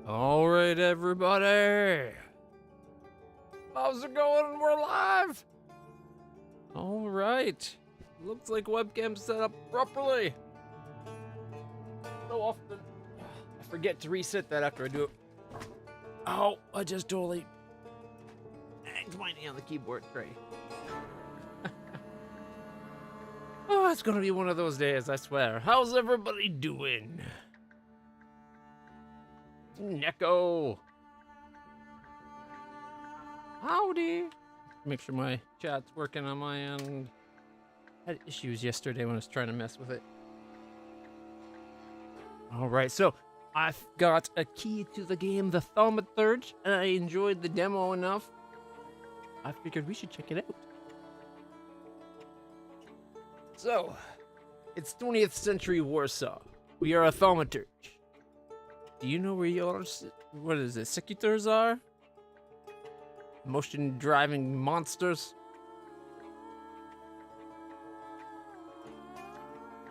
All right, everybody. How's it going? We're live. All right. Looks like webcam's set up properly. So often, I forget to reset that after I do it. Oh, I just totally banged my knee on the keyboard tray. Oh, it's gonna be one of those days, I swear. How's everybody doing? Neko. Howdy. Make sure my chat's working on my end. I had issues yesterday when I was trying to mess with it. All right, so I've got a key to the game, the Thaumaturge, and I enjoyed the demo enough. I figured we should check it out. So, it's 20th century Warsaw. We are a Thaumaturge. Do you know where yours, what is it, salutors are? Motion driving monsters.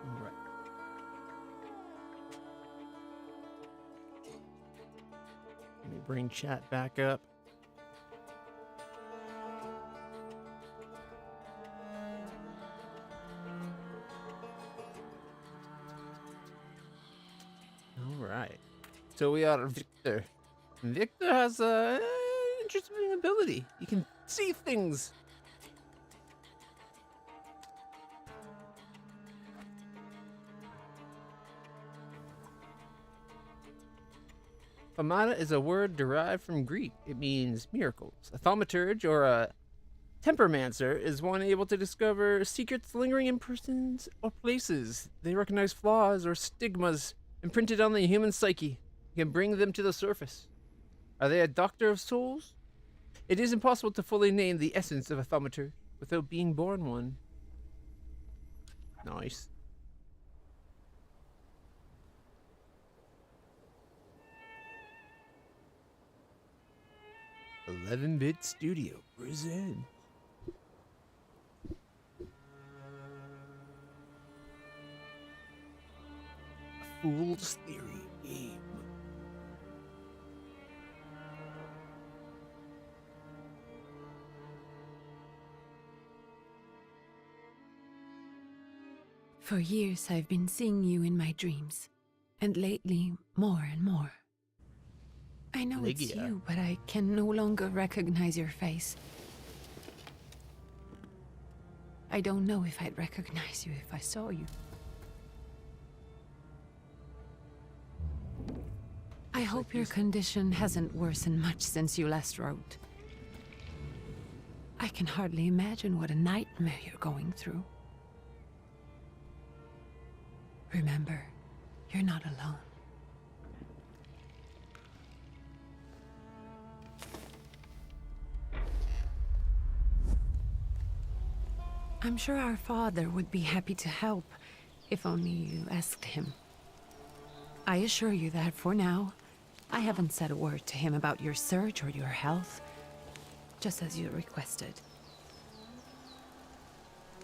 All right. Let me bring chat back up. All right. So we are Victor. Victor has a interesting ability. He can see things. Thaumaturge is a word derived from Greek. It means miracles. A thaumaturge or a tempermancer is one able to discover secrets lingering in persons or places. They recognize flaws or stigmas imprinted on the human psyche. You can bring them to the surface. Are they a doctor of souls? It is impossible to fully name the essence of a thaumaturge without being born one. Nice. 11-bit Studio presents. A Fool's Theory game. For years I've been seeing you in my dreams, and lately more and more. I know it's you, but I can no longer recognize your face. I don't know if I'd recognize you if I saw you. I hope your condition hasn't worsened much since you last wrote. I can hardly imagine what a nightmare you're going through. Remember, you're not alone. I'm sure our father would be happy to help, if only you asked him. I assure you that for now, I haven't said a word to him about your search or your health, just as you requested.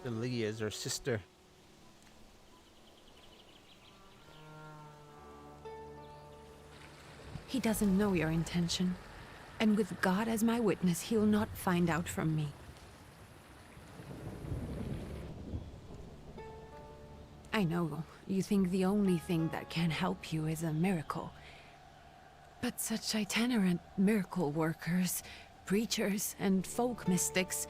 Lydia is her sister. He doesn't know your intention, and with God as my witness, he'll not find out from me. I know you think the only thing that can help you is a miracle. But such itinerant miracle workers, preachers, and folk mystics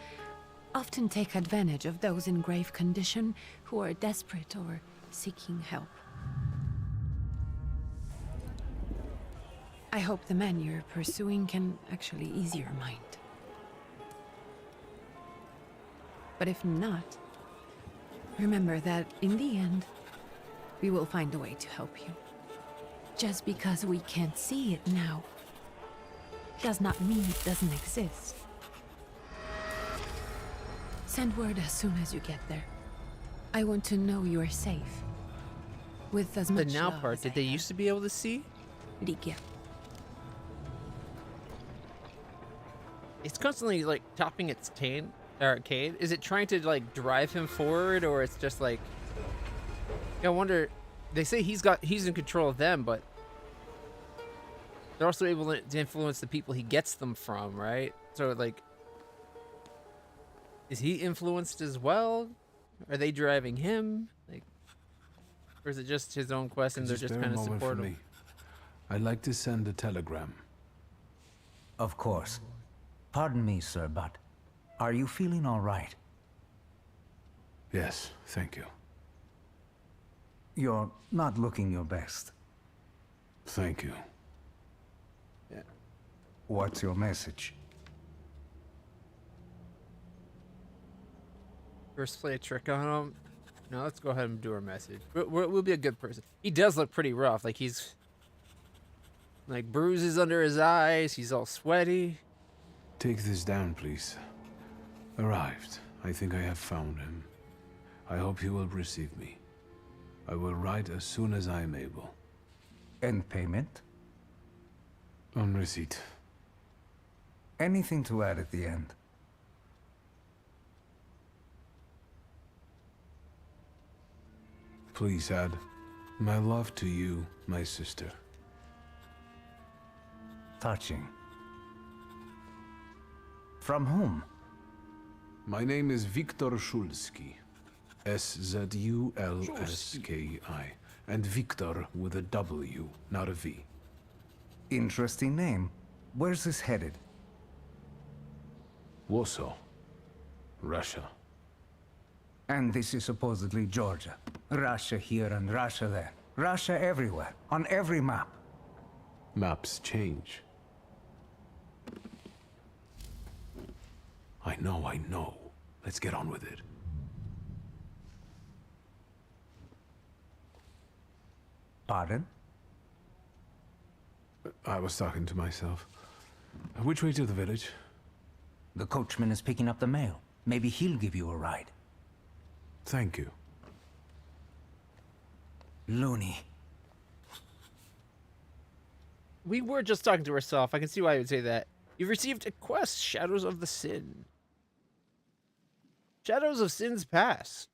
often take advantage of those in grave condition who are desperate or seeking help. I hope the man you're pursuing can actually ease your mind. But if not, remember that in the end, we will find a way to help you. Just because we can't see it now, does not mean it doesn't exist. Send word as soon as you get there. I want to know you are safe. With as much The now love part, as did I they have. used to be able to see? Ligia. It's constantly like topping its arcade. Is it trying to like drive him forward, or it's just like? I wonder. They say he's in control of them, but they're also able to influence the people he gets them from, right? So, like, is he influenced as well? Are they driving him? Like, or is it just his own quest and Could they're you just spare a kind of moment for supportive? me? I'd like to send a telegram. Of course. Pardon me, sir, but are you feeling all right? Yes, thank you. You're not looking your best. Thank you. Yeah. What's your message? First, play a trick on him. No, let's go ahead and do our message. We'll be a good person. He does look pretty rough. Like, he's like bruises under his eyes. He's all sweaty. Take this down, please. Arrived. I think I have found him. I hope he will receive me. I will write as soon as I am able. And payment? On receipt. Anything to add at the end? Please add, my love to you, my sister. Touching. From whom? My name is Viktor Szulski. S-Z-U-L-S-K-I. And Viktor with a W, not a V. Interesting name. Where's this headed? Warsaw. Russia. And this is supposedly Georgia. Russia here and Russia there. Russia everywhere, on every map. Maps change. I know. Let's get on with it. Pardon? I was talking to myself. Which way to the village? The coachman is picking up the mail. Maybe he'll give you a ride. Thank you. Loony. We were just talking to ourselves. I can see why I would say that. You've received a quest, Shadows of the Sin. Shadows of Sin's past.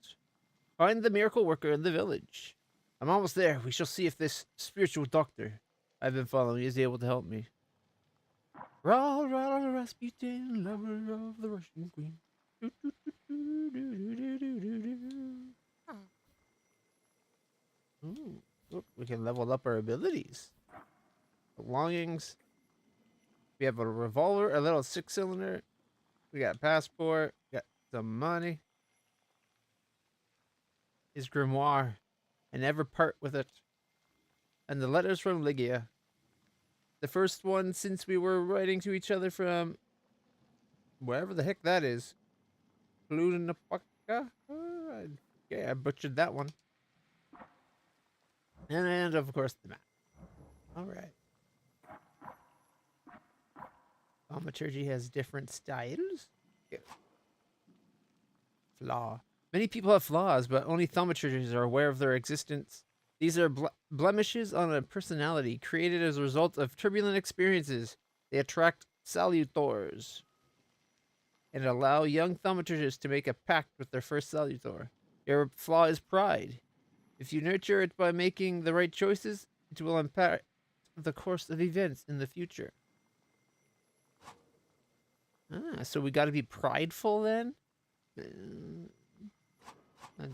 Find the miracle worker in the village. I'm almost there. We shall see if this spiritual doctor I've been following is able to help me. Ra Rasputin, lover of the Russian queen. Ooh, look, we can level up our abilities. Belongings. We have a revolver, a little 6-cylinder. We got a passport. We got some money. His grimoire. I never part with it. And the letters from Lygia. The first one since we were writing to each other from wherever the heck that is. Plunapaka? Yeah, I butchered that one. And of course the map. Alright. Thaumaturge has different styles. Yeah. Flaw. Many people have flaws, but only thaumaturges are aware of their existence. These are blemishes on a personality created as a result of turbulent experiences. They attract salutors and allow young thaumaturges to make a pact with their first salutor. Your flaw is pride. If you nurture it by making the right choices, it will impact the course of events in the future. So we got to be prideful then?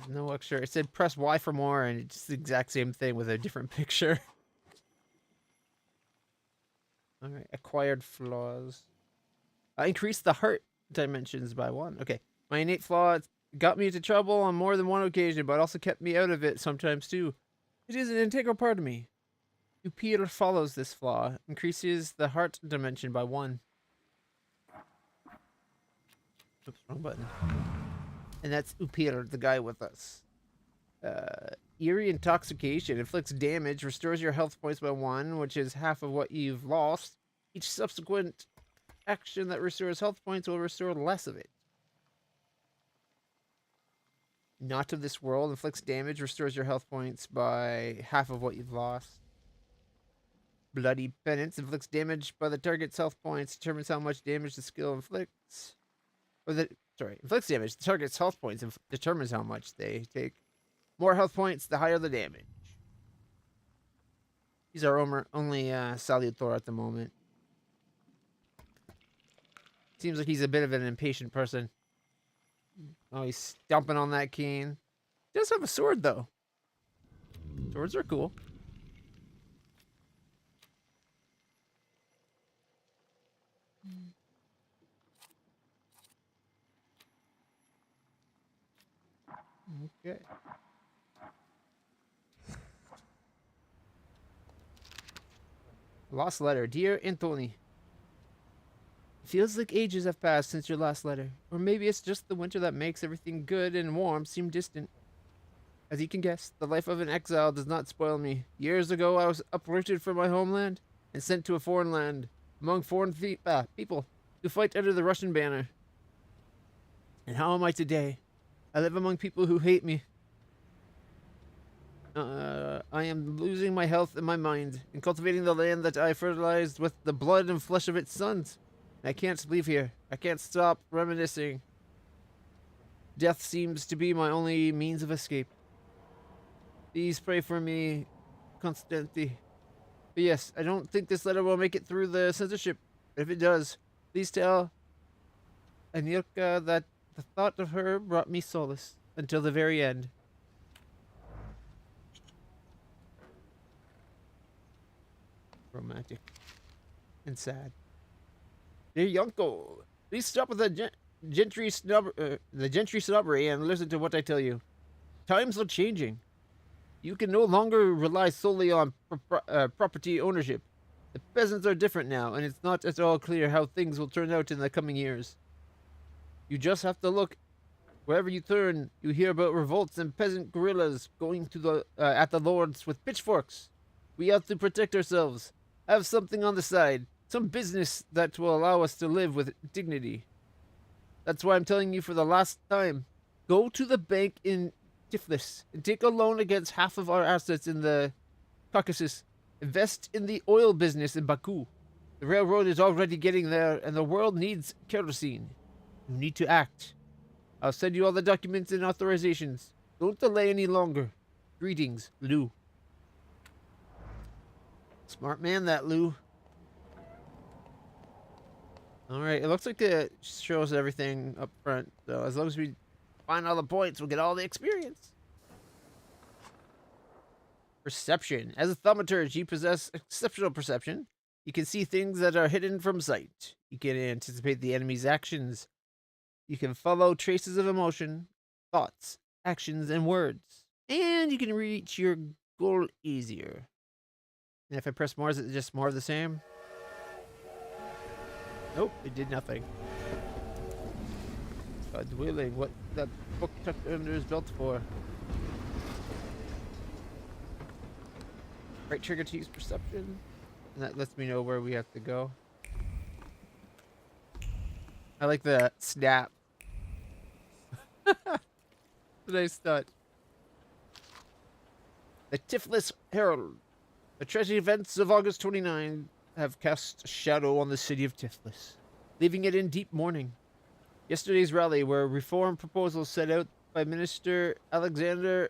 No extra. It said press Y for more, and it's the exact same thing with a different picture. Alright, acquired flaws. Increase the heart dimensions by 1. Okay, my innate flaw got me into trouble on more than one occasion, but also kept me out of it sometimes too. It is an integral part of me. Upir follows this flaw, increases the heart dimension by 1. Oops, wrong button. And that's Upir, the guy with us. Eerie intoxication inflicts damage, restores your health points by 1, which is half of what you've lost. Each subsequent action that restores health points will restore less of it. Not of this world inflicts damage, restores your health points by half of what you've lost. Bloody penance inflicts damage by the target's health points, determines how much damage the skill inflicts. Inflicts damage. The target's health points determines how much they take. More health points, the higher the damage. He's our only salutor at the moment. Seems like he's a bit of an impatient person. Oh, he's stomping on that cane. He does have a sword, though. Swords are cool. Okay. Lost letter. Dear Anthony. Feels like ages have passed since your last letter. Or maybe it's just the winter that makes everything good and warm seem distant. As you can guess, the life of an exile does not spoil me. Years ago, I was uprooted from my homeland and sent to a foreign land, among foreign people, to fight under the Russian banner. And how am I today? I live among people who hate me. I am losing my health and my mind, and cultivating the land that I fertilized with the blood and flesh of its sons. I can't leave here. I can't stop reminiscing. Death seems to be my only means of escape. Please pray for me, Constanti. But yes, I don't think this letter will make it through the censorship. If it does, please tell Anilka that the thought of her brought me solace until the very end. Romantic and sad. Dear Yonko, please stop with the gentry snobbery and listen to what I tell you. Times are changing. You can no longer rely solely on property ownership. The peasants are different now, and it's not at all clear how things will turn out in the coming years. You just have to look. Wherever you turn, you hear about revolts and peasant guerrillas going to the at the lords with pitchforks. We have to protect ourselves. Have something on the side. Some business that will allow us to live with dignity. That's why I'm telling you for the last time. Go to the bank in Tiflis and take a loan against half of our assets in the Caucasus. Invest in the oil business in Baku. The railroad is already getting there, and the world needs kerosene. You need to act. I'll send you all the documents and authorizations. Don't delay any longer. Greetings, Lou. Smart man, that Lou. Alright, it looks like it shows everything up front. So as long as we find all the points, we'll get all the experience. Perception. As a thaumaturge, you possess exceptional perception. You can see things that are hidden from sight. You can anticipate the enemy's actions. You can follow traces of emotion, thoughts, actions, and words. And you can reach your goal easier. And if I press more, is it just more of the same? Nope, it did nothing. God willing, what that book tucked under his belt for? Right trigger to use perception. And that lets me know where we have to go. I like the snap. Nice touch. The Tiflis Herald. The tragic events of August 29 have cast a shadow on the city of Tiflis, leaving it in deep mourning. Yesterday's rally, where reform proposals set out by Minister Alexander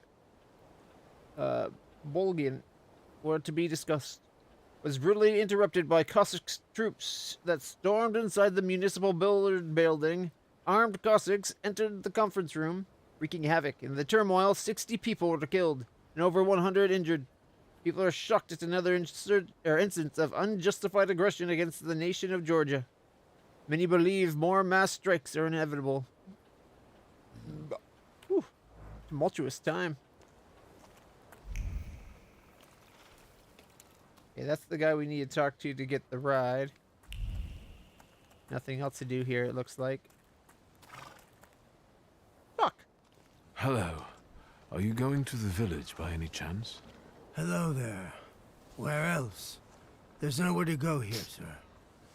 Bolgin were to be discussed, was brutally interrupted by Cossack troops that stormed inside the municipal building. Armed Cossacks entered the conference room, wreaking havoc. In the turmoil, 60 people were killed and over 100 injured. People are shocked at another instance of unjustified aggression against the nation of Georgia. Many believe more mass strikes are inevitable. Whew. Tumultuous time. Okay, that's the guy we need to talk to get the ride. Nothing else to do here, it looks like. Fuck. Hello. Are you going to the village by any chance? Hello there. Where else? There's nowhere to go here, sir.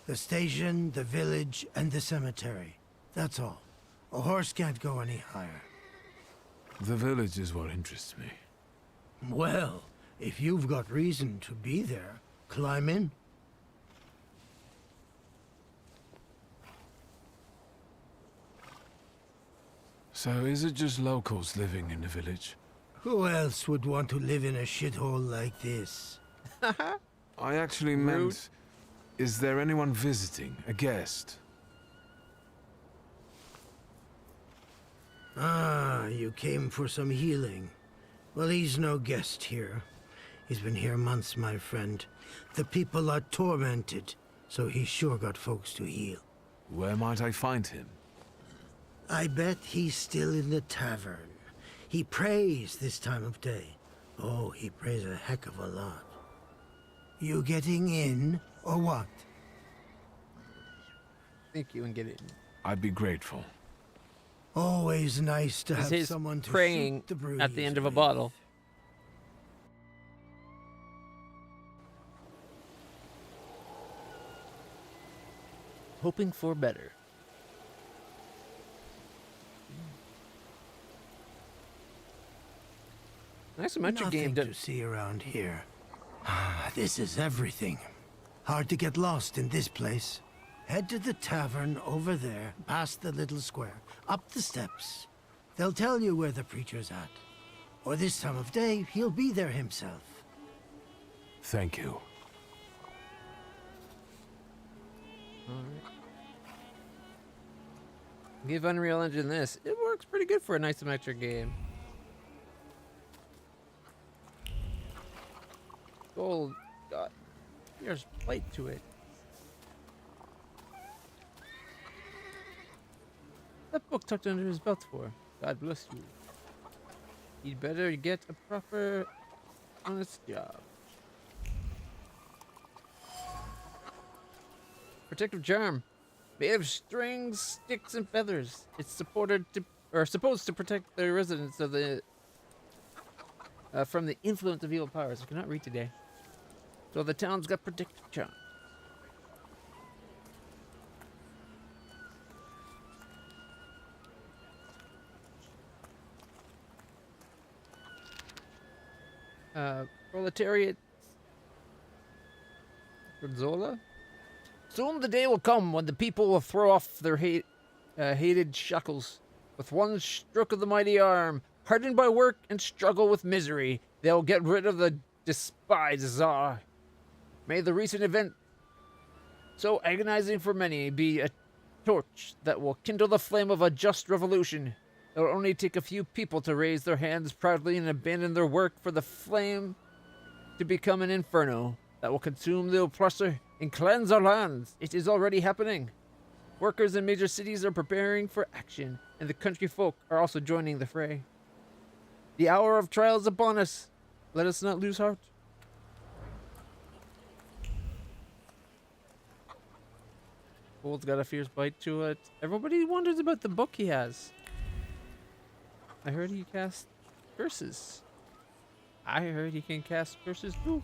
The station, the village, and the cemetery. That's all. A horse can't go any higher. The village is what interests me. Well, if you've got reason to be there, climb in. So is it just locals living in the village? Who else would want to live in a shithole like this? I actually meant, is there anyone visiting? A guest? Ah, you came for some healing. Well, he's no guest here. He's been here months, my friend. The people are tormented, so he's sure got folks to heal. Where might I find him? I bet he's still in the tavern. He prays this time of day. Oh, he prays a heck of a lot. You getting in, or what? Think you can get it. I'd be grateful. Always nice to have He's someone to praying shoot the breeze at the end of a with. bottle. Hoping for better. Nice adventure game. Nothing to see around here. This is everything. Hard to get lost in this place. Head to the tavern over there, past the little square, up the steps. They'll tell you where the preacher's at. Or this time of day, he'll be there himself. Thank you. Alright. Give Unreal Engine this. It works pretty good for a nice isometric game. Gold. God. There's plate to it. That book tucked under his belt for. God bless you. He'd better get a proper, honest job. Protective charm. Made of strings, sticks, and feathers. It's supposed to protect the residents of the from the influence of evil powers. I cannot read today. So the town's got protective charm. Proletariat. Zola. Soon the day will come when the people will throw off their hated shackles. With one stroke of the mighty arm, hardened by work and struggle with misery, they'll get rid of the despised Tsar. May the recent event, so agonizing for many, be a torch that will kindle the flame of a just revolution. It will only take a few people to raise their hands proudly and abandon their work for the flame to become an inferno that will consume the oppressor and cleanse our lands. It is already happening. Workers in major cities are preparing for action, and the country folk are also joining the fray. The hour of trial is upon us. Let us not lose heart. Gold's got a fierce bite to it. Everybody wonders about the book he has. I heard he cast curses. I heard he can cast curses too.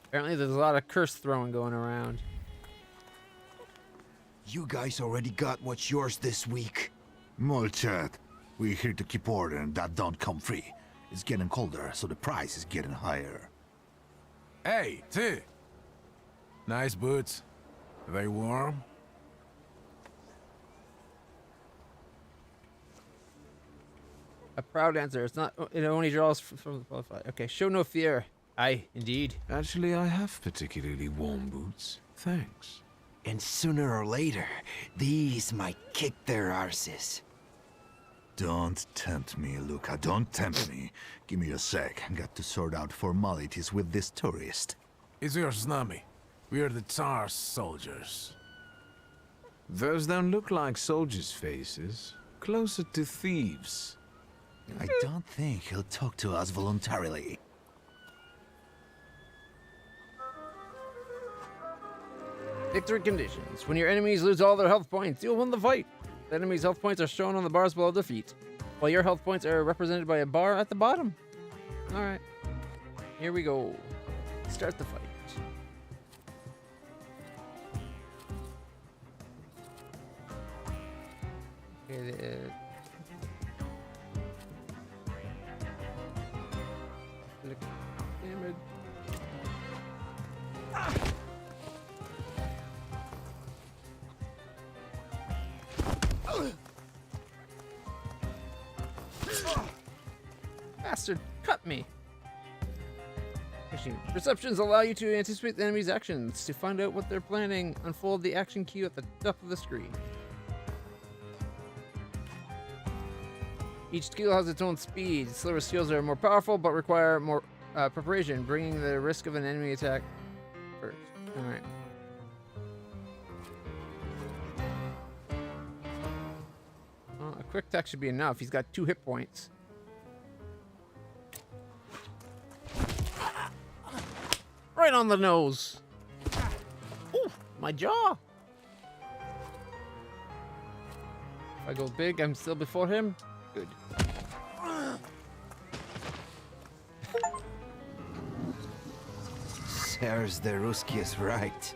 Apparently there's a lot of curse throwing going around. You guys already got what's yours this week. Molchat, we're here to keep order and that don't come free. It's getting colder, so the price is getting higher. Hey, T. Nice boots. Are they warm? A proud answer. It's not. It only draws from the qualified. Okay. Show no fear. Aye, indeed. Actually, I have particularly warm boots. Thanks. And sooner or later, these might kick their arses. Don't tempt me, Luca. Don't tempt me. Give me a sec. Got to sort out formalities with this tourist. It's your snummy. We are the Tsar's soldiers. Those don't look like soldiers' faces. Closer to thieves. I don't think he'll talk to us voluntarily. Victory conditions. When your enemies lose all their health points, you'll win the fight. The enemy's health points are shown on the bars below defeat, while your health points are represented by a bar at the bottom. Alright. Here we go. Start the fight. Okay, damage. Bastard, cut me. Actually, perceptions allow you to anticipate the enemy's actions. To find out what they're planning, unfold the action cue at the top of the screen. Each skill has its own speed. Slower skills are more powerful but require more preparation, bringing the risk of an enemy attack first. Alright. Well, a quick attack should be enough. He's got 2 hit points. Right on the nose. Ooh, my jaw. If I go big, I'm still before him. Good. Serves the Ruskies right.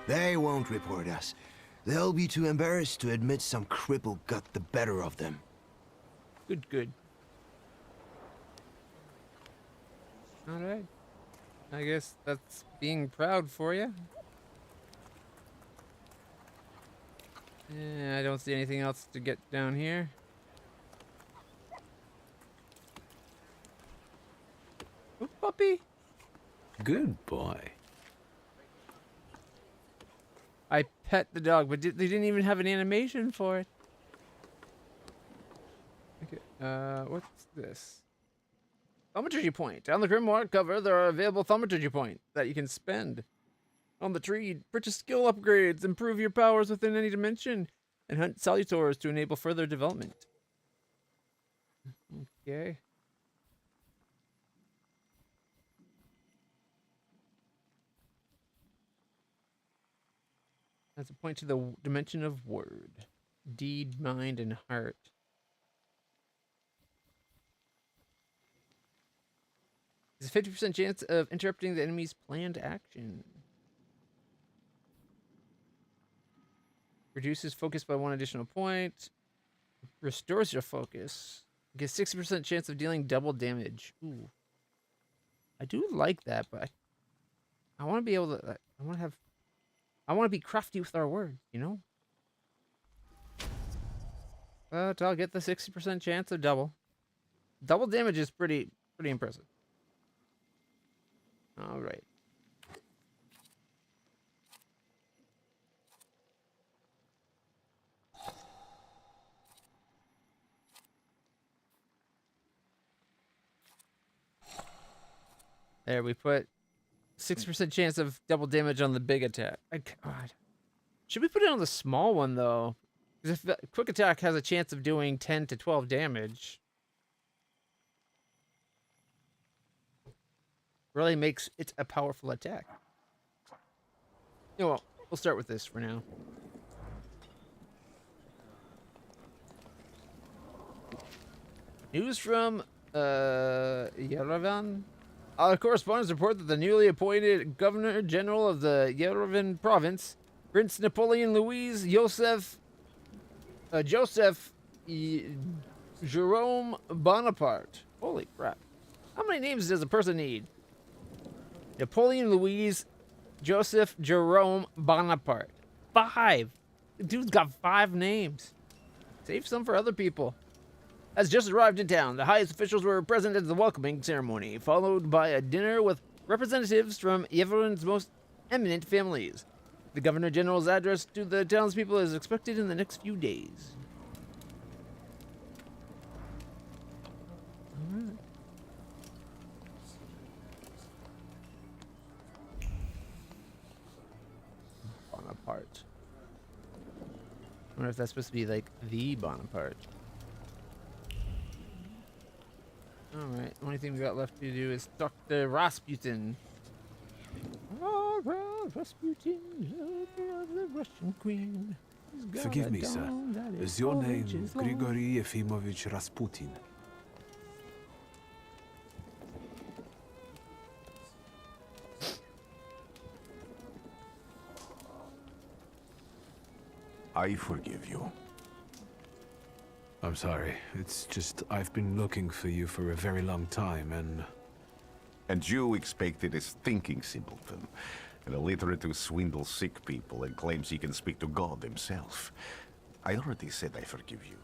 They won't report us. They'll be too embarrassed to admit some cripple got the better of them. Good, good. Alright. I guess that's being proud for you. Yeah, I don't see anything else to get down here. Oh, puppy. Good boy. I pet the dog, but they didn't even have an animation for it. Okay, what's this? Thaumaturge point. On the grimoire cover, there are available thaumaturge points that you can spend. On the tree, purchase skill upgrades, improve your powers within any dimension, and hunt salutors to enable further development. Okay. That's a point to the dimension of word, deed, mind, and heart. There's a 50% chance of interrupting the enemy's planned action. Reduces focus by 1 additional point. Restores your focus. Gets 60% chance of dealing double damage. Ooh. I do like that, but I want to be able to... I want to be crafty with our words, you know? But I'll get the 60% chance of double. Double damage is pretty impressive. All right. There, we put 6% chance of double damage on the big attack. God. Should we put it on the small one, though? Because if the quick attack has a chance of doing 10 to 12 damage, really makes it a powerful attack. You know what? We'll start with this for now. News from Yerevan. Our correspondents report that the newly appointed Governor General of the Yerevan province, Prince Napoleon Louis Joseph Jerome Bonaparte. Holy crap. How many names does a person need? Napoleon Louis Joseph Jerome Bonaparte. 5. The dude's got 5 names. Save some for other people. Has just arrived in town. The highest officials were present at the welcoming ceremony, followed by a dinner with representatives from Yerevan's most eminent families. The Governor General's address to the townspeople is expected in the next few days. Bonaparte. I wonder if that's supposed to be like the Bonaparte. Alright, the only thing we got left to do is talk to Rasputin. Oh, well, Rasputin, lover of the Russian queen. Forgive me, sir. Is your name Grigory Yefimovich Rasputin? I forgive you. I'm sorry. It's just I've been looking for you for a very long time, and... And you expected a thinking simpleton, an illiterate who swindles sick people and claims he can speak to God himself. I already said I forgive you.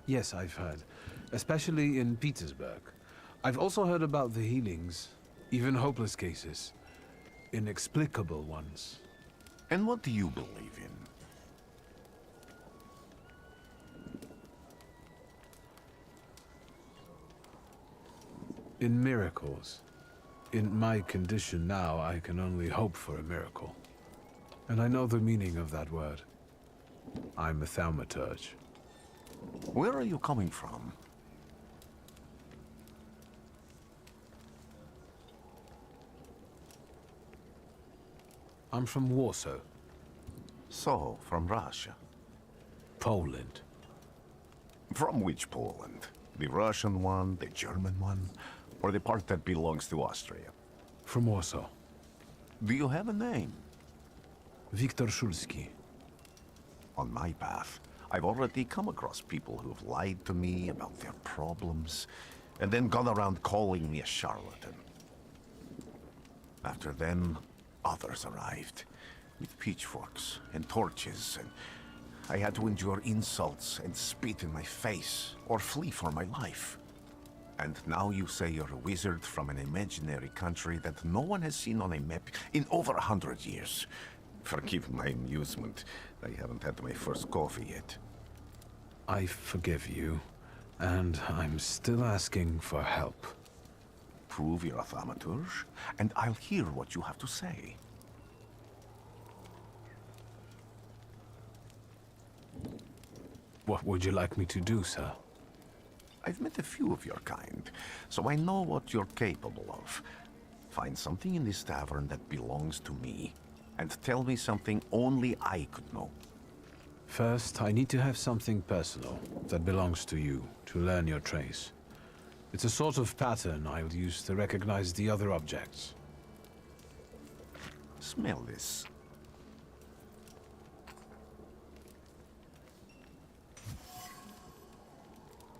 Yes, I've heard. Especially in Petersburg. I've also heard about the healings, even hopeless cases. Inexplicable ones. And what do you believe in? In miracles. In my condition now, I can only hope for a miracle. And I know the meaning of that word. I'm a Thaumaturge. Where are you coming from? I'm from Warsaw, So, from Russia. Poland. From which Poland? The Russian one, the German one, or the part that belongs to Austria? From Warsaw. Do you have a name? Wiktor Szulski. On my path, I've already come across people who've lied to me about their problems, and then gone around calling me a charlatan. After them, others arrived, with pitchforks and torches, and I had to endure insults and spit in my face, or flee for my life. And now you say you're a wizard from an imaginary country that no one has seen on a map in over 100 years. Forgive my amusement. I haven't had my first coffee yet. I forgive you, and I'm still asking for help. Prove you're a Thaumaturge, and I'll hear what you have to say. What would you like me to do, sir? I've met a few of your kind, so I know what you're capable of. Find something in this tavern that belongs to me, and tell me something only I could know. First, I need to have something personal that belongs to you to learn your trace. It's a sort of pattern I'll use to recognize the other objects. Smell this.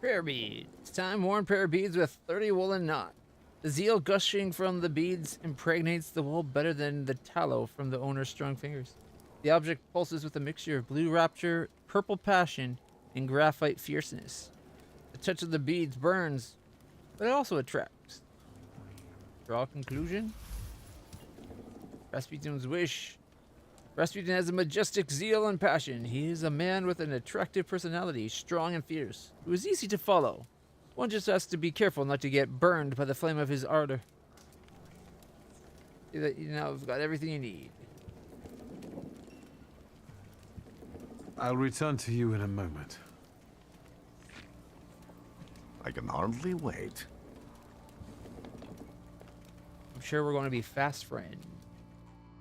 Prayer beads. Time-worn prayer beads with 30 woolen knot. The zeal gushing from the beads impregnates the wool better than the tallow from the owner's strong fingers. The object pulses with a mixture of blue rapture, purple passion, and graphite fierceness. The touch of the beads burns, but it also attracts. Draw conclusion. Rasputin's wish. Rasputin has a majestic zeal and passion. He is a man with an attractive personality, strong and fierce, who is easy to follow. One just has to be careful not to get burned by the flame of his ardor. See that you now have got everything you need. I'll return to you in a moment. I can hardly wait. I'm sure we're going to be fast friends.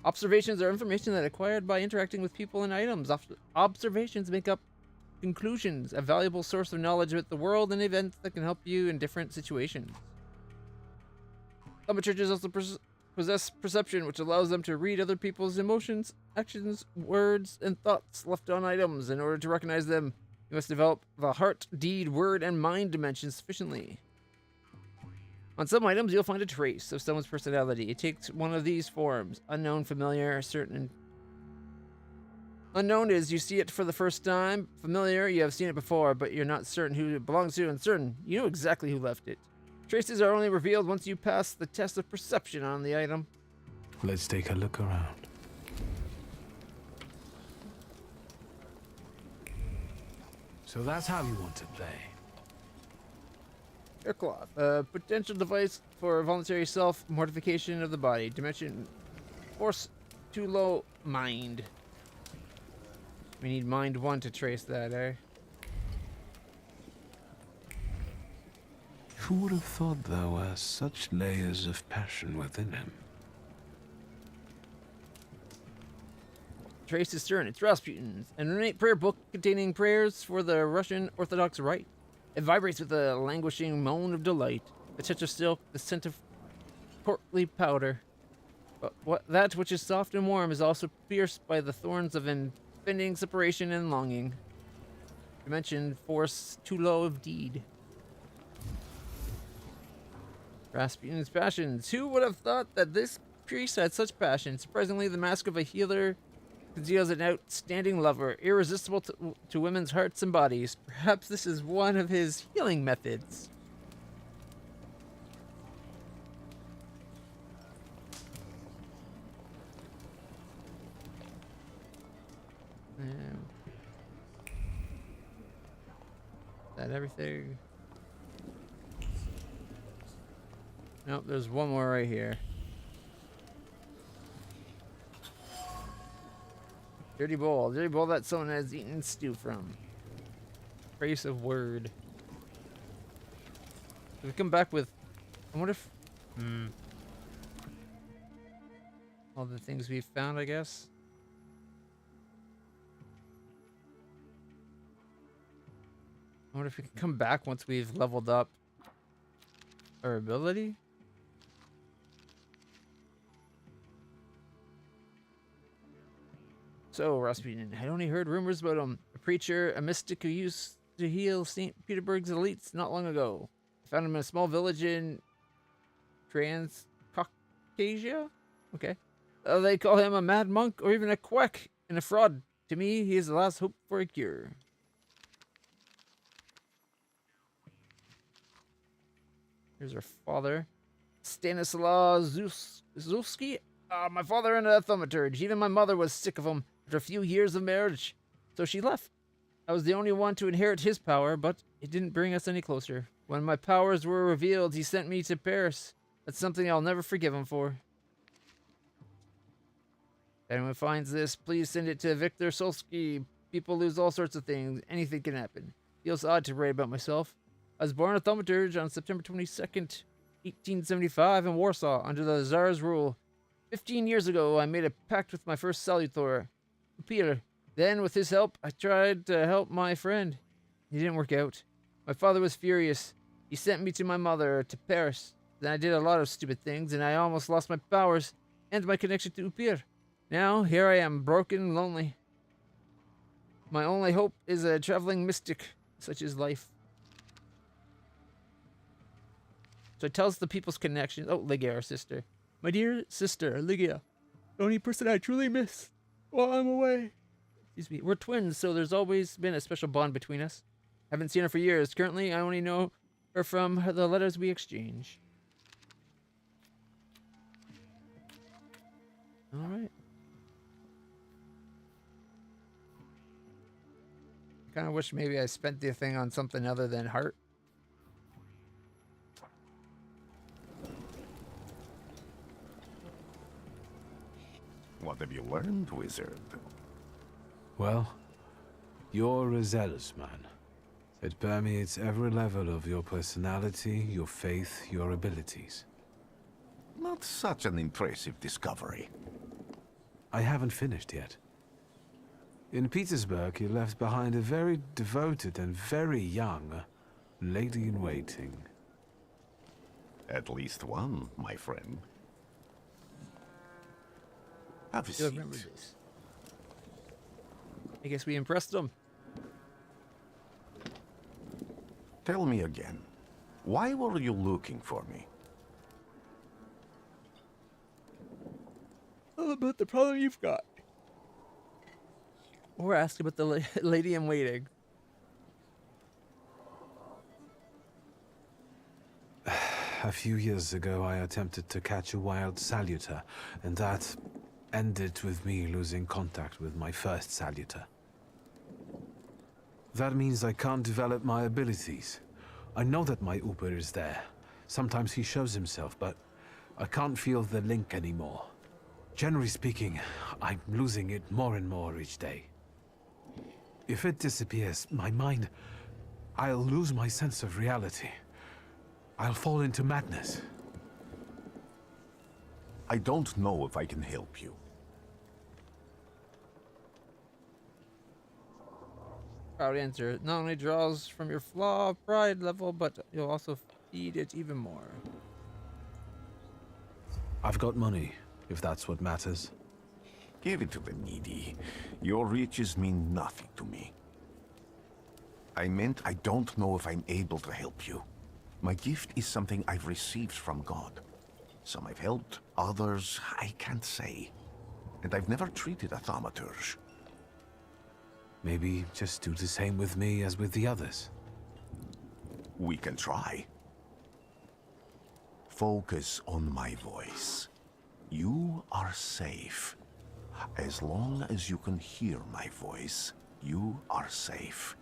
Observations are information that acquired by interacting with people and items. Observations make up conclusions, a valuable source of knowledge about the world and events that can help you in different situations. Thaumaturges also possess perception, which allows them to read other people's emotions, actions, words, and thoughts left on items. In order to recognize them, you must develop the heart, deed, word, and mind dimensions sufficiently. On some items, you'll find a trace of someone's personality. It takes one of these forms: unknown, familiar, certain. Unknown is you see it for the first time. Familiar, you have seen it before, but you're not certain who it belongs to, and certain, you know exactly who left it. Traces are only revealed once you pass the test of perception on the item. Let's take a look around. So that's how you want to play. Haircloth, a potential device for voluntary self-mortification of the body. Dimension, force too low, mind. We need mind 1 to trace that, eh? Who would have thought there were such layers of passion within him? Trace is stern. It's Rasputin's, an ornate prayer book containing prayers for the Russian Orthodox Rite. It vibrates with a languishing moan of delight, the touch of silk, the scent of courtly powder. But that which is soft and warm is also pierced by the thorns of impending separation and longing. Dimension, force too low of deed. Rasputin's passions. Who would have thought that this priest had such passion? Surprisingly, the mask of a healer conceals an outstanding lover, irresistible to women's hearts and bodies. Perhaps this is one of his healing methods. that everything? Nope, there's one more right here. Dirty bowl that someone has eaten stew from. Trace of word. If we come back with, I wonder if, all the things we've found, I guess. I wonder if we can come back once we've leveled up our ability. So, Rasputin, I only heard rumors about him. A preacher, a mystic who used to heal St. Petersburg's elites not long ago. I found him in a small village in Transcaucasia? Okay. They call him a mad monk or even a quack and a fraud. To me, he is the last hope for a cure. Here's our father. Stanislaw Zulski. My father and a thaumaturge. Even my mother was sick of him after a few years of marriage, so she left. I was the only one to inherit his power, but it didn't bring us any closer. When my powers were revealed, he sent me to Paris. That's something I'll never forgive him for. If anyone finds this, please send it to Victor Solsky. People lose all sorts of things. Anything can happen. Feels odd to write about myself. I was born a thaumaturge on September 22nd, 1875 in Warsaw, under the Tsar's rule. 15 years ago, I made a pact with my first salutor, Peter. Then, with his help, I tried to help my friend. It didn't work out. My father was furious. He sent me to my mother, to Paris. Then I did a lot of stupid things, and I almost lost my powers and my connection to Upir. Now, here I am, broken and lonely. My only hope is a traveling mystic, such as life. So it tells the people's connection. Oh, Lygia, our sister. My dear sister, Lygia. The only person I truly miss while I'm away. Excuse me. We're twins, so there's always been a special bond between us. Haven't seen her for years. Currently, I only know her from the letters we exchange. Alright. I kind of wish maybe I spent the thing on something other than heart. What have you learned, wizard? Well, you're a zealous man. It permeates every level of your personality, your faith, your abilities. Not such an impressive discovery. I haven't finished yet. In Petersburg, you left behind a very devoted and very young lady-in-waiting. At least one, my friend. Have a You'll seat. remember this. I guess we impressed them. Tell me again, why were you looking for me? All about the problem you've got. Or ask about the lady in waiting. A few years ago, I attempted to catch a wild salutor, and that ended with me losing contact with my first salutor. That means I can't develop my abilities. I know that my Uber is there. Sometimes he shows himself, but I can't feel the link anymore. Generally speaking, I'm losing it more and more each day. If it disappears, my mind, I'll lose my sense of reality. I'll fall into madness. I don't know if I can help you. Proud answer. It not only draws from your flaw pride level, but you'll also feed it even more. I've got money, if that's what matters. Give it to the needy. Your riches mean nothing to me. I meant I don't know if I'm able to help you. My gift is something I've received from God. Some I've helped, others I can't say. And I've never treated a thaumaturge. Maybe just do the same with me as with the others. We can try. Focus on my voice. You are safe. As long as you can hear my voice, you are safe.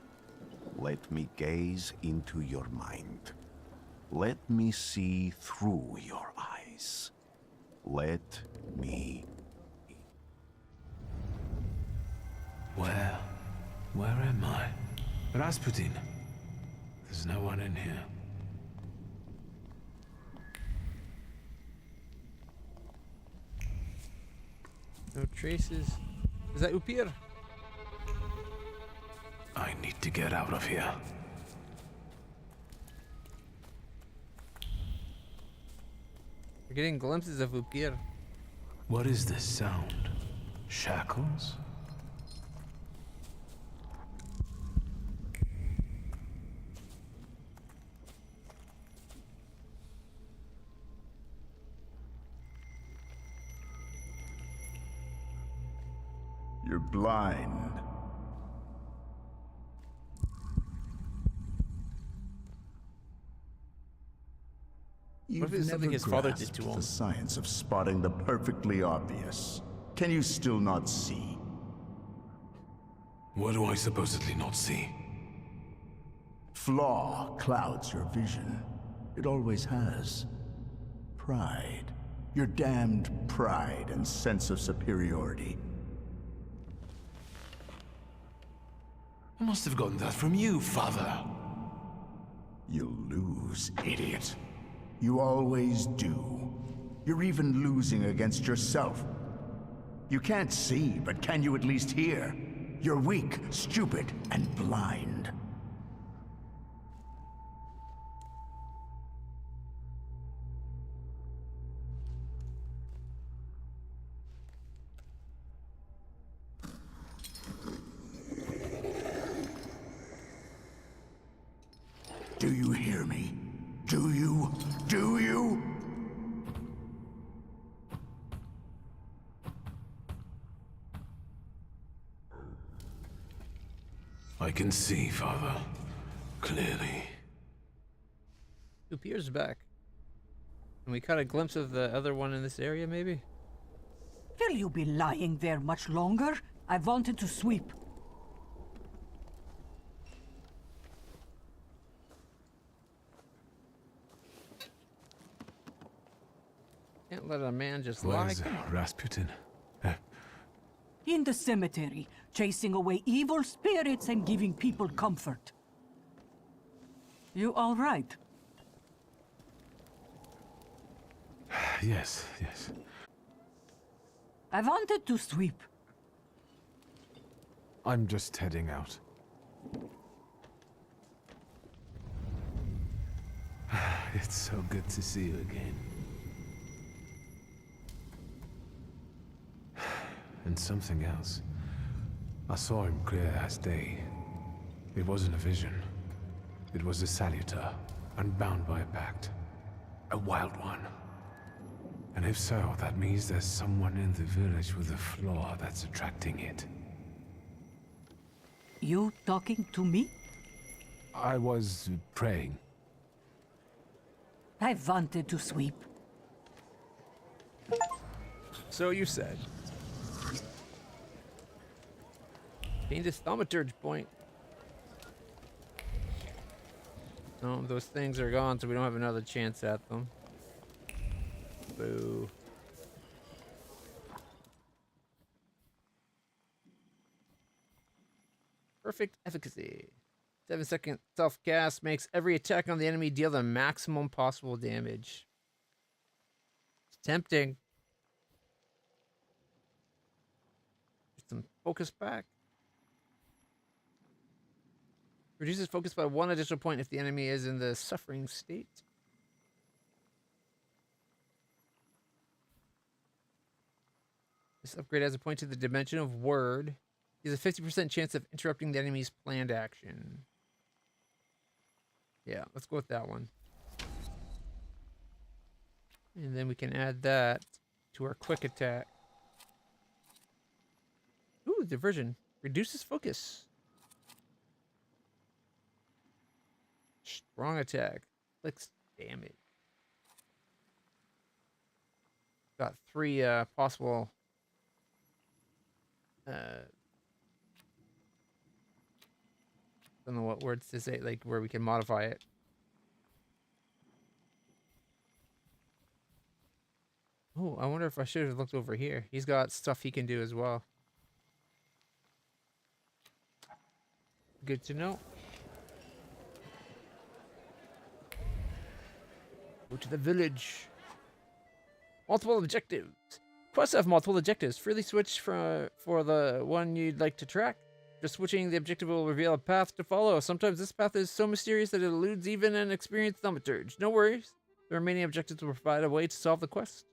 Let me gaze into your mind. Let me see through your eyes. Let me... Where am I? Rasputin. There's no one in here. No traces. Is that Upir? I need to get out of here. We're getting glimpses of Upir. What is this sound? Shackles? You're blind. What if it's something his father did to him? The science of spotting the perfectly obvious. Can you still not see? What do I supposedly not see? Flaw clouds your vision. It always has. Pride. Your damned pride and sense of superiority. I must have gotten that from you, father. You'll lose, idiot. You always do. You're even losing against yourself. You can't see, but can you at least hear? You're weak, stupid, and blind. Do you hear me? Do you? Do you? I can see, father. Clearly. Upir's back. And we caught a glimpse of the other one in this area, maybe? Will you be lying there much longer? I wanted to sweep. Can't let a man just lie. Where's Rasputin? In the cemetery, chasing away evil spirits and giving people comfort. You all right? Yes, yes. I wanted to sweep. I'm just heading out. It's so good to see you again. And something else. I saw him clear as day. It wasn't a vision. It was a salutor, unbound by a pact. A wild one. And if so, that means there's someone in the village with a flaw that's attracting it. You talking to me? I was praying. I wanted to sweep. So you said. Gained his Thaumaturge point. No, those things are gone, so we don't have another chance at them. Boo. Perfect efficacy. 7-second self-cast makes every attack on the enemy deal the maximum possible damage. It's tempting. Some focus back. Reduces focus by 1 additional point if the enemy is in the suffering state. This upgrade adds a point to the dimension of word. He has a 50% chance of interrupting the enemy's planned action. Yeah, let's go with that one. And then we can add that to our quick attack. Ooh, diversion. Reduces focus. Strong attack. Inflicts damage. Got 3 possible don't know what words to say, like where we can modify it. Oh, I wonder if I should have looked over here. He's got stuff he can do as well. Good to know. Go to the village. Multiple objectives. Quests have multiple objectives. Freely switch for the one you'd like to track. Just switching the objective will reveal a path to follow. Sometimes this path is so mysterious that it eludes even an experienced thaumaturge. No worries. The remaining objectives will provide a way to solve the quest.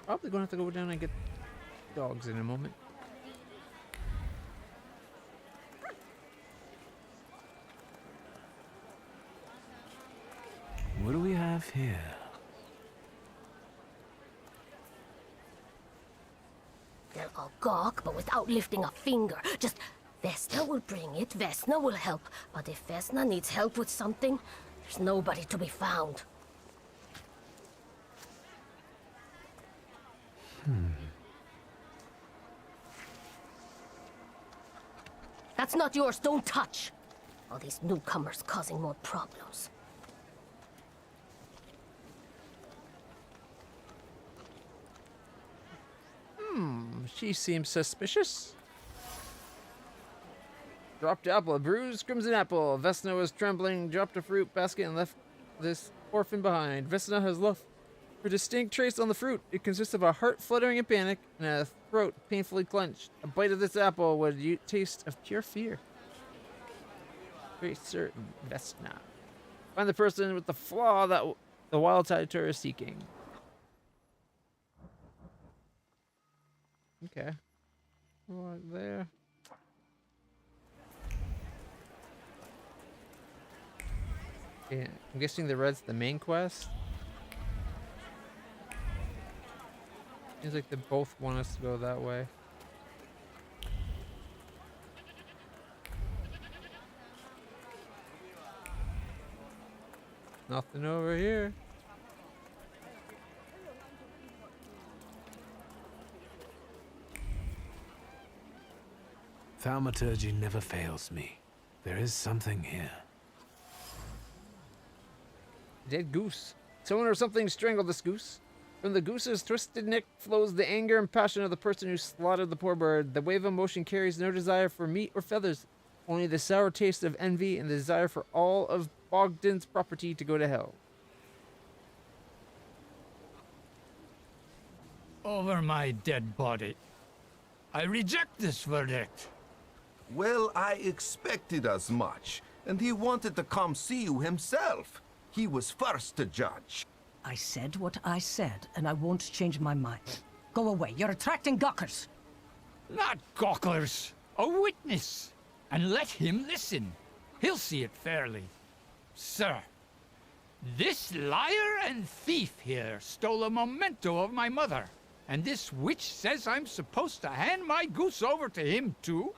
Probably gonna have to go down and get dogs in a moment. What do we have here? They'll all gawk, but without lifting a finger. Just, Vesna will bring it, Vesna will help. But if Vesna needs help with something, there's nobody to be found. That's not yours, don't touch! All these newcomers causing more problems. She seems suspicious. Dropped apple, a bruised crimson apple. Vesna was trembling, dropped a fruit basket, and left this orphan behind. Vesna has left a distinct trace on the fruit. It consists of a heart fluttering in panic and a throat painfully clenched. A bite of this apple would taste of pure fear. Very certain, Vesna. Find the person with the flaw that the wild salutors is seeking. Okay. Right there. Yeah, I'm guessing the red's the main quest. Seems like they both want us to go that way. Nothing over here. Thaumaturge never fails me. There is something here. Dead goose. Someone or something strangled this goose. From the goose's twisted neck flows the anger and passion of the person who slaughtered the poor bird. The wave of emotion carries no desire for meat or feathers, only the sour taste of envy and the desire for all of Bogdan's property to go to hell. Over my dead body. I reject this verdict. Well, I expected as much, and he wanted to come see you himself. He was first to judge. I said what I said, and I won't change my mind. Go away. You're attracting gawkers. Not gawkers. A witness. And let him listen. He'll see it fairly. Sir, this liar and thief here stole a memento of my mother. And this witch says I'm supposed to hand my goose over to him too?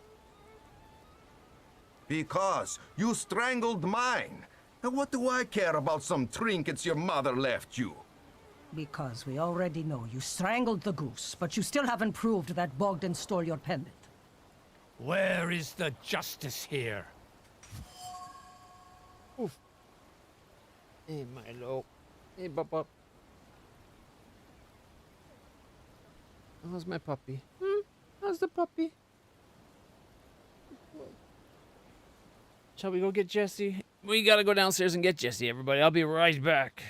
Because you strangled mine. And what do I care about some trinkets your mother left you? Because we already know you strangled the goose, but you still haven't proved that Bogdan stole your pendant. Where is the justice here? Oof. Hey, Milo. Hey, Bop. How's my puppy? How's the puppy? Shall we go get Jesse? We gotta go downstairs and get Jesse, everybody. I'll be right back.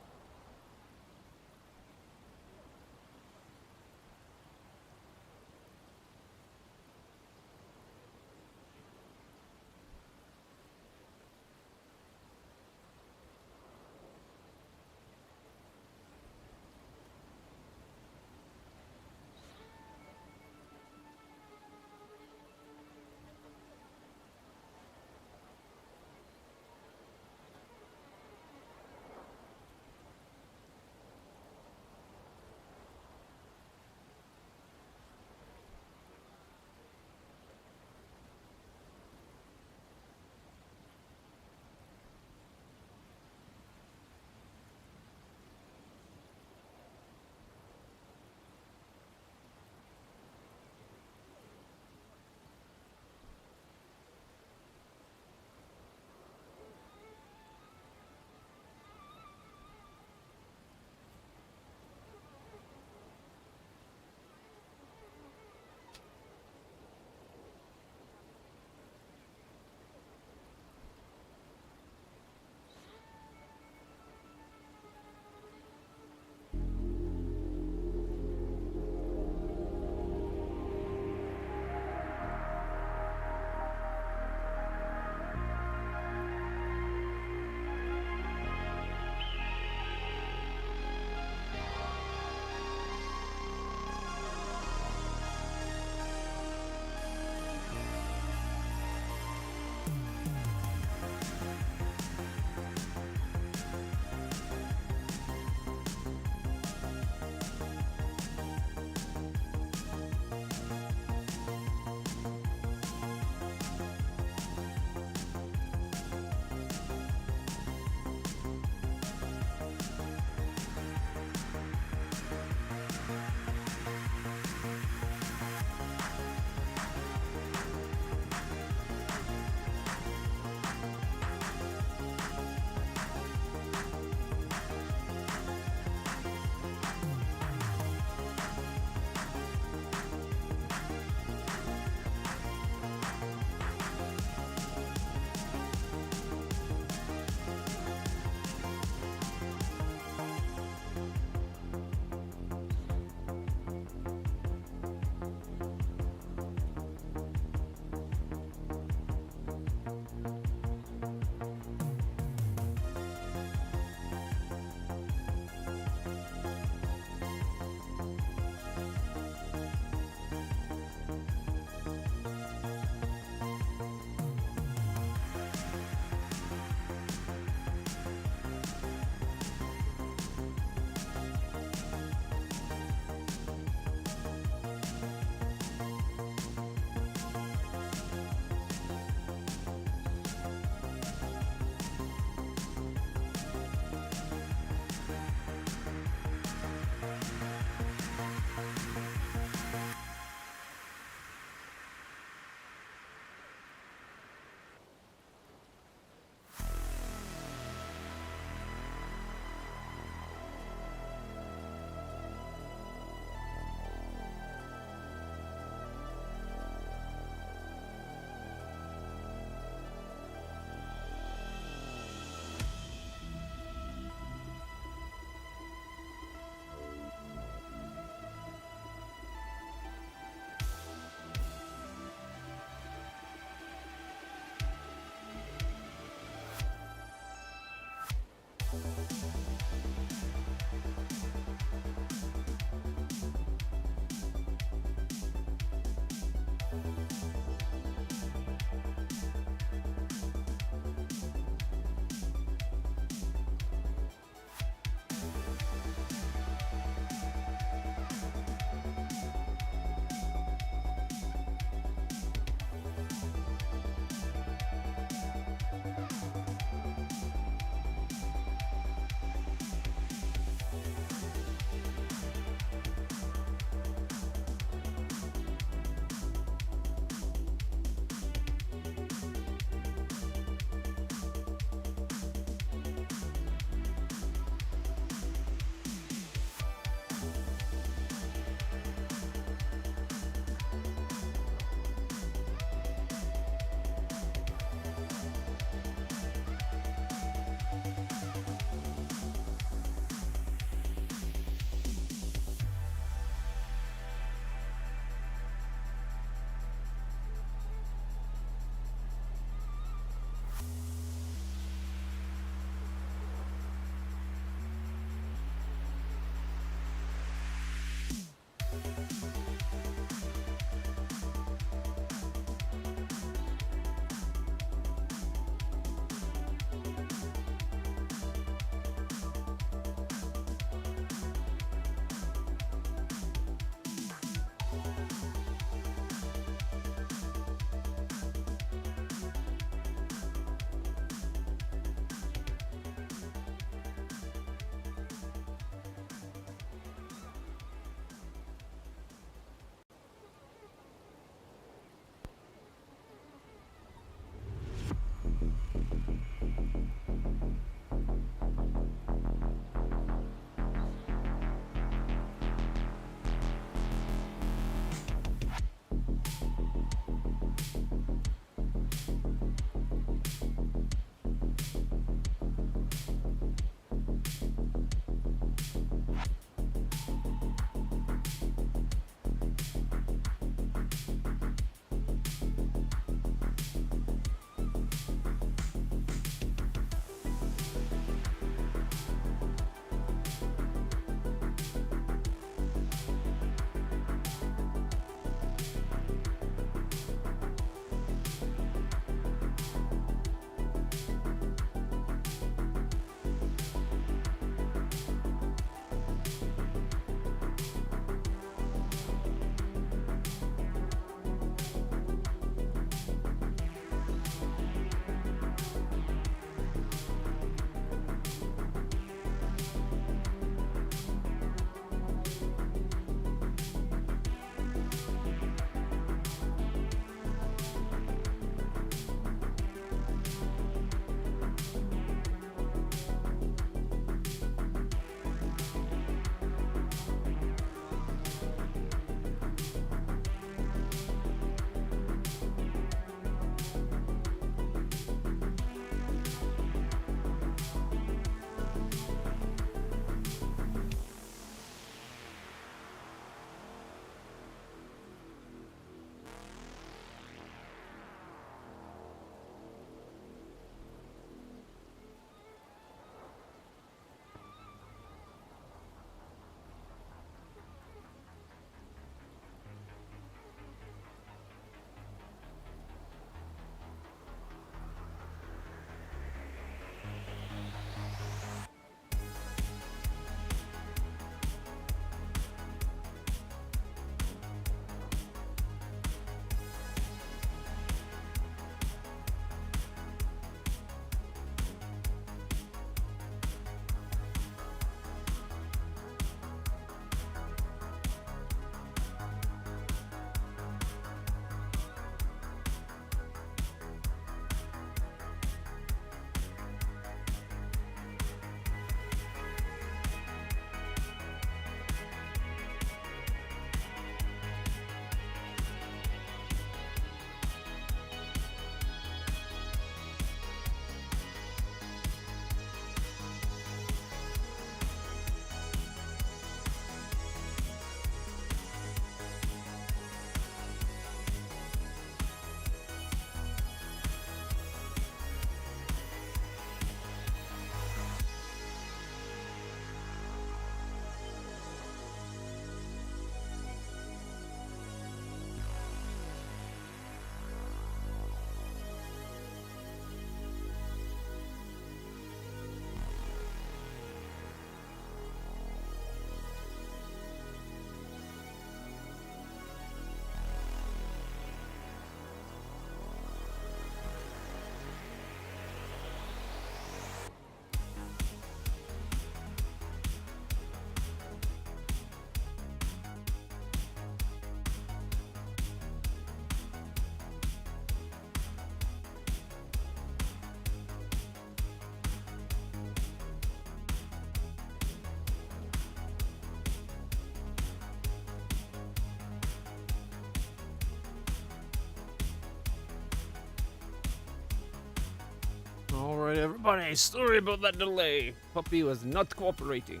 Alright, everybody, sorry about that delay. Puppy was not cooperating.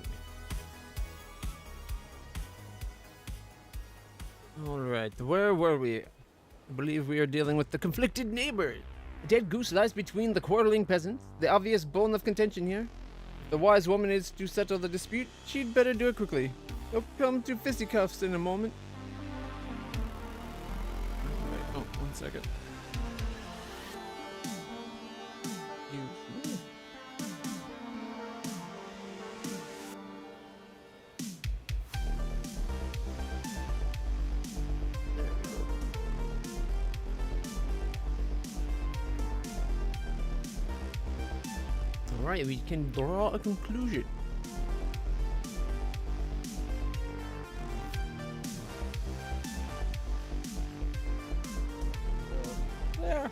Alright, where were we? I believe we are dealing with the conflicted neighbors. A dead goose lies between the quarreling peasants. The obvious bone of contention here. If the wise woman is to settle the dispute, she'd better do it quickly. They'll come to fisticuffs in a moment. Wait, oh, 1 second. Alright, we can draw a conclusion. There.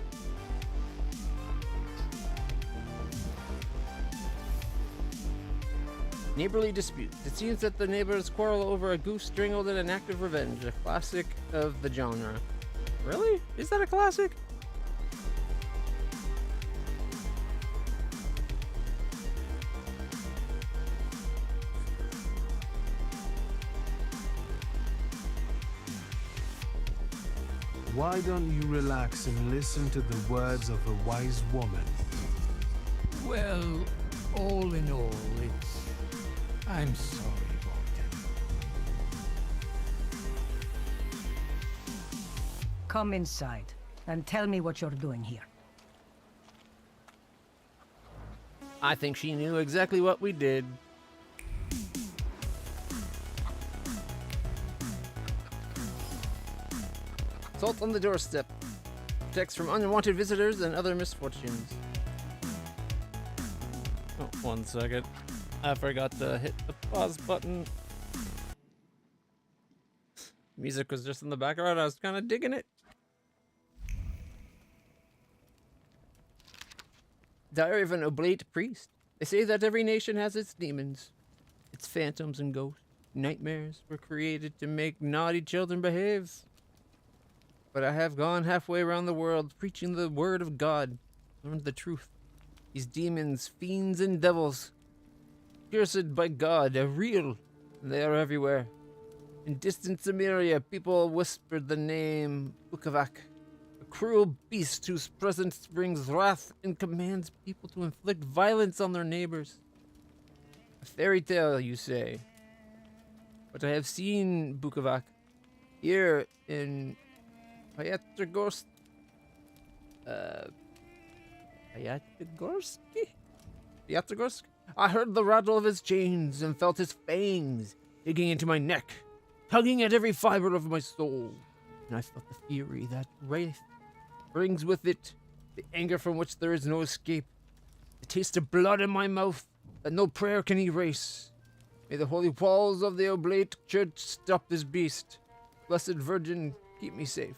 Neighborly dispute. It seems that the neighbors quarrel over a goose strangled in an act of revenge, a classic of the genre. Really? Is that a classic? Why don't you relax and listen to the words of a wise woman? Well, all in all, I'm sorry, Bolton. Come inside and tell me what you're doing here. I think she knew exactly what we did. Salt on the doorstep. Protects from unwanted visitors and other misfortunes. Oh, 1 second. I forgot to hit the pause button. Music was just in the background. I was kind of digging it. Diary of an Oblate Priest. They say that every nation has its demons. Its phantoms and ghosts. Nightmares were created to make naughty children behave. But I have gone halfway around the world preaching the word of God, learned the truth. These demons, fiends, and devils, cursed by God, are real, and they are everywhere. In distant Samaria, people whispered the name Bukavak, a cruel beast whose presence brings wrath and commands people to inflict violence on their neighbors. A fairy tale, you say? But I have seen Bukavak here in Pyatrgorsk. Pyatrgorsk? I heard the rattle of his chains and felt his fangs digging into my neck, tugging at every fiber of my soul. And I felt the fury that wraith brings with it, the anger from which there is no escape, the taste of blood in my mouth that no prayer can erase. May the holy walls of the Oblate Church stop this beast. Blessed Virgin, keep me safe.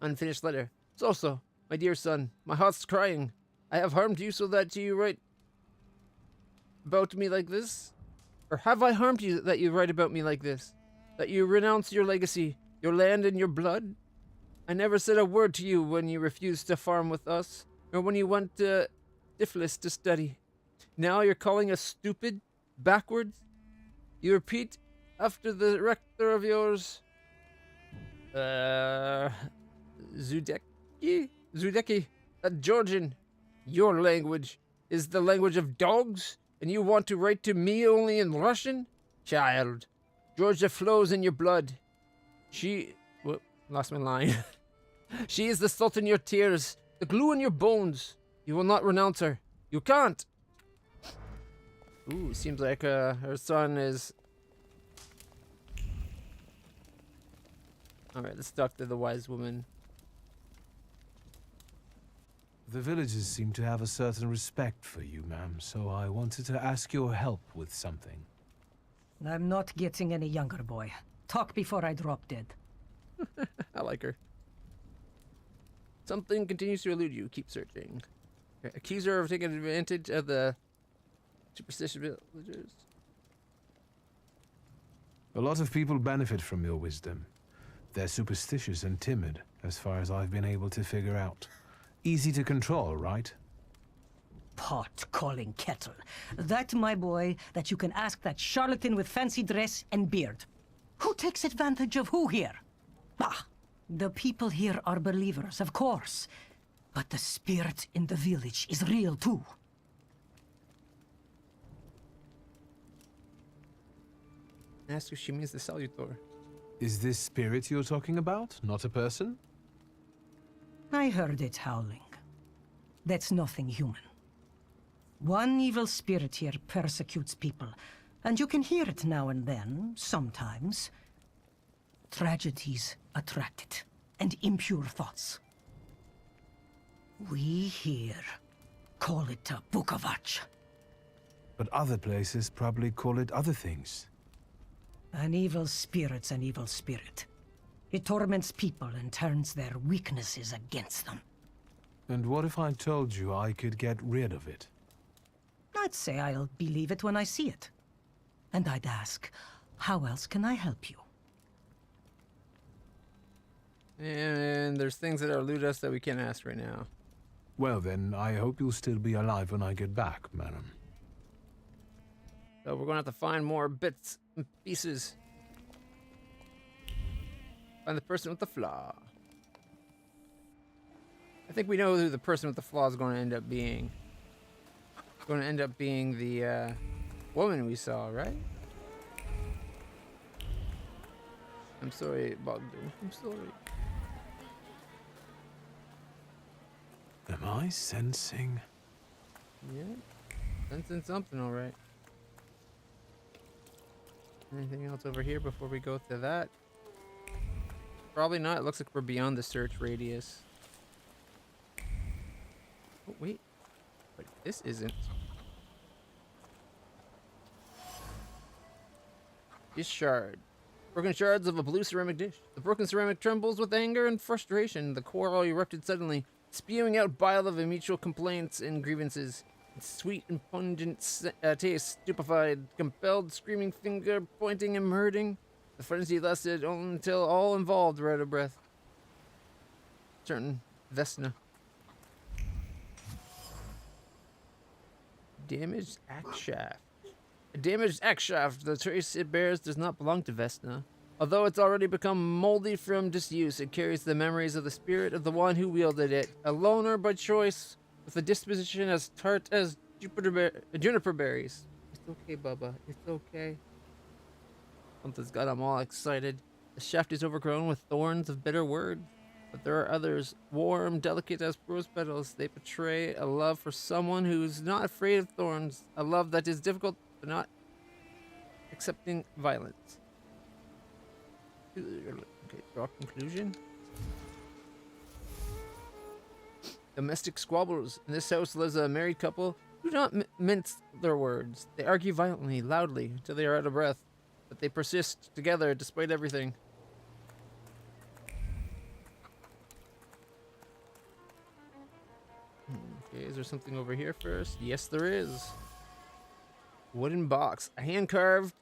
Unfinished letter. So, my dear son, my heart's crying. I have harmed you so that you write about me like this? Or have I harmed you that you write about me like this? That you renounce your legacy, your land and your blood? I never said a word to you when you refused to farm with us, or when you went to Tiflis to study. Now you're calling us stupid? Backwards? You repeat after the rector of yours, Zudeki, a Georgian. Your language is the language of dogs, and you want to write to me only in Russian? Child, Georgia flows in your blood. Lost my line. She is the salt in your tears, the glue in your bones. You will not renounce her. You can't. Ooh, seems like her son is... Alright, let's talk to the wise woman. The villagers seem to have a certain respect for you, ma'am, so I wanted to ask your help with something. I'm not getting any younger, boy. Talk before I drop dead. I like her. Something continues to elude you. Keep searching. Okay. Accuse her of taking advantage of the superstitious villagers. A lot of people benefit from your wisdom. They're superstitious and timid, as far as I've been able to figure out. Easy to control, right? Pot calling kettle. That, my boy, that you can ask that charlatan with fancy dress and beard. Who takes advantage of who here? Bah! The people here are believers, of course. But the spirit in the village is real too. Ask if she means the salutor. Is this spirit you're talking about, not a person? I heard it howling. That's nothing human. One evil spirit here persecutes people, and you can hear it now and then, sometimes. Tragedies attract it, and impure thoughts. We here call it a Bukavach. But other places probably call it other things. An evil spirit's an evil spirit. It torments people and turns their weaknesses against them. And what if I told you I could get rid of it? I'd say I'll believe it when I see it. And I'd ask, how else can I help you? And there's things that elude us that we can't ask right now. Well then, I hope you'll still be alive when I get back, madam. So we're gonna have to find more bits and pieces. Find the person with the flaw. I think we know who the person with the flaw is going to end up being. It's going to end up being the woman we saw, right? I'm sorry, Bogdan. I'm sorry. Am I sensing? Yeah, sensing something, all right. Anything else over here before we go to that? Probably not. It looks like we're beyond the search radius. Oh, wait. But this isn't. This shard. Broken shards of a blue ceramic dish. The broken ceramic trembles with anger and frustration. The coral erupted suddenly, spewing out bile of mutual complaints and grievances. Its sweet and pungent taste, stupefied, compelled, screaming finger, pointing and hurting. The frenzy lasted until all involved were out of breath. Certain Vesna. Damaged axe shaft. A damaged axe shaft. The trace it bears does not belong to Vesna. Although it's already become moldy from disuse, it carries the memories of the spirit of the one who wielded it. A loner by choice, with a disposition as tart as juniper berries. It's okay, Bubba. It's okay. Something's got him all excited. The shaft is overgrown with thorns of bitter words, but there are others, warm, delicate as rose petals. They portray a love for someone who's not afraid of thorns, a love that is difficult but not accepting violence. Okay, draw conclusion. Domestic squabbles. In this house lives a married couple who do not mince their words. They argue violently, loudly, until they are out of breath. But they persist together despite everything. Okay, is there something over here first? Yes, there is. Wooden box. A hand-carved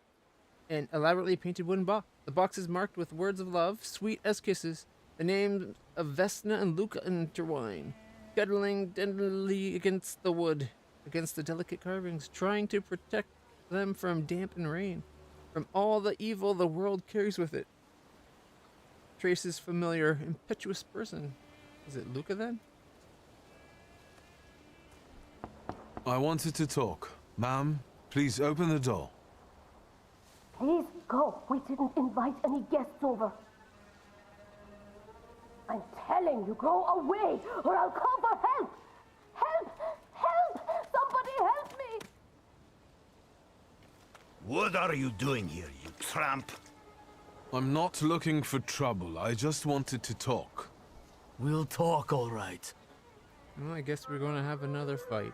and elaborately painted wooden box. The box is marked with words of love, sweet as kisses. The names of Vesna and Luca intertwine, cuddling tenderly against the wood, against the delicate carvings, trying to protect them from damp and rain, from all the evil the world carries with it. Traces familiar, impetuous person. Is it Luca then? I wanted to talk. Ma'am, please open the door. Please go. We didn't invite any guests over. I'm telling you, go away, or I'll call for help. Help! Help! Somebody help me! What are you doing here, you tramp? I'm not looking for trouble. I just wanted to talk. We'll talk, all right. Well, I guess we're going to have another fight.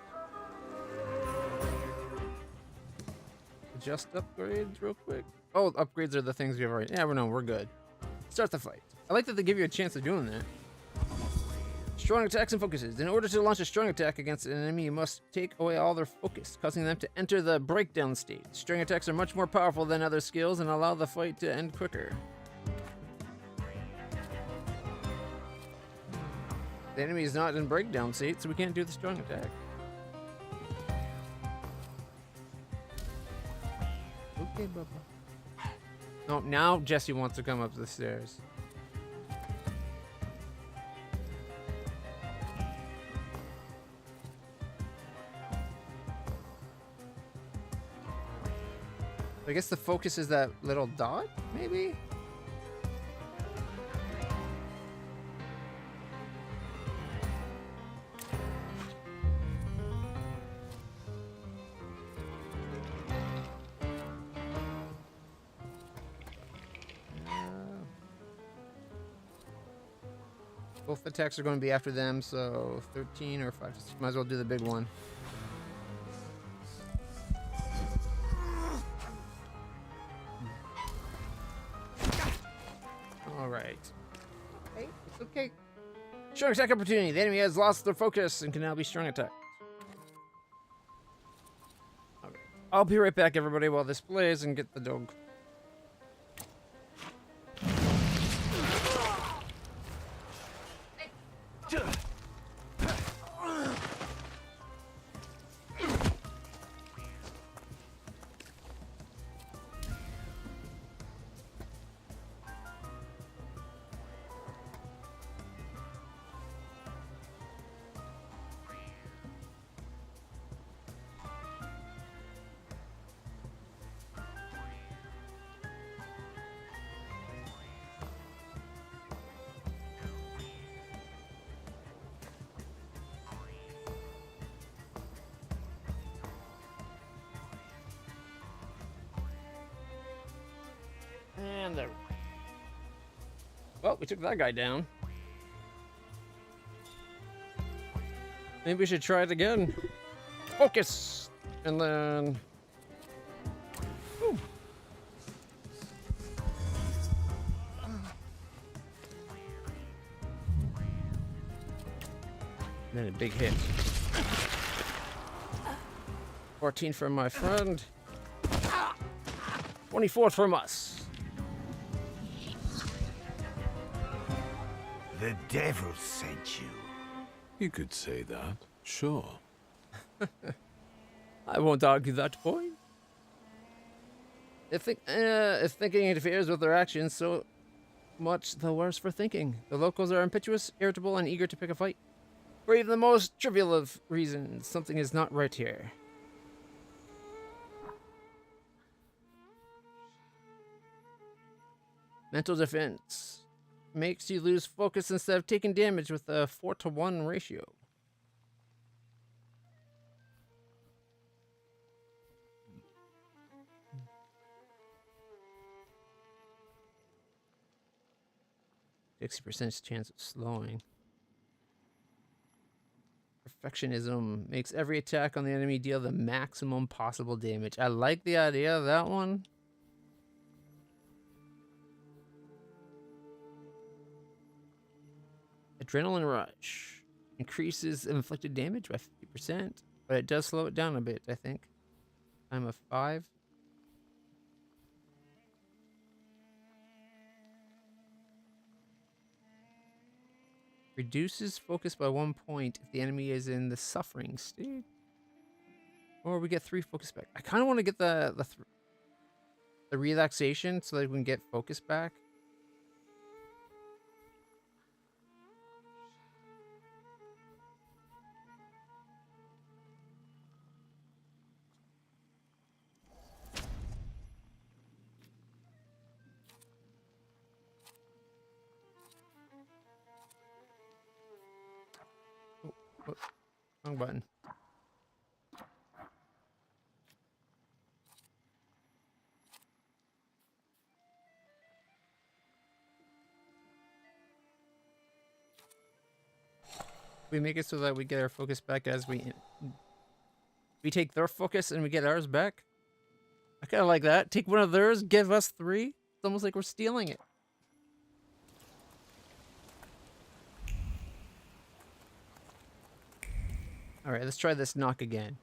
Just upgrades real quick. Oh, upgrades are the things we have already. Yeah, we're good. Start the fight. I like that they give you a chance of doing that. Strong attacks and focuses. In order to launch a strong attack against an enemy, you must take away all their focus, causing them to enter the breakdown stage. Strong attacks are much more powerful than other skills and allow the fight to end quicker. The enemy is not in breakdown state, so we can't do the strong attack. Okay, Bubba. No, now Jesse wants to come up the stairs. I guess the focus is that little dot, maybe? Both attacks are going to be after them, so 13 or 5. Might as well do the big one. Alright. Hey, it's okay. Strong attack opportunity. The enemy has lost their focus and can now be strong attack. Okay. I'll be right back, everybody, while this plays and get the dog. And there. Well, we took that guy down. Maybe we should try it again. Focus! And then... Whew. And then a big hit. 14 from my friend. 24 from us. The devil sent you. You could say that, sure. I won't argue that point. If thinking interferes with their actions, so much the worse for thinking. The locals are impetuous, irritable, and eager to pick a fight. For even the most trivial of reasons, something is not right here. Mental defense. Makes you lose focus instead of taking damage with a 4-to-1 ratio. %60 chance of slowing. Perfectionism makes every attack on the enemy deal the maximum possible damage. I like the idea of that one. Adrenaline rush increases inflicted damage by 50%, but it does slow it down a bit, I think. Time of 5. Reduces focus by 1 point if the enemy is in the suffering state. Or we get 3 focus back. I kind of want to get the relaxation so that we can get focus back. Wrong button. We make it so that we get our focus back as we take their focus and we get ours back. I kind of like that. Take one of theirs, give us 3. It's almost like we're stealing it. All right, let's try this knock again.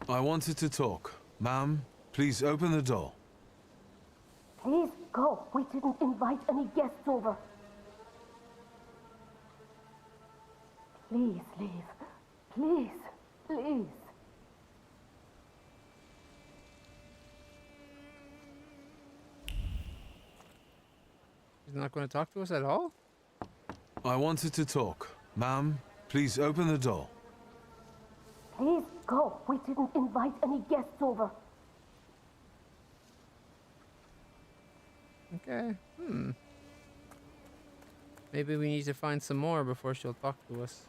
I wanted to talk. Ma'am, please open the door. Please go. We didn't invite any guests over. Please leave. Please, please. He's not going to talk to us at all? I wanted to talk. Ma'am, please open the door. Please go. We didn't invite any guests over. Okay. Maybe we need to find some more before she'll talk to us.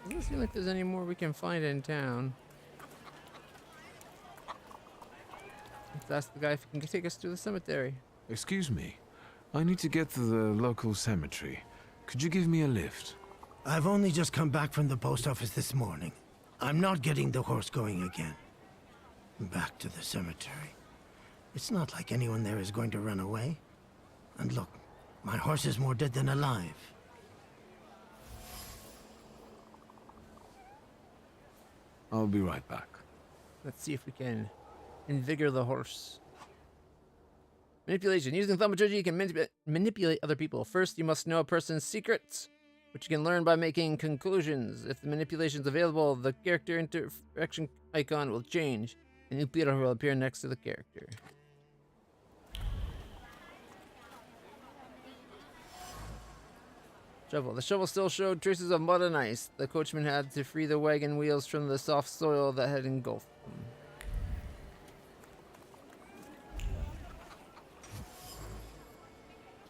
Doesn't seem like there's any more we can find in town. Let's ask the guy if he can take us to the cemetery. Excuse me. I need to get to the local cemetery. Could you give me a lift? I've only just come back from the post office this morning. I'm not getting the horse going again. Back to the cemetery. It's not like anyone there is going to run away. And look, my horse is more dead than alive. I'll be right back. Let's see if we can invigor the horse. Manipulation. Using Thaumaturge, you can manipulate other people. First, you must know a person's secrets, which you can learn by making conclusions. If the manipulation is available, the character interaction icon will change. A new beetle will appear next to the character. Shovel. The shovel still showed traces of mud and ice. The coachman had to free the wagon wheels from the soft soil that had engulfed them.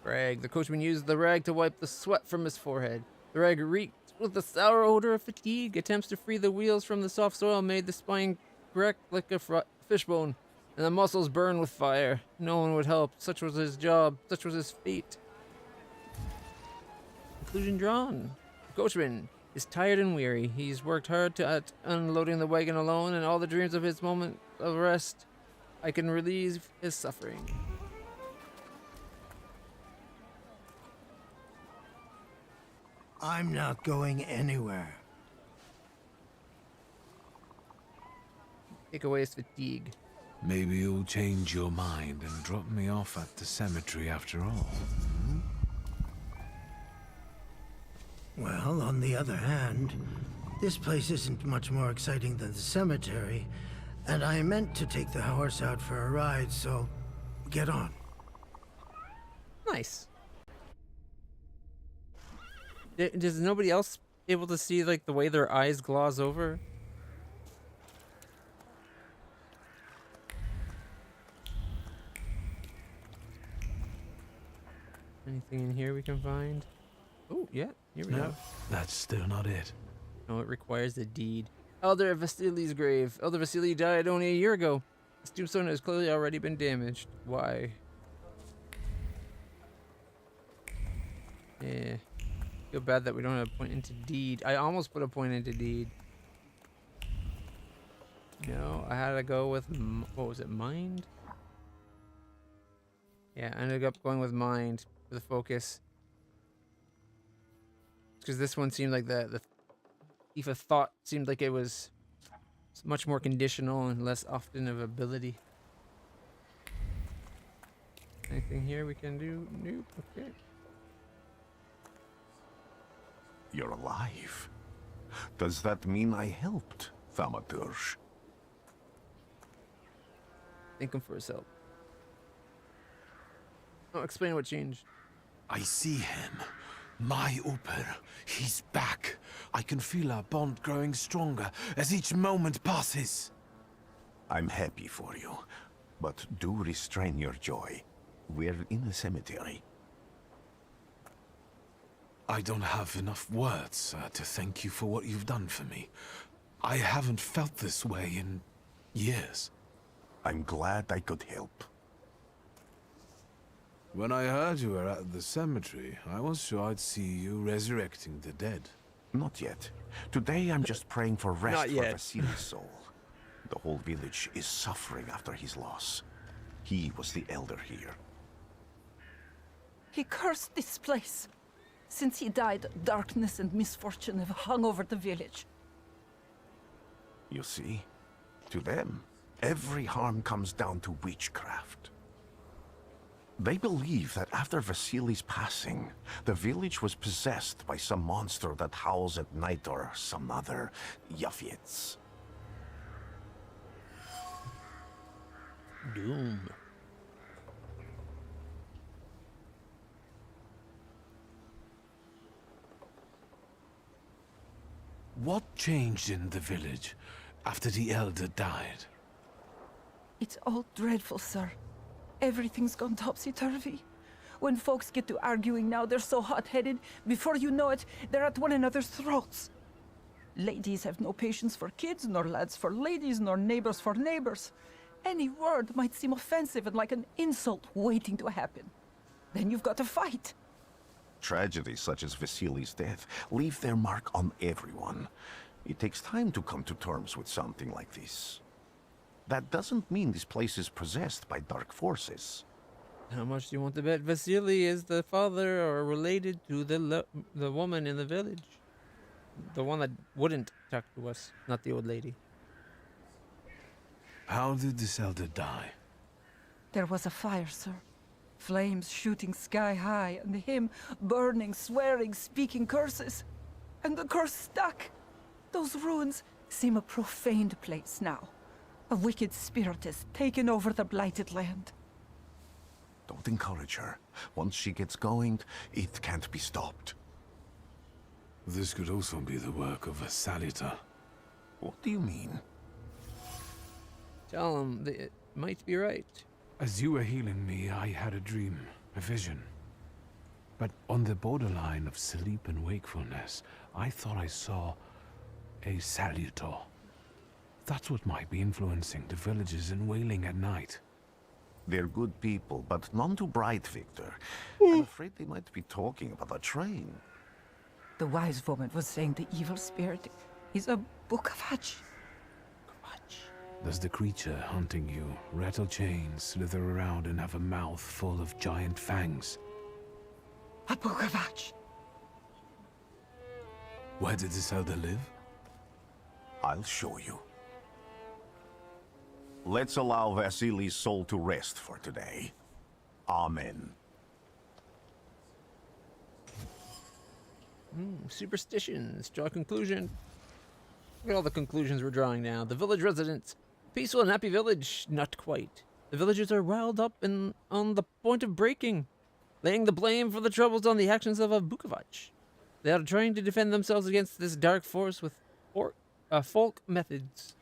Rag. The coachman used the rag to wipe the sweat from his forehead. The rag reeked with the sour odor of fatigue. Attempts to free the wheels from the soft soil made the spine crack like a fishbone, and the muscles burn with fire. No one would help. Such was his job. Such was his fate. Conclusion drawn. The coachman is tired and weary. He's worked hard at unloading the wagon alone, and all the dreams of his moment of rest. I can relieve his suffering. I'm not going anywhere. Take away his fatigue. Maybe you'll change your mind and drop me off at the cemetery after all. Well, on the other hand, this place isn't much more exciting than the cemetery, and I meant to take the horse out for a ride, so get on. Nice. Does nobody else able to see like the way their eyes gloss over? Anything in here we can find? Oh, yeah, here we go. That's still not it. No, it requires a deed. Elder Vasili's grave. Elder Vasili died only a year ago. His tombstone has clearly already been damaged. Why? Yeah. Feel bad that we don't have a point into deed. I almost put a point into deed. No, I had to go with, what was it, mind? Yeah, I ended up going with mind for the focus. Because this one seemed like the thief of thought seemed like it was much more conditional and less often of ability. Anything here we can do? Nope. Okay. You're alive. Does that mean I helped, Thaumaturge? Thank him for his help. Oh, explain what changed. I see him. My Uper. He's back. I can feel our bond growing stronger as each moment passes. I'm happy for you, but do restrain your joy. We're in a cemetery. I don't have enough words to thank you for what you've done for me. I haven't felt this way in years. I'm glad I could help. When I heard you were at the cemetery, I was sure I'd see you resurrecting the dead. Not yet. Today I'm just praying for rest Not for yet. Vasily's soul. The whole village is suffering after his loss. He was the elder here. He cursed this place. Since he died, darkness and misfortune have hung over the village. You see? To them, every harm comes down to witchcraft. They believe that after Vasily's passing, the village was possessed by some monster that howls at night or some other Yafits. Doom. What changed in the village after the elder died? It's all dreadful, sir. Everything's gone topsy-turvy. When folks get to arguing now, they're so hot-headed, before you know it, they're at one another's throats. Ladies have no patience for kids, nor lads for ladies, nor neighbors for neighbors. Any word might seem offensive and like an insult waiting to happen. Then you've got to fight. Tragedies such as Vasily's death leave their mark on everyone. It takes time to come to terms with something like this. That doesn't mean this place is possessed by dark forces. How much do you want to bet Vasily is the father or related to the woman in the village? The one that wouldn't talk to us, not the old lady. How did this elder die? There was a fire, sir. Flames shooting sky high, and him burning, swearing, speaking curses. And the curse stuck. Those ruins seem a profaned place now. A wicked spirit has taken over the blighted land. Don't encourage her. Once she gets going, it can't be stopped. This could also be the work of a salutor. What do you mean? Tell him it might be right. As you were healing me, I had a dream, a vision. But on the borderline of sleep and wakefulness, I thought I saw a salutor. That's what might be influencing the villagers in wailing at night. They're good people, but none too bright, Victor. I'm afraid they might be talking about a train. The wise woman was saying the evil spirit is a Bukavatch. Does the creature hunting you rattle chains, slither around, and have a mouth full of giant fangs? A Bukavatch. Where did this elder live? I'll show you. Let's allow Vasily's soul to rest for today. Amen. Superstitions. Draw a conclusion. Look at all the conclusions we're drawing now. The village residents. Peaceful and happy village. Not quite. The villagers are riled up and on the point of breaking, laying the blame for the troubles on the actions of a Bukavatch. They are trying to defend themselves against this dark force with folk methods.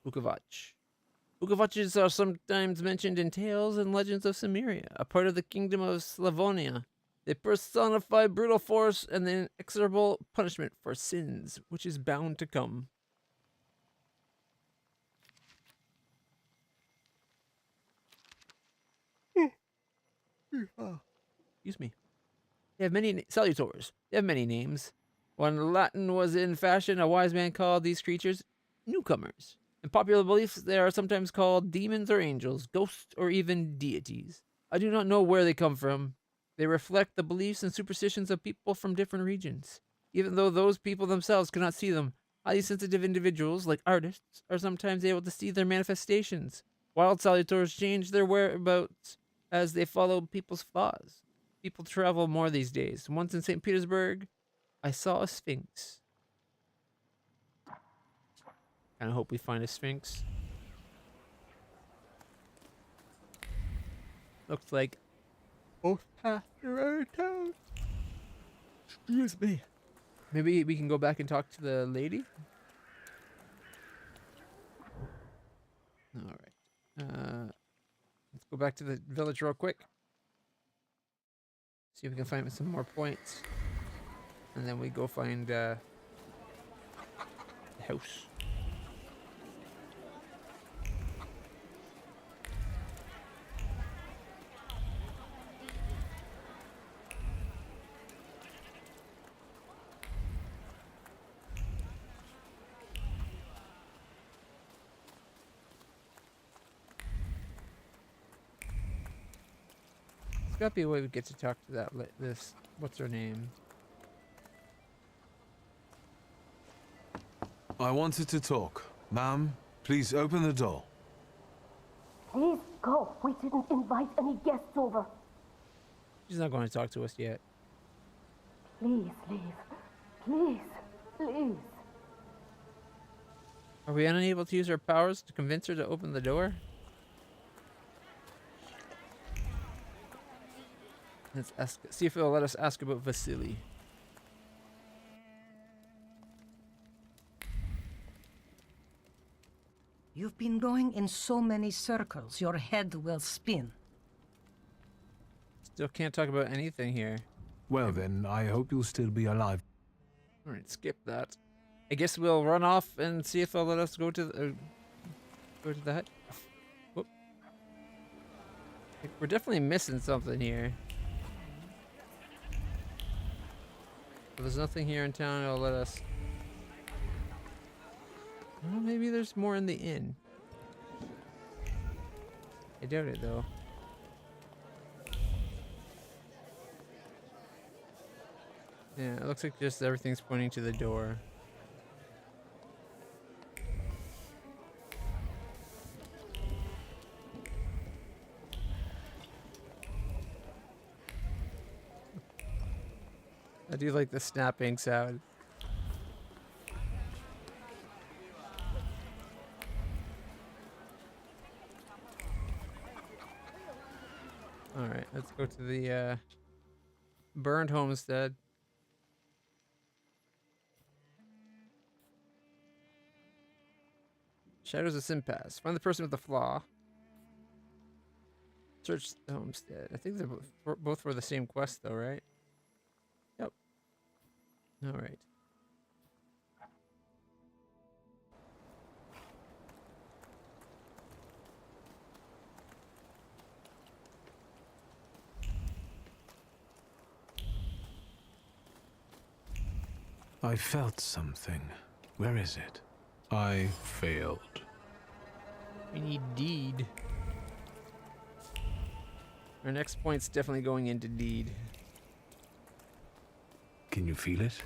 Bukavatch. Bukavatches are sometimes mentioned in tales and legends of Cimmeria, a part of the kingdom of Slavonia. They personify brutal force and the inexorable punishment for sins, which is bound to come. Excuse me. They have many salutors. They have many names. When Latin was in fashion, a wise man called these creatures newcomers. In popular beliefs, they are sometimes called demons or angels, ghosts or even deities. I do not know where they come from. They reflect the beliefs and superstitions of people from different regions. Even though those people themselves cannot see them, highly sensitive individuals, like artists, are sometimes able to see their manifestations. Wild salutors change their whereabouts as they follow people's flaws. People travel more these days. Once in St. Petersburg, I saw a sphinx. Kinda hope we find a sphinx. Looks like both paths are out of town. Excuse me. Maybe we can go back and talk to the lady? Alright. Let's go back to the village real quick. See if we can find some more points. And then we go find the house. There's gotta be a way we get to talk to that, this, what's her name? I wanted to talk. Ma'am, please open the door. Please go. We didn't invite any guests over. She's not going to talk to us yet. Please leave. Please. Please. Are we unable to use our powers to convince her to open the door? Let's ask, see if it'll let us ask about Vasily. You've been going in so many circles, your head will spin. Still can't talk about anything here. Well then, I hope you'll still be alive. Alright, skip that. I guess we'll run off and see if they'll let us go to the, hut. Whoop. We're definitely missing something here. But there's nothing here in town that'll let us... Well, maybe there's more in the inn. I doubt it though. Yeah, it looks like just everything's pointing to the door. I do like the snapping sound. Alright, let's go to the burned homestead. Shadows of Sin Pass. Find the person with the flaw. Search the homestead. I think they're both for the same quest though, right? Yep. Alright. I felt something. Where is it? I failed. We need deed. Our next point's definitely going into deed. Can you feel it?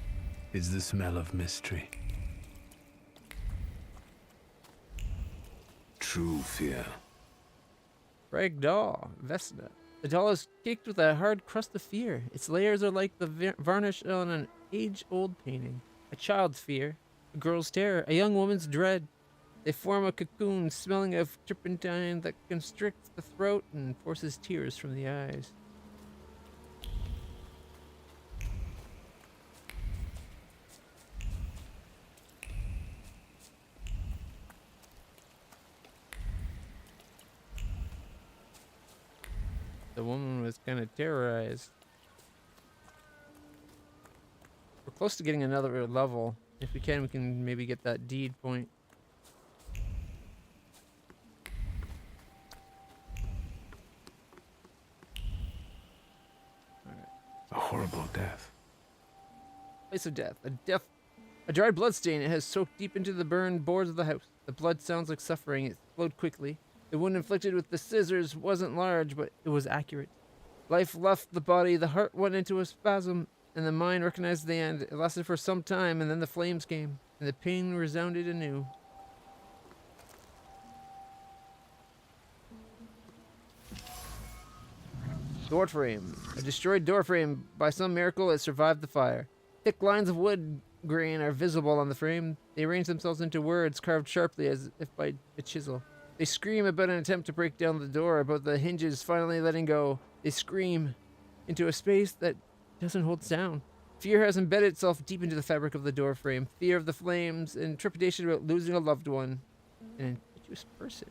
It's the smell of mystery. True fear. Rag doll, Vesna. The doll is caked with a hard crust of fear. Its layers are like the varnish on an age-old painting. A child's fear, a girl's terror, a young woman's dread. They form a cocoon smelling of turpentine that constricts the throat and forces tears from the eyes. The woman was kind of terrorized. We're close to getting another level. If we can maybe get that deed point. A horrible death. Place of death. A dried blood stain. It has soaked deep into the burned boards of the house. The blood sounds like suffering. It flowed quickly. The wound inflicted with the scissors wasn't large, but it was accurate. Life left the body. The heart went into a spasm, and the mind recognized the end. It lasted for some time, and then the flames came, and the pain resounded anew. Door frame. A destroyed door frame. By some miracle, it survived the fire. Thick lines of wood grain are visible on the frame. They arrange themselves into words carved sharply as if by a chisel. They scream about an attempt to break down the door, about the hinges finally letting go. They scream into a space that doesn't hold sound. Fear has embedded itself deep into the fabric of the door frame. Fear of the flames and trepidation about losing a loved one. An impetuous person.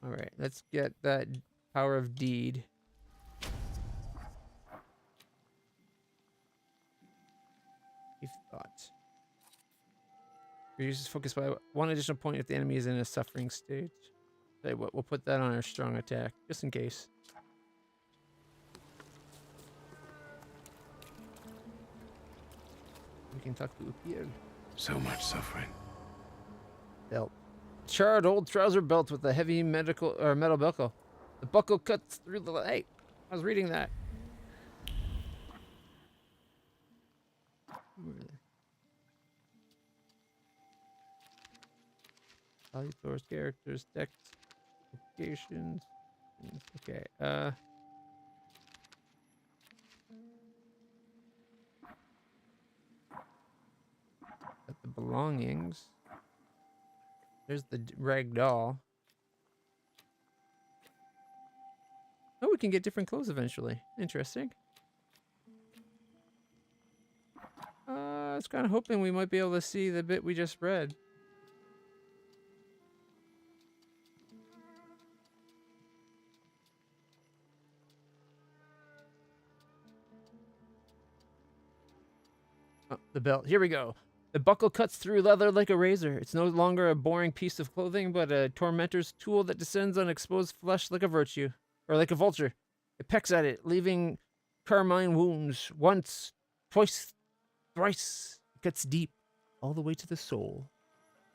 Alright, let's get that power of deed. You've thought. Reduces focus by 1 additional point if the enemy is in a suffering state. Tell you what, we'll put that on our strong attack, just in case. We can talk to Pierre. So much suffering. Belt. Charred old trouser belt with a heavy metal buckle. The buckle cuts through the... Hey, I was reading that. Salutors, characters, text, locations. Okay, got the belongings. There's the rag doll. Oh, we can get different clothes eventually. Interesting. I was kind of hoping we might be able to see the bit we just read. Oh, the belt. Here we go. The buckle cuts through leather like a razor. It's no longer a boring piece of clothing, but a tormentor's tool that descends on exposed flesh like a virtue, or like a vulture. It pecks at it, leaving carmine wounds. Once, twice, thrice. It cuts deep, all the way to the soul.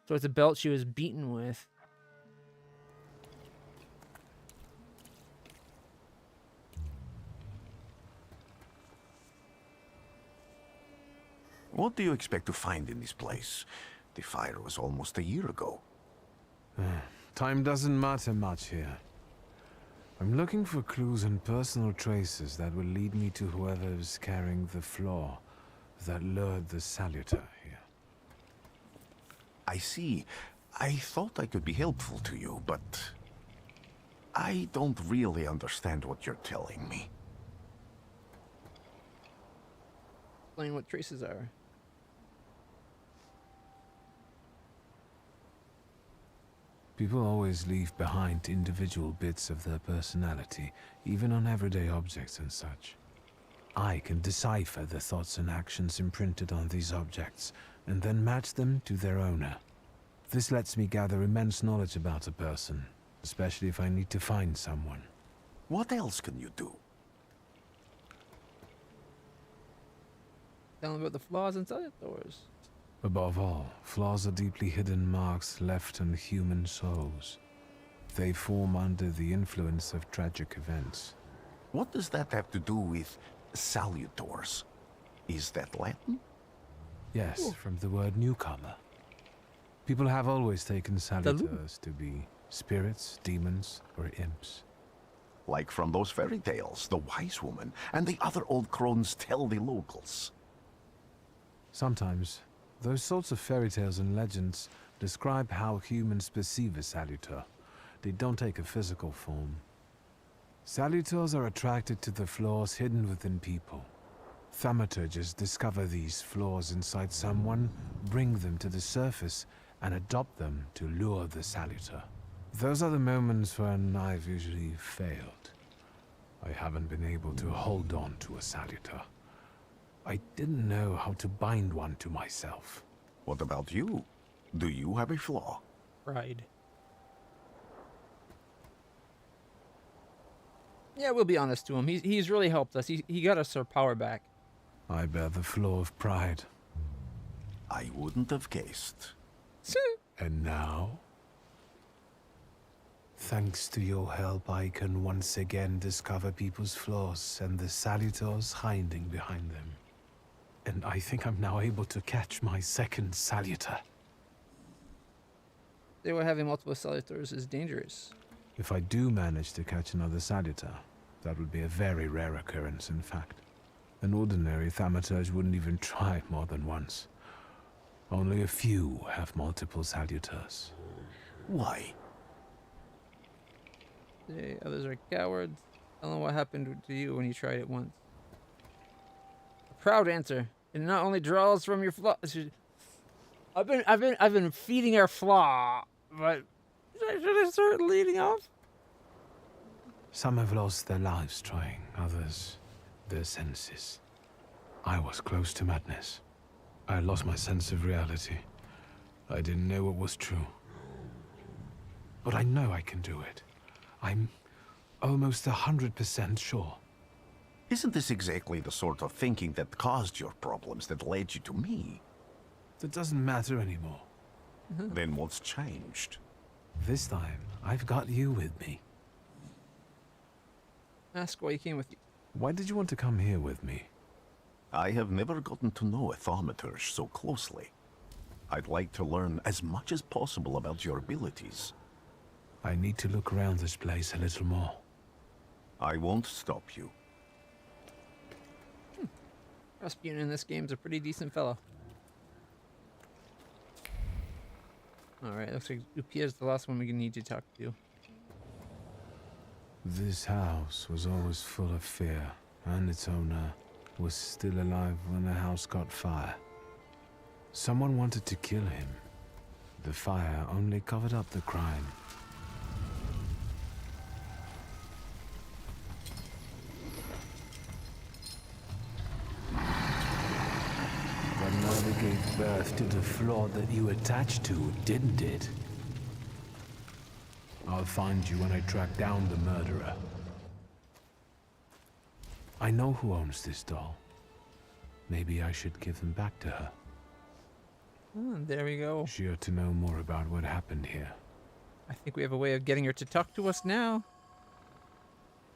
So it's a belt she was beaten with. What do you expect to find in this place? The fire was almost a year ago. Time doesn't matter much here. I'm looking for clues and personal traces that will lead me to whoever's carrying the flaw that lured the salutor here. I see. I thought I could be helpful to you, but I don't really understand what you're telling me. Explain what traces are. People always leave behind individual bits of their personality, even on everyday objects and such. I can decipher the thoughts and actions imprinted on these objects, and then match them to their owner. This lets me gather immense knowledge about a person, especially if I need to find someone. What else can you do? Tell them about the flaws and salutors. Above all, flaws are deeply hidden marks left on human souls. They form under the influence of tragic events. What does that have to do with salutors? Is that Latin? Yes, from the word newcomer. People have always taken salutors to be spirits, demons, or imps. Like from those fairy tales, the wise woman and the other old crones tell the locals. Sometimes, those sorts of fairy tales and legends describe how humans perceive a salutor. They don't take a physical form. Salutors are attracted to the flaws hidden within people. Thaumaturges discover these flaws inside someone, bring them to the surface, and adopt them to lure the salutor. Those are the moments when I've usually failed. I haven't been able to hold on to a salutor. I didn't know how to bind one to myself. What about you? Do you have a flaw? Pride. Yeah, we'll be honest to him. He's really helped us. He got us our power back. I bear the flaw of pride. I wouldn't have guessed. And now? Thanks to your help, I can once again discover people's flaws and the salutors hiding behind them. And I think I'm now able to catch my second salutor. They were having multiple salutors is dangerous. If I do manage to catch another salutor, that would be a very rare occurrence, in fact. An ordinary thaumaturge wouldn't even try more than once. Only a few have multiple salutors. Why? The others are cowards. Tell them what happened to you when you tried it once. A proud answer. It not only draws from your flaws. I've been feeding our flaw, but should I start leading off? Some have lost their lives trying, others their senses. I was close to madness. I lost my sense of reality. I didn't know what was true. But I know I can do it. I'm almost 100% sure. Isn't this exactly the sort of thinking that caused your problems that led you to me? That doesn't matter anymore. Then what's changed? This time, I've got you with me. Ask why he came with you. Why did you want to come here with me? I have never gotten to know a Thaumaturge so closely. I'd like to learn as much as possible about your abilities. I need to look around this place a little more. I won't stop you. Rasputin in this game's a pretty decent fellow. Alright, looks like Upia's the last one we need to talk to. This house was always full of fear, and its owner was still alive when the house caught fire. Someone wanted to kill him. The fire only covered up the crime. The murder gave birth to the flaw that you attached to, didn't it? I'll find you when I track down the murderer. I know who owns this doll. Maybe I should give them back to her. Oh, there we go. She ought to know more about what happened here. I think we have a way of getting her to talk to us now.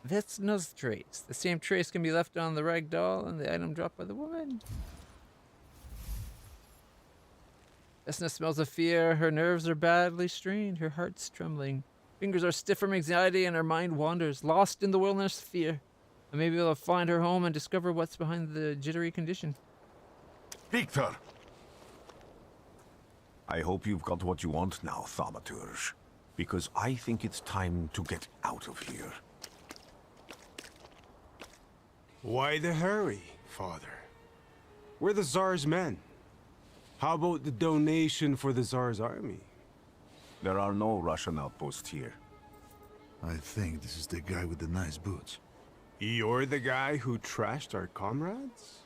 Vesna's trace. The same trace can be left on the rag doll and the item dropped by the woman. Vesna smells of fear. Her nerves are badly strained. Her heart's trembling. Fingers are stiff from anxiety and her mind wanders, lost in the wilderness of fear. And maybe we'll find her home and discover what's behind the jittery condition. Victor! I hope you've got what you want now, Thaumaturge. Because I think it's time to get out of here. Why the hurry, Father? We're the Tsar's men. How about the donation for the Tsar's army? There are no Russian outposts here. I think this is the guy with the nice boots. You're the guy who trashed our comrades?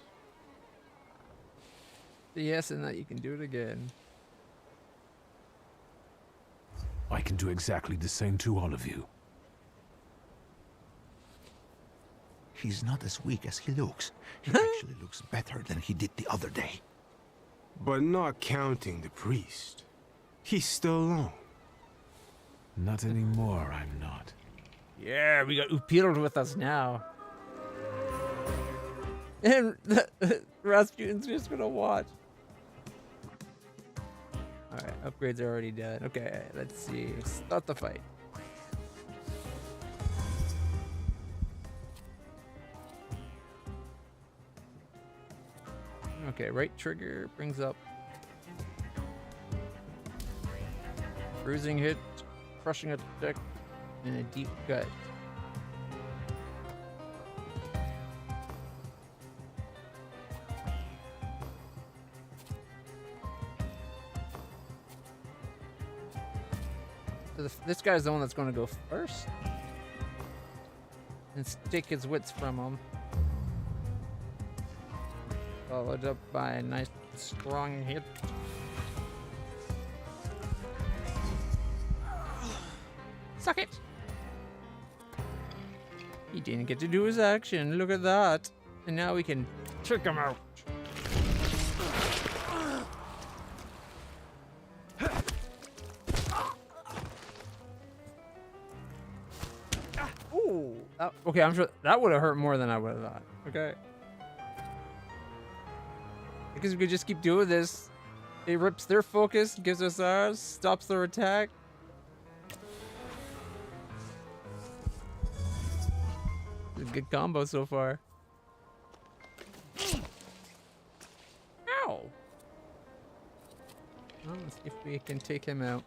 Yes, and that you can do it again. I can do exactly the same to all of you. He's not as weak as he looks. He actually looks better than he did the other day. But not counting the priest. He's still alone. Not anymore, I'm not. Yeah, we got Upird with us now. And Rasputin's just gonna watch. Alright, upgrades are already done. Okay, let's see. Start the fight. Okay, right trigger brings up bruising hit, crushing attack, and a deep cut. So this guy's the one that's going to go first. And take his wits from him. Followed up by a nice strong hit. Suck it! He didn't get to do his action. Look at that. And now we can take him out. Ooh. Okay, I'm sure that would have hurt more than I would have thought. Okay. Because we could just keep doing this. It rips their focus, gives us ours, stops their attack. It's a good combo so far. Ow! Well, let's see if we can take him out.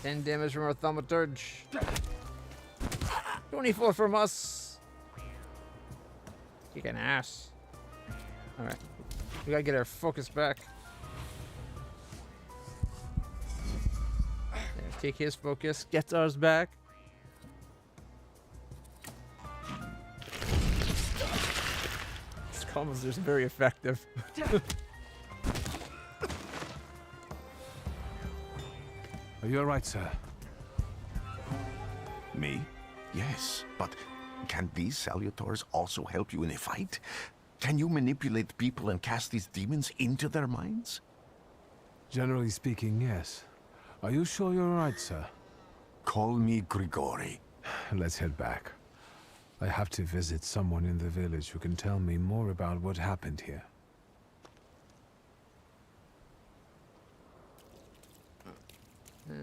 10 damage from our Thaumaturge. 24 from us. Kick an ass. Alright. We gotta get our focus back. There, take his focus, gets ours back. This combo's just very effective. Are you alright, sir? Me? Yes, but can these salutors also help you in a fight? Can you manipulate people and cast these demons into their minds? Generally speaking, yes. Are you sure you're alright, sir? Call me Grigori. Let's head back. I have to visit someone in the village who can tell me more about what happened here.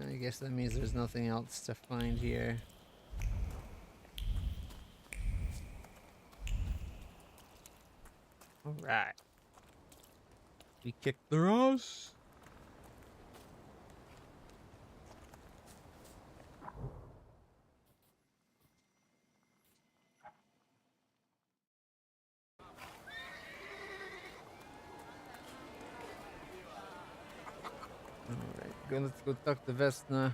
I guess that means there's nothing else to find here. Alright. We kicked their ass. Alright, let's go talk to Vesna.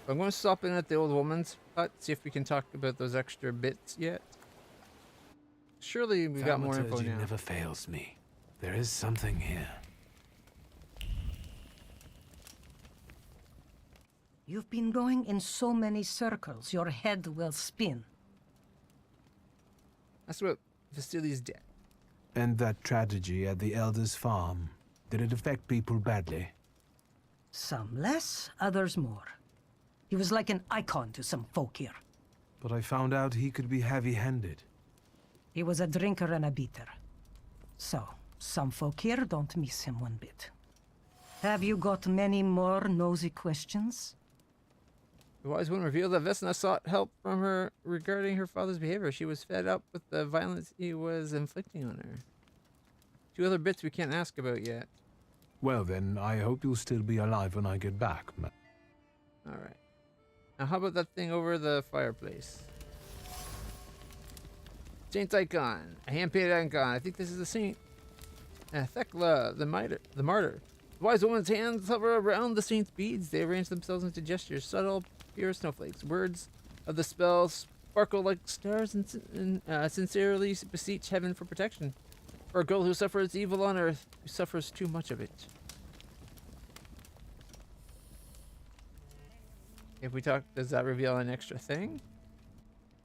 I'm going to stop in at the old woman's hut, see if we can talk about those extra bits yet. Surely we got more info Thaumaturge now. never fails me. There is something here. You've been going in so many circles, your head will spin. That's what Vasili's dead. And that tragedy at the Elder's farm, did it affect people badly? Some less, others more. He was like an icon to some folk here. But I found out he could be heavy-handed. He was a drinker and a beater. So, some folk here don't miss him one bit. Have you got many more nosy questions? The wise woman revealed that Vesna sought help from her regarding her father's behavior. She was fed up with the violence he was inflicting on her. 2 other bits we can't ask about yet. Well then, I hope you'll still be alive when I get back. Alright. Now how about that thing over the fireplace? Saint's icon. A hand-painted icon. I think this is the saint. Thecla, the martyr. The wise woman's hands hover around the saint's beads. They arrange themselves into gestures, subtle, pure snowflakes. Words of the spell sparkle like stars and sincerely beseech heaven for protection. For a girl who suffers evil on earth, who suffers too much of it. If we talk, does that reveal an extra thing?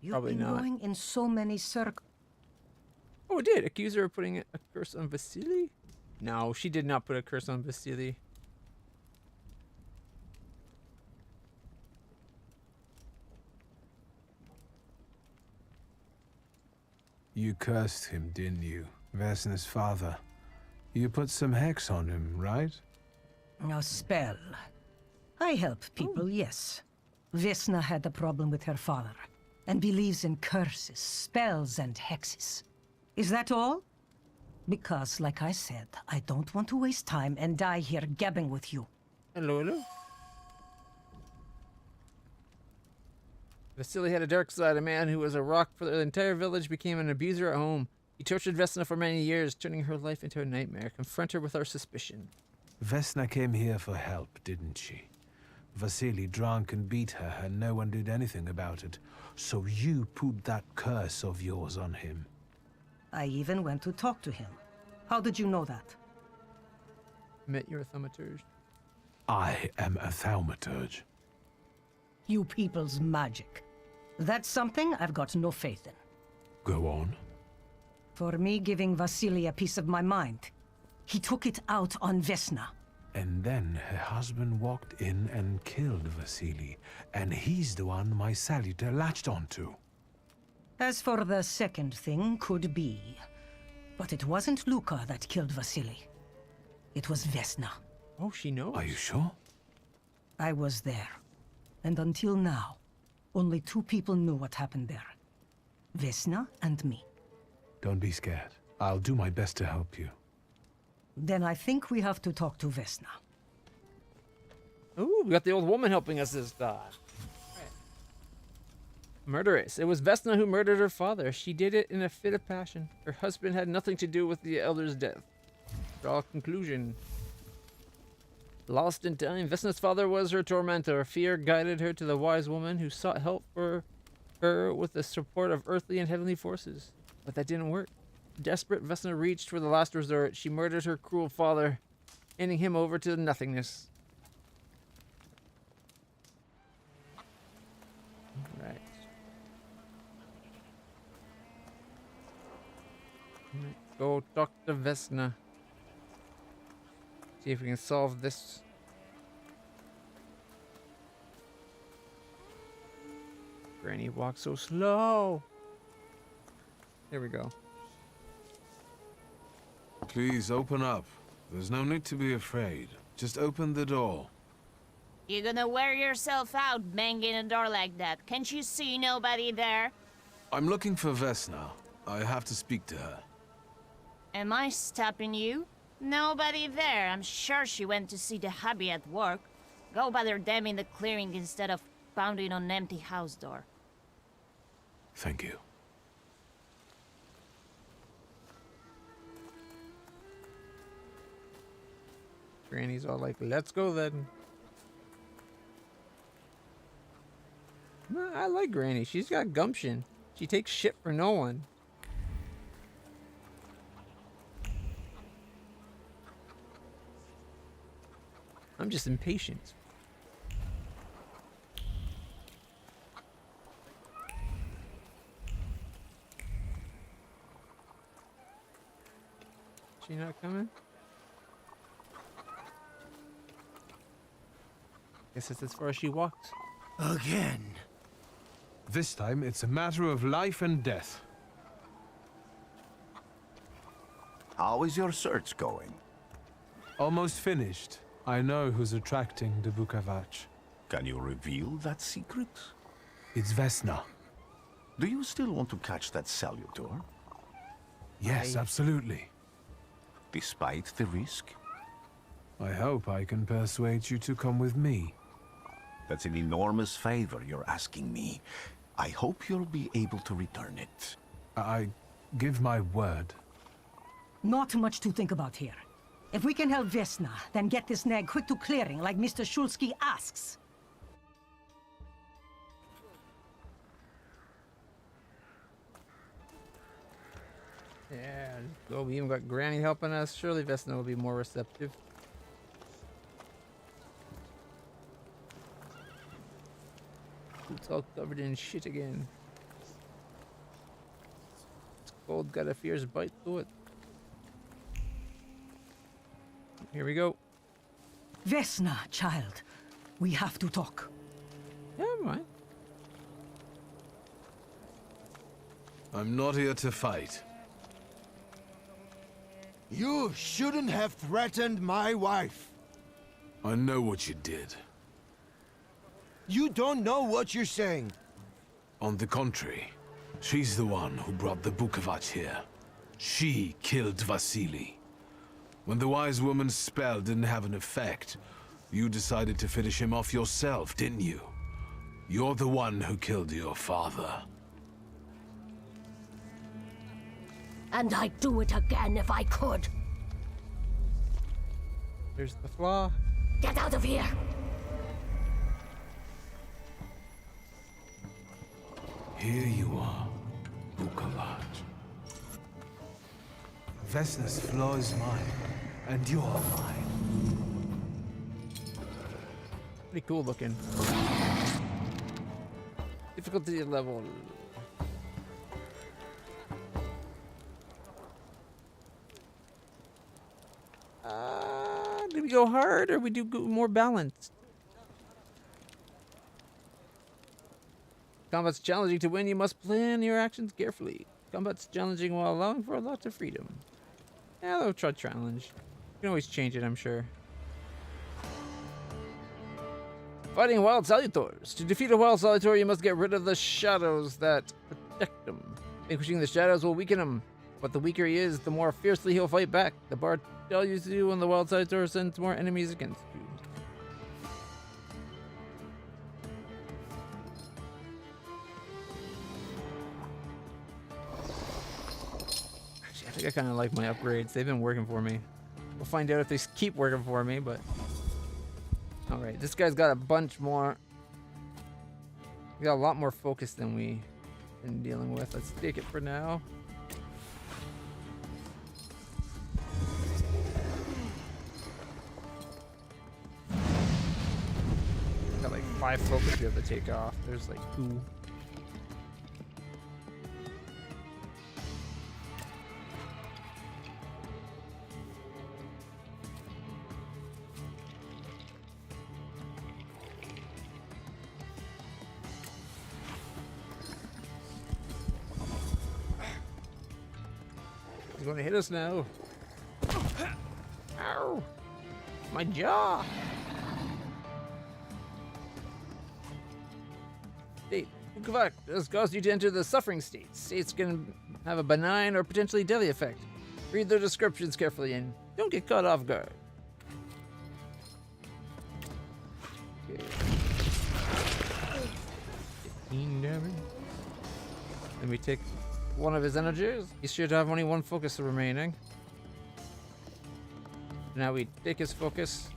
You've Probably been not. going in so many circles. Oh, it did. Accuse her of putting a curse on Vasily? No, she did not put a curse on Vasily. You cursed him, didn't you? Vesna's father. You put some hex on him, right? A spell. I help people, yes. Vesna had a problem with her father, and believes in curses, spells, and hexes. Is that all? Because, like I said, I don't want to waste time and die here gabbing with you. Hello. Vasily had a dark side. A man who was a rock for the entire village became an abuser at home. He tortured Vesna for many years, turning her life into a nightmare. Confront her with our suspicion. Vesna came here for help, didn't she? Vasily drank and beat her, and no one did anything about it. So you put that curse of yours on him. I even went to talk to him. How did you know that? Met your Thaumaturge. I am a Thaumaturge. You people's magic. That's something I've got no faith in. Go on. For me giving Vasily a piece of my mind, he took it out on Vesna. And then her husband walked in and killed Vasily, and he's the one my salutor latched onto. As for the second thing, could be. But it wasn't Luka that killed Vasily. It was Vesna. Oh, she knows. Are you sure? I was there. And until now, only 2 people knew what happened there. Vesna and me. Don't be scared. I'll do my best to help you. Then I think we have to talk to Vesna. Ooh, we got the old woman helping us this time. Murderess. It was Vesna who murdered her father. She did it in a fit of passion. Her husband had nothing to do with the elder's death. Draw conclusion. Lost in time, Vesna's father was her tormentor. Fear guided her to the wise woman who sought help for her with the support of earthly and heavenly forces. But that didn't work. Desperate, Vesna reached for the last resort. She murdered her cruel father, handing him over to nothingness. Right. Let's go talk to Vesna. See if we can solve this. Granny, walk so slow. There we go. Please open up. There's no need to be afraid. Just open the door. You're gonna wear yourself out banging a door like that. Can't you see nobody there? I'm looking for Vesna. I have to speak to her. Am I stopping you? Nobody there. I'm sure she went to see the hubby at work. Go bother them in the clearing instead of pounding on an empty house door. Thank you. Granny's all like, let's go then. No, I like Granny. She's got gumption. She takes shit for no one. I'm just impatient. She not coming? Guess that's as far as she walked. Again. This time, it's a matter of life and death. How is your search going? Almost finished. I know who's attracting the Bukavach. Can you reveal that secret? It's Vesna. Do you still want to catch that salutor? Yes, absolutely. Despite the risk? I hope I can persuade you to come with me. That's an enormous favor you're asking me. I hope you'll be able to return it. I give my word. Not much to think about here. If we can help Vesna, then get this nag quick to clearing like Mr. Shulsky asks. Yeah, well, we even got Granny helping us. Surely Vesna will be more receptive. It's all covered in shit again. It's cold, got a fierce bite to it. Here we go. Vesna, child. We have to talk. Yeah, mind. I'm not here to fight. You shouldn't have threatened my wife. I know what you did. You don't know what you're saying. On the contrary, she's the one who brought the Bukavach here. She killed Vasily. When the wise woman's spell didn't have an effect, you decided to finish him off yourself, didn't you? You're the one who killed your father. And I'd do it again if I could. There's the flaw. Get out of here! Here you are, Bukavach. Vesna's flaw is mine, and you're mine. Pretty cool looking. Difficulty level. Do we go hard or we do go more balanced? Combat's challenging. To win, you must plan your actions carefully. Combat's challenging while allowing for a lot of freedom. Yeah, they'll try challenge. You can always change it, I'm sure. Fighting wild salutors. To defeat a wild salutor, you must get rid of the shadows that protect them. Vanquishing the shadows will weaken him. But the weaker he is, the more fiercely he'll fight back. The bard tells you to do when the wild salutor sends more enemies against you. Actually, I think I kind of like my upgrades. They've been working for me. We'll find out if they keep working for me, but... Alright, this guy's got a bunch more... We got a lot more focus than we've been dealing with. Let's take it for now. Got like 5 focus we have to take off. There's like 2. He's gonna hit us now. Ow! My jaw! State. Ukavak has caused you to enter the suffering state. States can have a benign or potentially deadly effect. Read the descriptions carefully and don't get caught off guard. Okay. 15 damage. Then we take one of his energies. He should have only one focus remaining. Now we take his focus.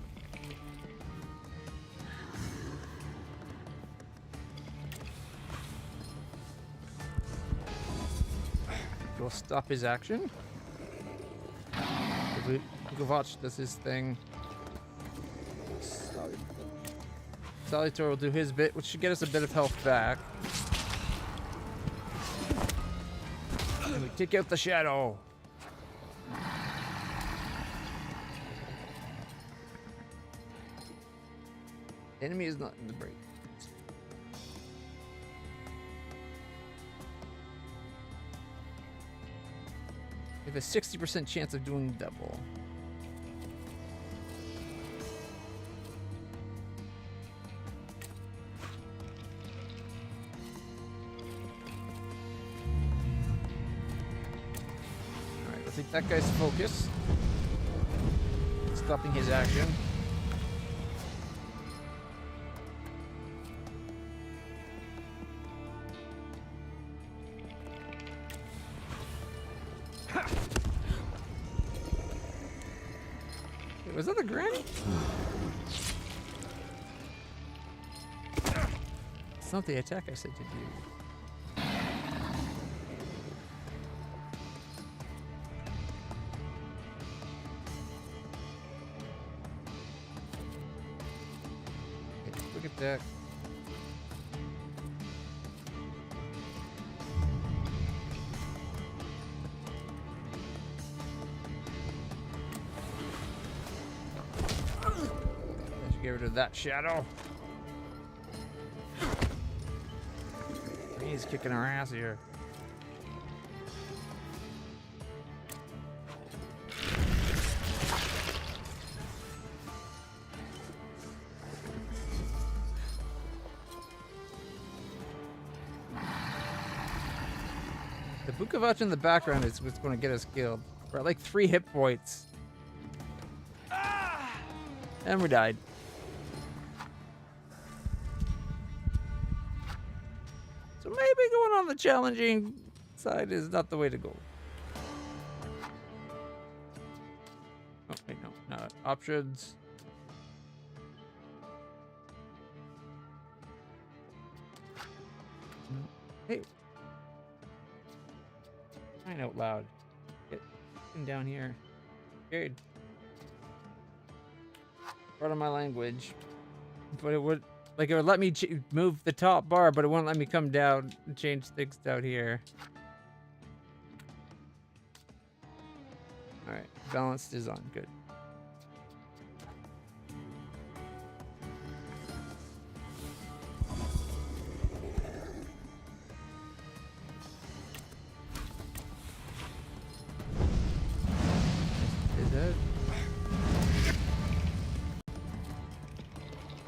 We'll stop his action. Ukavak does his thing. Salutor will do his bit, which should get us a bit of health back. And we take out the shadow. Enemy is not in the break. We have a 60% chance of doing double. Alright, let's take that guy's focus. Stopping his action. Was that the granny? It's not the attack I said to do. Okay, look at that. Get rid of that shadow. He's kicking our ass here. The Ukavak in the background is what's going to get us killed. We're at like 3 hit points. And we died. So maybe going on the challenging side is not the way to go. Oh, wait, no. Options. Hey. Crying out loud. Get him down here. Scared. Part of my language. But it would... Like, it would let me move the top bar, but it won't let me come down and change things down here. Alright, balanced is on. Good. Is that...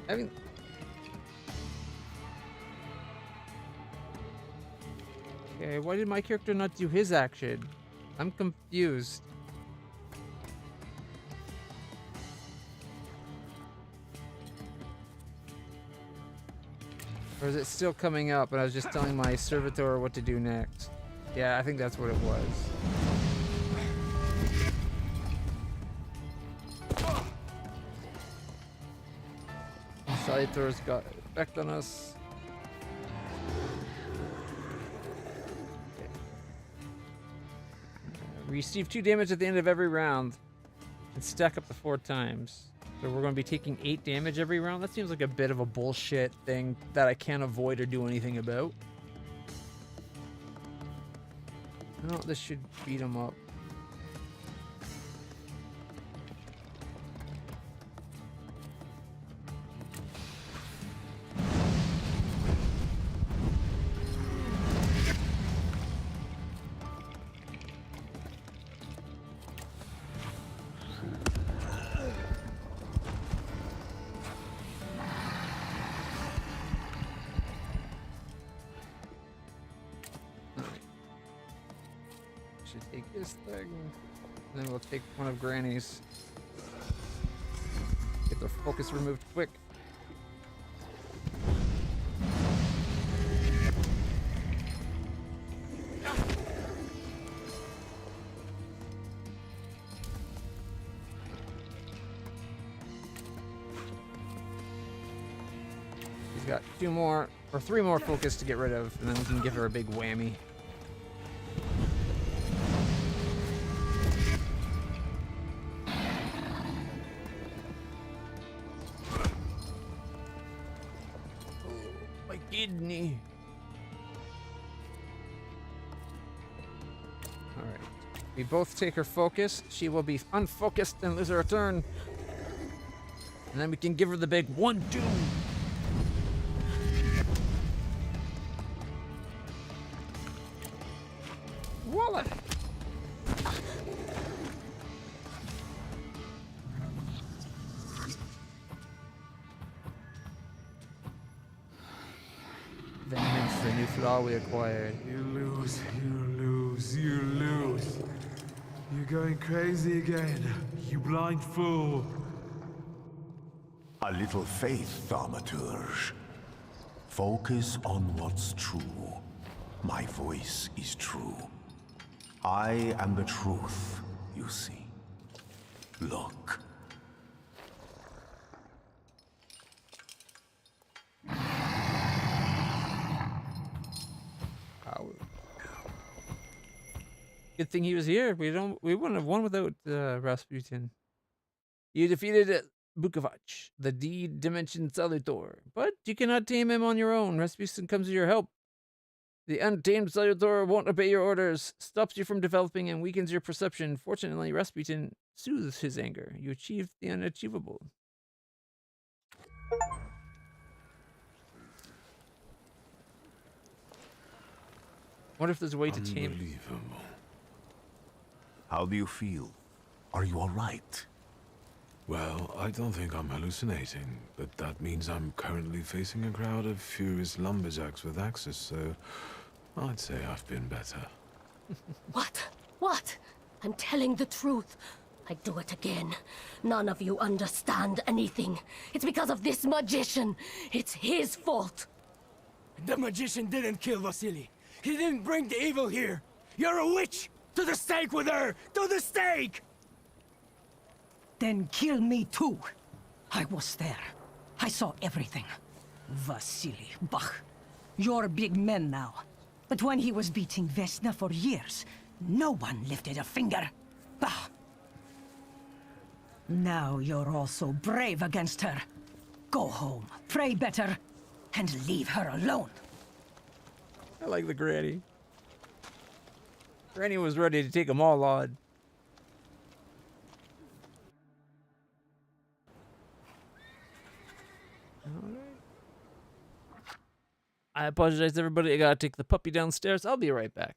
I mean... Okay, why did my character not do his action? I'm confused. Or is it still coming up and I was just telling my servitor what to do next? Yeah, I think that's what it was. Salutors got effect on us. Receive 2 damage at the end of every round and stack up to 4 times. So we're going to be taking 8 damage every round. That seems like a bit of a bullshit thing that I can't avoid or do anything about. No, this should beat him up. actually take his thing. And then we'll take one of Granny's. Get the focus removed quick. He's got 2 more, or 3 more focus to get rid of, and then we can give her a big whammy. Kidney. Alright. We both take her focus. She will be unfocused and lose her turn. And then we can give her the big 1-2. Wallet. Vengeance, the new flaw we acquired. You lose, you lose, you lose. You're going crazy again, you blind fool. A little faith, Thaumaturge. Focus on what's true. My voice is true. I am the truth, you see. Look. Good thing he was here. We wouldn't have won without Rasputin. You defeated Bukovac, the D-dimension salutor, but you cannot tame him on your own. Rasputin comes to your help. The untamed salutor won't obey your orders, stops you from developing, and weakens your perception. Fortunately, Rasputin soothes his anger. You achieved the unachievable. Wonder if there's a way to tame. Unbelievable. How do you feel? Are you all right? Well, I don't think I'm hallucinating, but that means I'm currently facing a crowd of furious lumberjacks with axes, so I'd say I've been better. What? What? I'm telling the truth. I do it again. None of you understand anything. It's because of this magician. It's his fault. The magician didn't kill Vasily. He didn't bring the evil here. You're a witch! To the stake with her! To the stake! Then kill me too. I was there. I saw everything. Vasily, bah. You're big men now. But when he was beating Vesna for years, no one lifted a finger. Bah. Now you're all so brave against her. Go home, pray better, and leave her alone. I like the granny. Granny was ready to take them all on. Alright. I apologize, everybody. I gotta take the puppy downstairs. I'll be right back.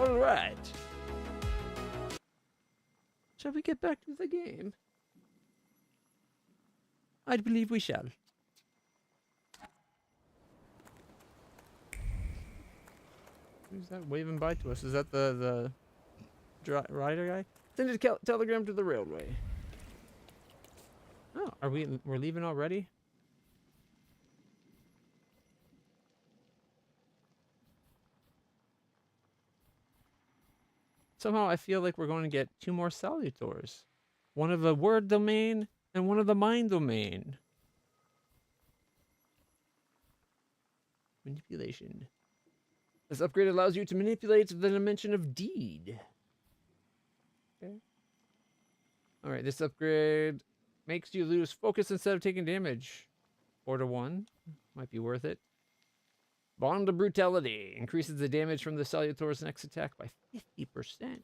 All right. Shall we get back to the game? I believe we shall. Who's that waving by to us? Is that the rider guy? Send a telegram to the railway. Oh, we're leaving already? Somehow I feel like we're going to get 2 more salutors. One of the word domain and one of the mind domain. Manipulation. This upgrade allows you to manipulate the dimension of deed. Okay. Alright, this upgrade makes you lose focus instead of taking damage. 4 to 1. Might be worth it. Bond of Brutality increases the damage from the Salutor's next attack by 50%.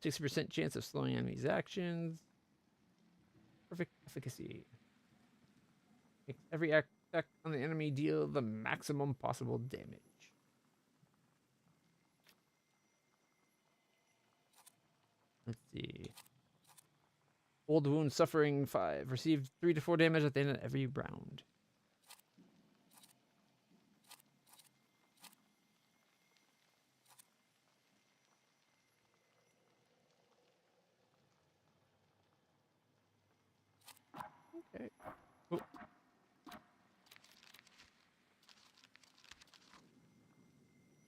60% chance of slowing enemies' actions. Perfect efficacy. Makes every attack on the enemy deal the maximum possible damage. Let's see. Old wound suffering 5. Receive 3 to 4 damage at the end of every round. Okay. Oh.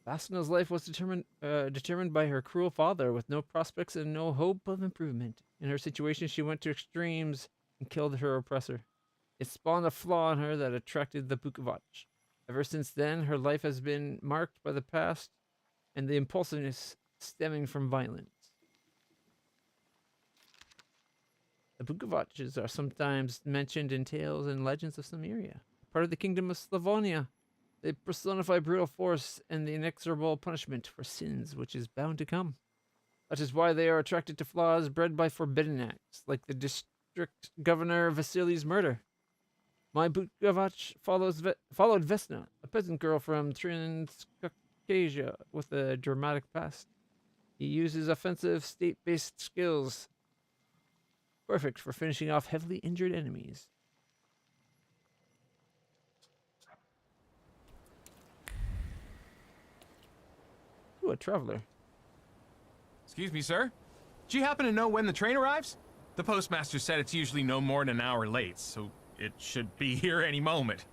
Vasna's life was determined by her cruel father, with no prospects and no hope of improvement. In her situation, she went to extremes and killed her oppressor. It spawned a flaw in her that attracted the Bukovac. Ever since then, her life has been marked by the past and the impulsiveness stemming from violence. The Bukovacs are sometimes mentioned in tales and legends of Samaria, part of the kingdom of Slavonia. They personify brutal force and the inexorable punishment for sins which is bound to come. That is why they are attracted to flaws bred by forbidden acts, like the district governor Vasili's murder. My Bukovac followed Vesna, a peasant girl from Transcaucasia with a dramatic past. He uses offensive state-based skills, perfect for finishing off heavily injured enemies. Ooh, a traveler. Excuse me, sir. Do you happen to know when the train arrives? The postmaster said it's usually no more than an hour late, so it should be here any moment.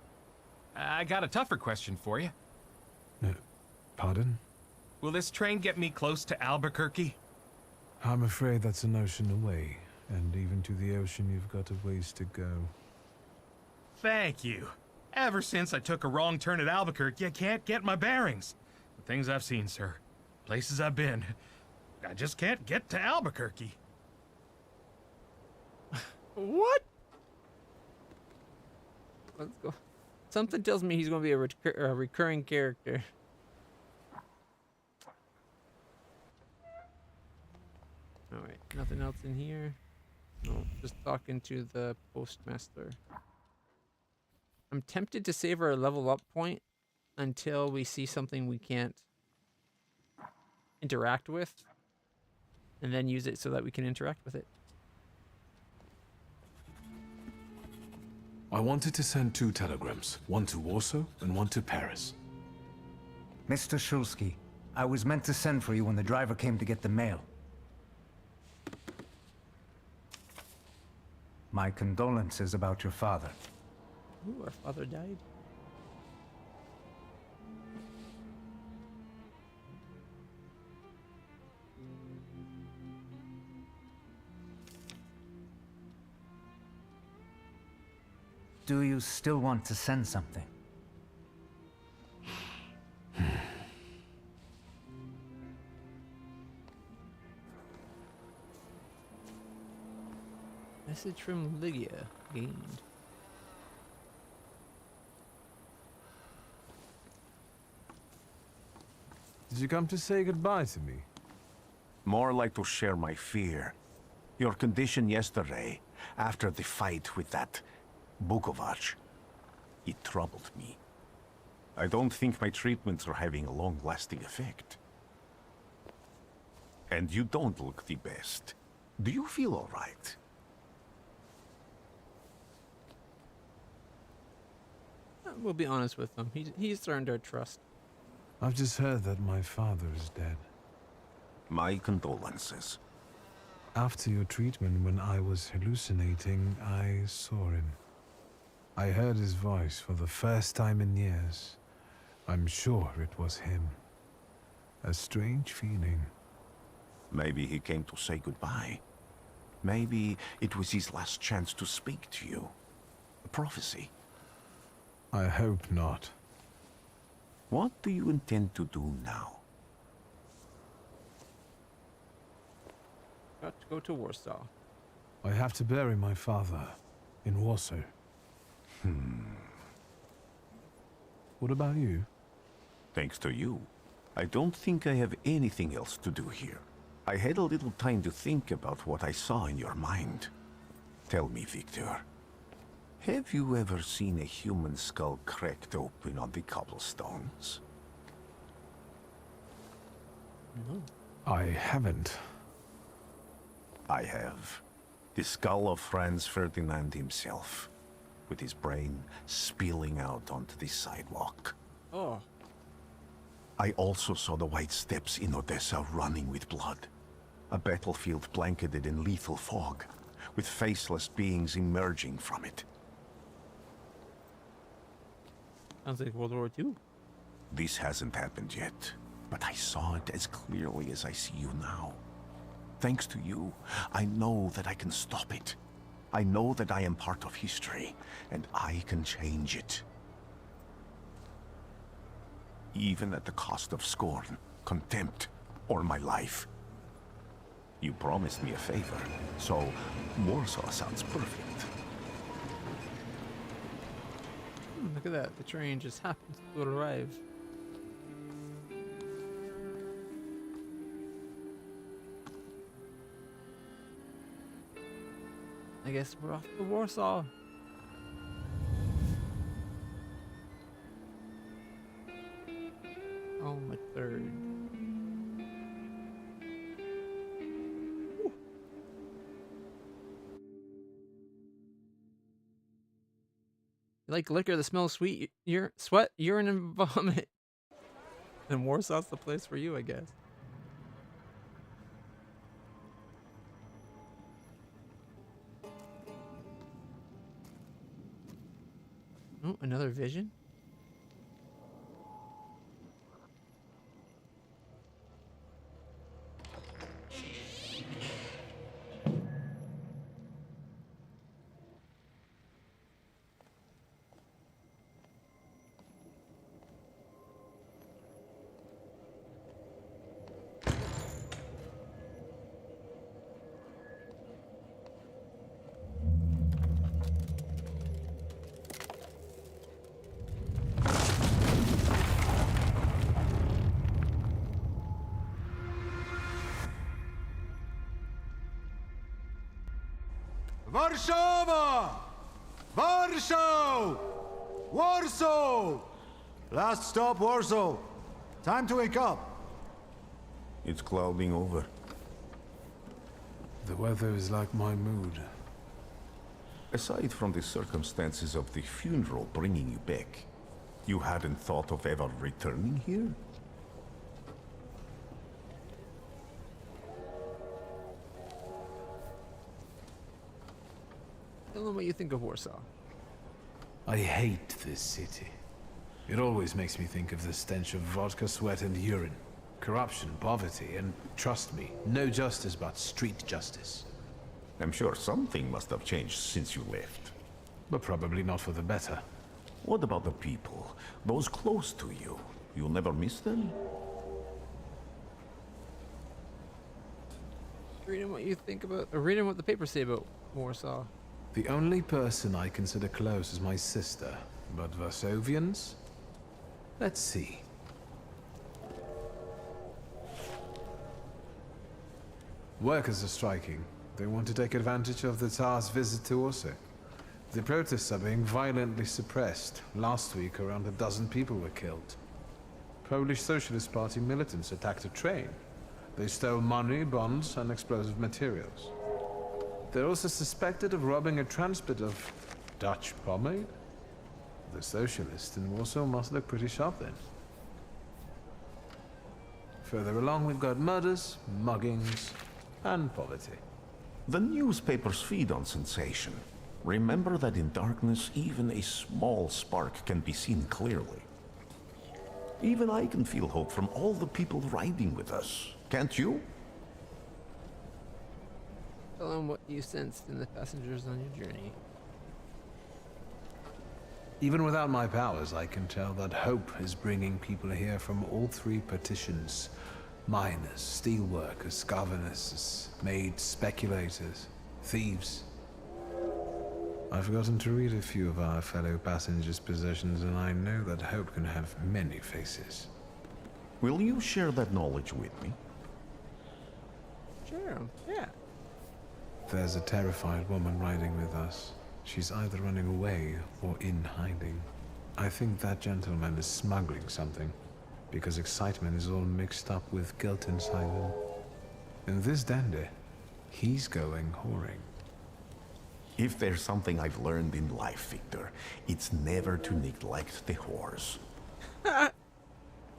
I got a tougher question for you. Pardon? Will this train get me close to Albuquerque? I'm afraid that's an ocean away, and even to the ocean you've got a ways to go. Thank you. Ever since I took a wrong turn at Albuquerque, I can't get my bearings. The things I've seen, sir. Places I've been. I just can't get to Albuquerque. What? Let's go. Something tells me he's going to be a recurring character. Alright, nothing else in here. No, just talking to the postmaster. I'm tempted to save our level up point until we see something we can't interact with, and then use it so that we can interact with it. I wanted to send 2 telegrams, one to Warsaw and one to Paris. Mr. Shulsky, I was meant to send for you when the driver came to get the mail. My condolences about your father. Ooh, our father died. Do you still want to send something? Message from Lydia gained. Did you come to say goodbye to me? More like to share my fear. Your condition yesterday, after the fight with that Bukovac, it troubled me. I don't think my treatments are having a long-lasting effect. And you don't look the best. Do you feel all right? We'll be honest with him. He's earned our trust. I've just heard that my father is dead. My condolences. After your treatment, when I was hallucinating, I saw him. I heard his voice for the first time in years. I'm sure it was him. A strange feeling. Maybe he came to say goodbye. Maybe it was his last chance to speak to you. A prophecy. I hope not. What do you intend to do now? Got to go to Warsaw. I have to bury my father in Warsaw. What about you? Thanks to you. I don't think I have anything else to do here. I had a little time to think about what I saw in your mind. Tell me, Victor. Have you ever seen a human skull cracked open on the cobblestones? No. I haven't. I have. The skull of Franz Ferdinand himself, with his brain spilling out onto the sidewalk. Oh. I also saw the white steps in Odessa running with blood. A battlefield blanketed in lethal fog, with faceless beings emerging from it. Sounds like World War II. This hasn't happened yet, but I saw it as clearly as I see you now. Thanks to you, I know that I can stop it. I know that I am part of history, and I can change it. Even at the cost of scorn, contempt, or my life. You promised me a favor, so Warsaw sounds perfect. Look at that. The train just happens to arrive. I guess we're off to Warsaw. Thaumaturge. You like liquor that smells sweet, sweat, urine, and vomit. And Warsaw's the place for you, I guess. Oh, another vision? Warszawa! Warsaw! Warsaw! Last stop, Warsaw. Time to wake up. It's clouding over. The weather is like my mood. Aside from the circumstances of the funeral bringing you back, you hadn't thought of ever returning here? Tell them what you think of Warsaw. I hate this city. It always makes me think of the stench of vodka, sweat, and urine. Corruption, poverty, and trust me, no justice but street justice. I'm sure something must have changed since you left. But probably not for the better. What about the people? Those close to you? You'll never miss them? Reading what you think about, or reading what the papers say about Warsaw. The only person I consider close is my sister, but Varsovians? Let's see. Workers are striking. They want to take advantage of the Tsar's visit to Warsaw. The protests are being violently suppressed. Last week, around a dozen people were killed. Polish Socialist Party militants attacked a train. They stole money, bonds, and explosive materials. They're also suspected of robbing a transport of Dutch pomade. The socialists in Warsaw must look pretty sharp then. Further along, we've got murders, muggings, and poverty. The newspapers feed on sensation. Remember that in darkness, even a small spark can be seen clearly. Even I can feel hope from all the people riding with us. Can't you? Tell them what you sensed in the passengers on your journey. Even without my powers, I can tell that hope is bringing people here from all three partitions. Miners, steelworkers, governesses, maids, speculators, thieves. I've gotten to read a few of our fellow passengers' possessions, and I know that hope can have many faces. Will you share that knowledge with me? Sure, yeah. There's a terrified woman riding with us. She's either running away or in hiding. I think that gentleman is smuggling something, because excitement is all mixed up with guilt inside him. And this dandy, he's going whoring. If there's something I've learned in life, Victor, it's never to neglect the horse.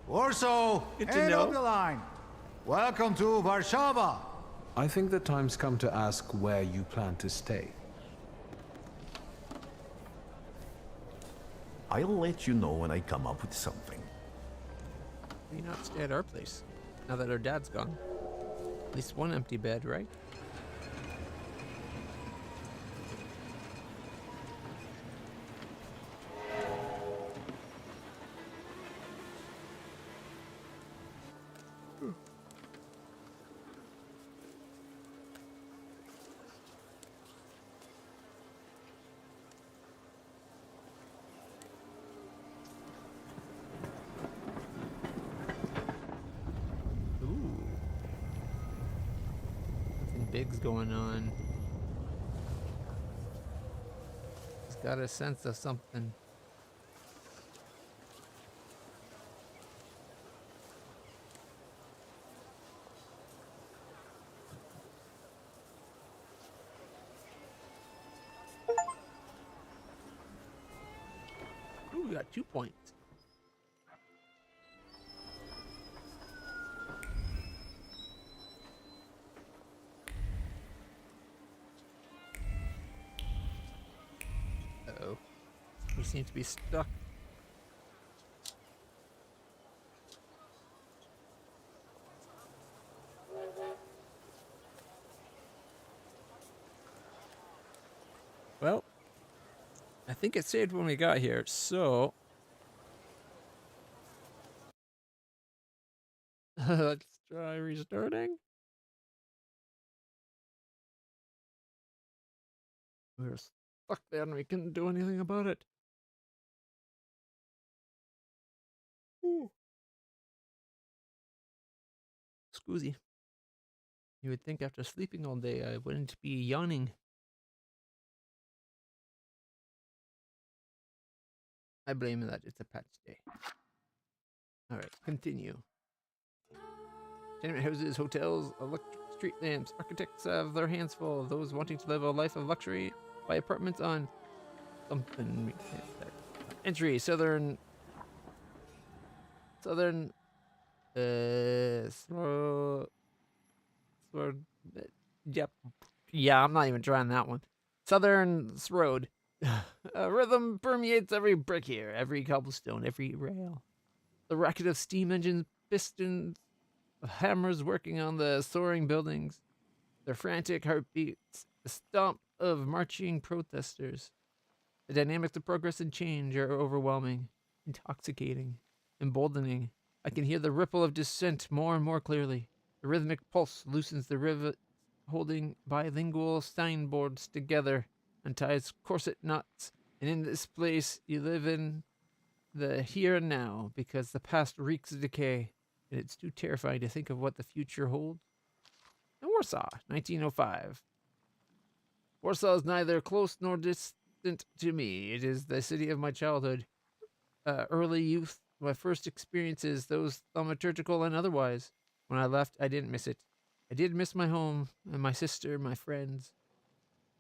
Warsaw, head of the line. Welcome to Warsaw. I think the time's come to ask where you plan to stay. I'll let you know when I come up with something. Why not stay at our place, now that our dad's gone? At least one empty bed, right? Big's going on. He's got a sense of something. Ooh, we got 2 points. Uh-oh. We seem to be stuck. Well, I think it saved when we got here, so let's try restarting. We're stuck there and we couldn't do anything about it. Ooh. Scoozy. You would think after sleeping all day I wouldn't be yawning. I blame that it's a patch day. Alright, continue. Tenement houses, hotels, electric street lamps. Architects have their hands full. Those wanting to live a life of luxury buy apartments on something. Entry, southern. Yep. Yeah, I'm not even trying that one. Southern Road. Rhythm permeates every brick here, every cobblestone, every rail. The racket of steam engines, pistons, of hammers working on the soaring buildings. Their frantic heartbeats, the stomp of marching protesters. The dynamics of progress and change are overwhelming, intoxicating, emboldening. I can hear the ripple of dissent more and more clearly. The rhythmic pulse loosens the rivet holding bilingual signboards together, unties corset knots, and in this place you live in the here and now, because the past reeks of decay, and it's too terrifying to think of what the future holds. And Warsaw, 1905. Warsaw is neither close nor distant to me. It is the city of my childhood, early youth, my first experiences, those thaumaturgical and otherwise. When I left, I didn't miss it. I did miss my home and my sister, my friends.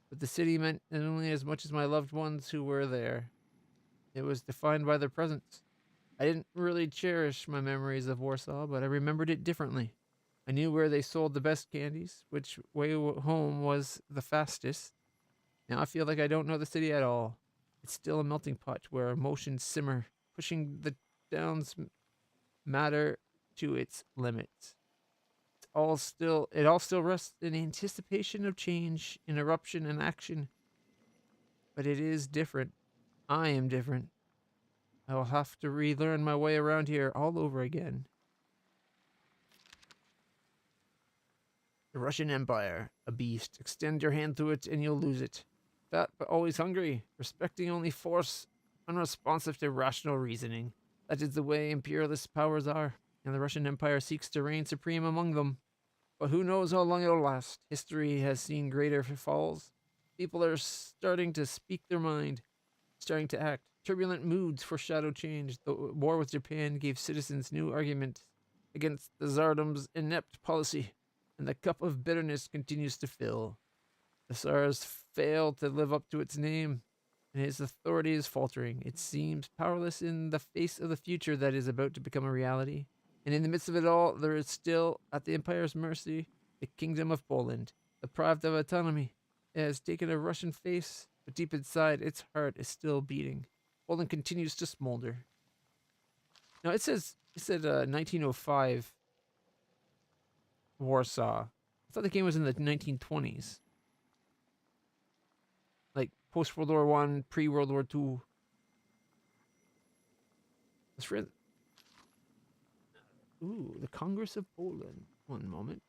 But the city meant only as much as my loved ones who were there. It was defined by their presence. I didn't really cherish my memories of Warsaw, but I remembered it differently. I knew where they sold the best candies, which way home was the fastest. Now I feel like I don't know the city at all. It's still a melting pot where emotions simmer, pushing the town's matter to its limits. It all still rests in anticipation of change, interruption, and action. But it is different. I am different. I will have to relearn my way around here all over again. The Russian Empire, a beast. Extend your hand to it and you'll lose it. Fat but always hungry, respecting only force, unresponsive to rational reasoning. That is the way imperialist powers are, and the Russian Empire seeks to reign supreme among them. But who knows how long it'll last? History has seen greater falls. People are starting to speak their mind, starting to act. Turbulent moods foreshadow change. The war with Japan gave citizens new arguments against the Tsardom's inept policy, and the cup of bitterness continues to fill. The Tsar has failed to live up to its name, and his authority is faltering. It seems powerless in the face of the future that is about to become a reality. And in the midst of it all, there is still, at the Empire's mercy, the Kingdom of Poland, deprived of autonomy. It has taken a Russian face, but deep inside, its heart is still beating. Poland continues to smolder. Now it said 1905 Warsaw. I thought the game was in the 1920s. Like post World War One, pre World War Two. Ooh, the Congress of Poland. One moment.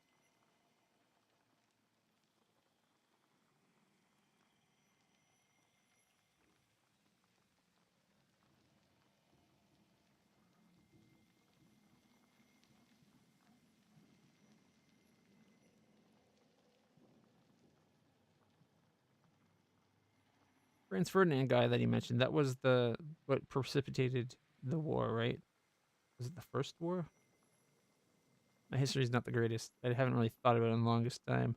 Franz Ferdinand guy that he mentioned, that was what precipitated the war, right? Was it the first war? My history is not the greatest. I haven't really thought about it in the longest time.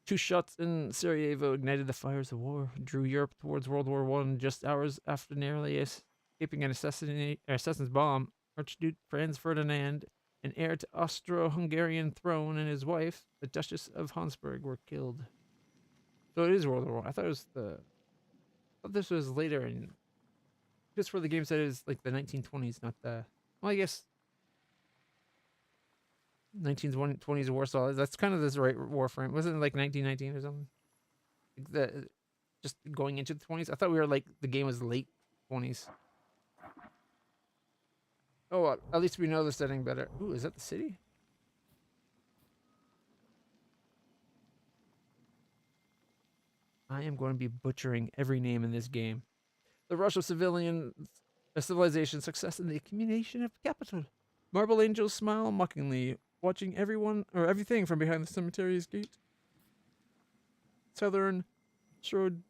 2 shots in Sarajevo ignited the fires of war, drew Europe towards World War I just hours after narrowly escaping an assassin's bomb. Archduke Franz Ferdinand, an heir to Austro-Hungarian throne, and his wife, the Duchess of Habsburg, were killed. So it is World War I. I thought this was later, and just where the game said it was like the 1920s, not the. Well, I guess 1920s Warsaw. That's kind of this right war frame. Wasn't it like 1919 or something? Like just going into the 20s. I thought we were like the game was late 20s. Oh, well, at least we know the setting better. Ooh, is that the city? I am going to be butchering every name in this game. The rush of civilization success in the accumulation of capital. Marble angels smile mockingly, watching everything from behind the cemetery's gate. Southern Road.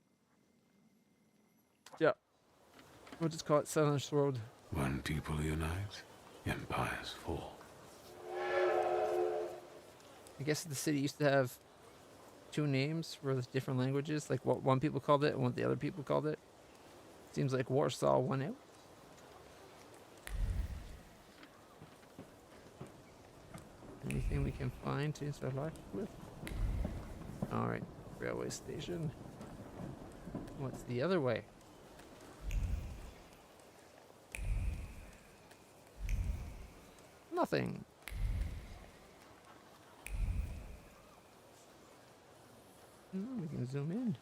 Yeah. We'll just call it Southern Road. When people unite, empires fall. I guess the city used to have 2 names for the different languages, like what one people called it and what the other people called it. Seems like Warsaw won out. Anything we can find to interact with? Alright, railway station. What's the other way? Nothing. We can zoom in.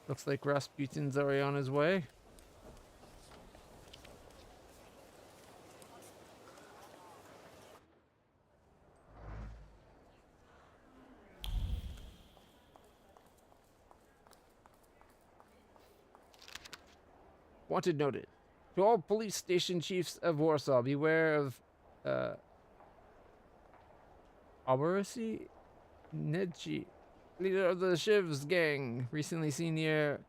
Looks like Rasputin's already on his way. Wanted noted. To all police station chiefs of Warsaw, beware of Oberasi Nedchi, leader of the Shivs gang, recently seen near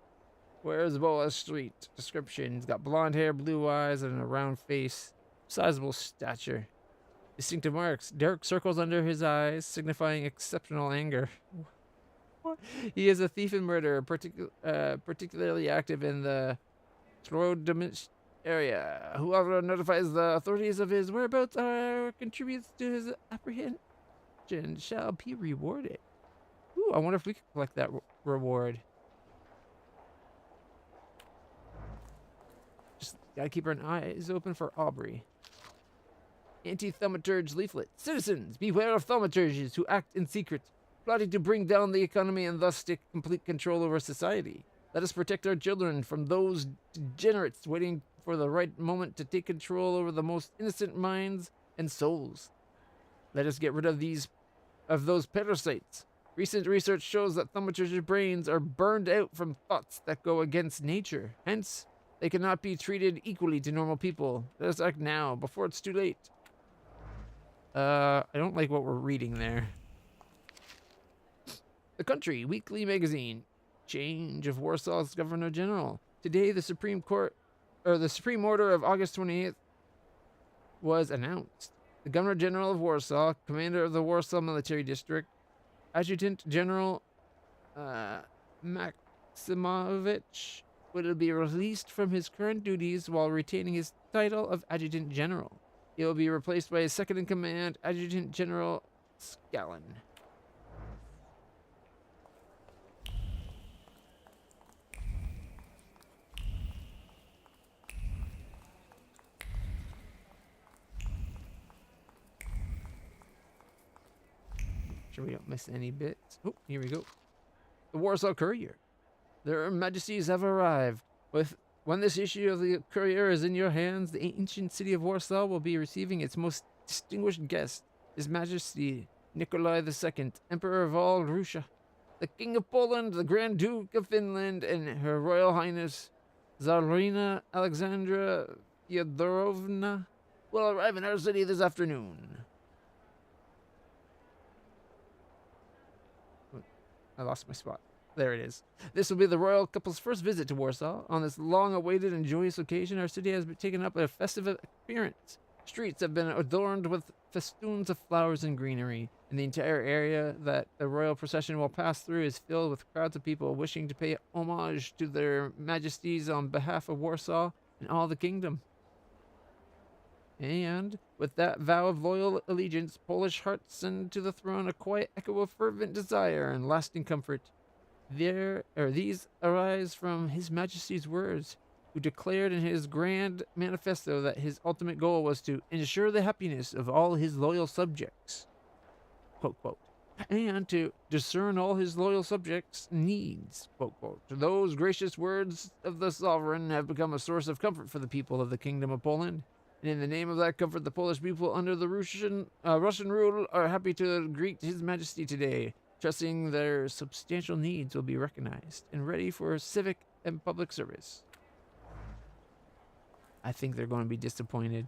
Wearsboa Street. Description: he's got blonde hair, blue eyes, and a round face, sizable stature. Distinctive marks. Dark circles under his eyes, signifying exceptional anger. What? He is a thief and murderer, particularly active in the Thaumaturge area. Whoever notifies the authorities of his whereabouts or contributes to his apprehension shall be rewarded. Ooh, I wonder if we can collect that reward. Just gotta keep our eyes open for Aubrey. Anti-Thaumaturge leaflet. Citizens, beware of Thaumaturges who act in secret, plotting to bring down the economy and thus take complete control over society. Let us protect our children from those degenerates waiting for the right moment to take control over the most innocent minds and souls. Let us get rid of those parasites. Recent research shows that Thaumaturge's brains are burned out from thoughts that go against nature. Hence, they cannot be treated equally to normal people. Let us act now, before it's too late. I don't like what we're reading there. The Country Weekly Magazine. Change of Warsaw's Governor General. Today, the Supreme Order of August 28th was announced. The Governor General of Warsaw, commander of the Warsaw Military District, Adjutant General Maximovich, will be released from his current duties while retaining his title of Adjutant General. He will be replaced by his second-in-command, Adjutant General Scallon. Sure we don't miss any bits. Oh, here we go. The Warsaw Courier. Their Majesties have arrived. When this issue of the Courier is in your hands, the ancient city of Warsaw will be receiving its most distinguished guest, His Majesty Nikolai II, Emperor of all Russia, the King of Poland, the Grand Duke of Finland, and Her Royal Highness Tsarina Alexandra Fyodorovna will arrive in our city this afternoon. I lost my spot. There it is. This will be the royal couple's first visit to Warsaw. On this long-awaited and joyous occasion, our city has been taken up a festive appearance. Streets have been adorned with festoons of flowers and greenery, and the entire area that the royal procession will pass through is filled with crowds of people wishing to pay homage to their majesties on behalf of Warsaw and all the kingdom. And, with that vow of loyal allegiance, Polish hearts send to the throne a quiet echo of fervent desire and lasting comfort. These arise from His Majesty's words, who declared in his grand manifesto that his ultimate goal was to ensure the happiness of all his loyal subjects, quote, quote, and to discern all his loyal subjects' needs, quote, quote. Those gracious words of the sovereign have become a source of comfort for the people of the Kingdom of Poland. And in the name of that comfort, the Polish people under the Russian rule are happy to greet His Majesty today, trusting their substantial needs will be recognized and ready for civic and public service. I think they're going to be disappointed.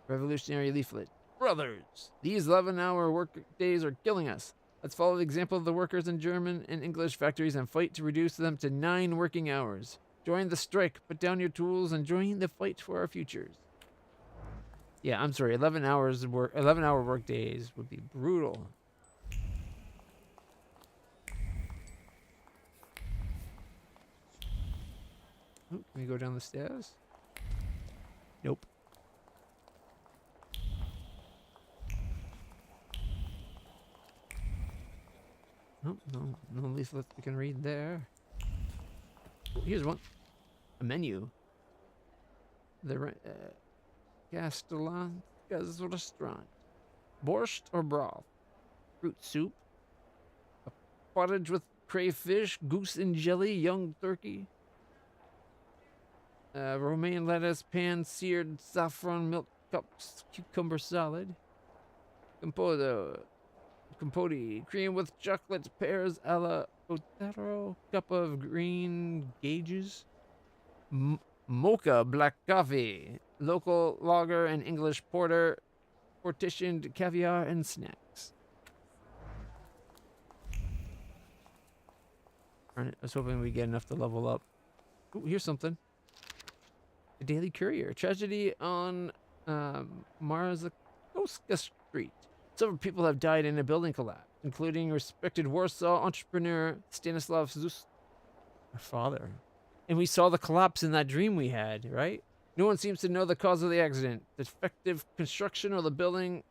Revolutionary leaflet. Brothers, these 11-hour work days are killing us. Let's follow the example of the workers in German and English factories and fight to reduce them to 9 working hours. Join the strike, put down your tools, and join the fight for our futures. Yeah, I'm sorry. 11-hour work days would be brutal. Oh, can we go down the stairs? Nope. Oh, no leaflet we can read there. Oh, here's one. A menu. The Castellanska's restaurant. Borscht or broth. Fruit soup. A pottage with crayfish, goose and jelly, young turkey. Romaine lettuce, pan-seared saffron milk cups, cucumber salad. Compote, cream with chocolate, pears a la Otero, cup of green gages. Mocha black coffee, local lager and English porter, portioned caviar and snacks. Alright, I was hoping we'd get enough to level up. Ooh, here's something. The Daily Courier. Tragedy on Marzakowska Street. Several people have died in a building collapse, including respected Warsaw entrepreneur Stanislav Zus, our father. And we saw the collapse in that dream we had, right? No one seems to know the cause of the accident, defective construction of the building,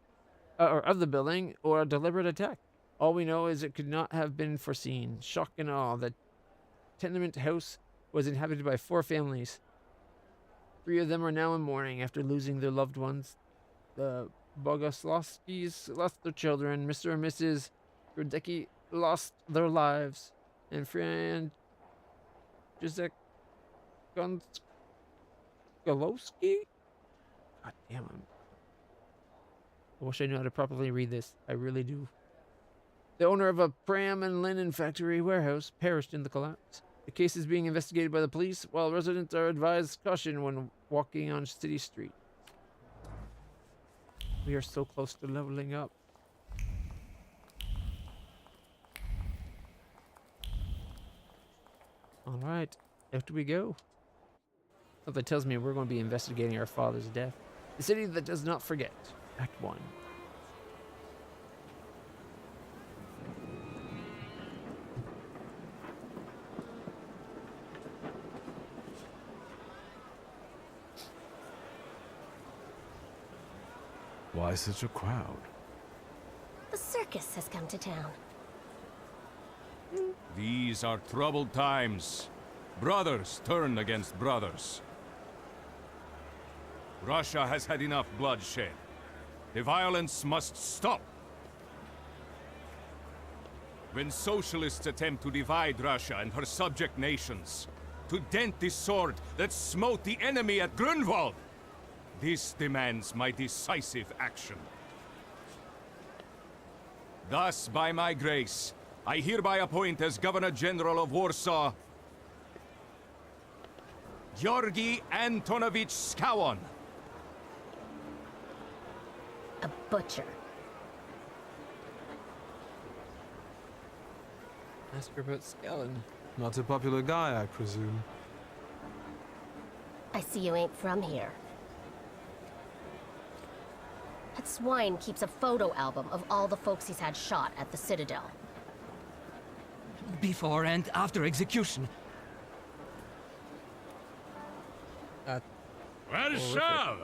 or a deliberate attack. All we know is it could not have been foreseen. Shock and awe. The tenement house was inhabited by 4 families. 3 of them are now in mourning after losing their loved ones. The Bogoslavskis lost their children. Mr. and Mrs. Rudecki lost their lives. And Fran Jacek Gonskowski? God damn it. I wish I knew how to properly read this. I really do. The owner of a pram and linen factory warehouse perished in the collapse. The case is being investigated by the police, while residents are advised caution when walking on city streets. We are so close to leveling up. Alright, after we go. Something tells me we're going to be investigating our father's death. The city that does not forget. Act 1. Why such a crowd? The circus has come to town. These are troubled times. Brothers turn against brothers. Russia has had enough bloodshed. The violence must stop. When socialists attempt to divide Russia and her subject nations, to dent the sword that smote the enemy at Grunwald, this demands my decisive action. Thus, by my grace, I hereby appoint as Governor General of Warsaw, Georgi Antonovich Skowon. A butcher. Ask her about Skellen. Not a popular guy, I presume. I see you ain't from here. That swine keeps a photo album of all the folks he's had shot at the Citadel. Before and after execution. Warsaw!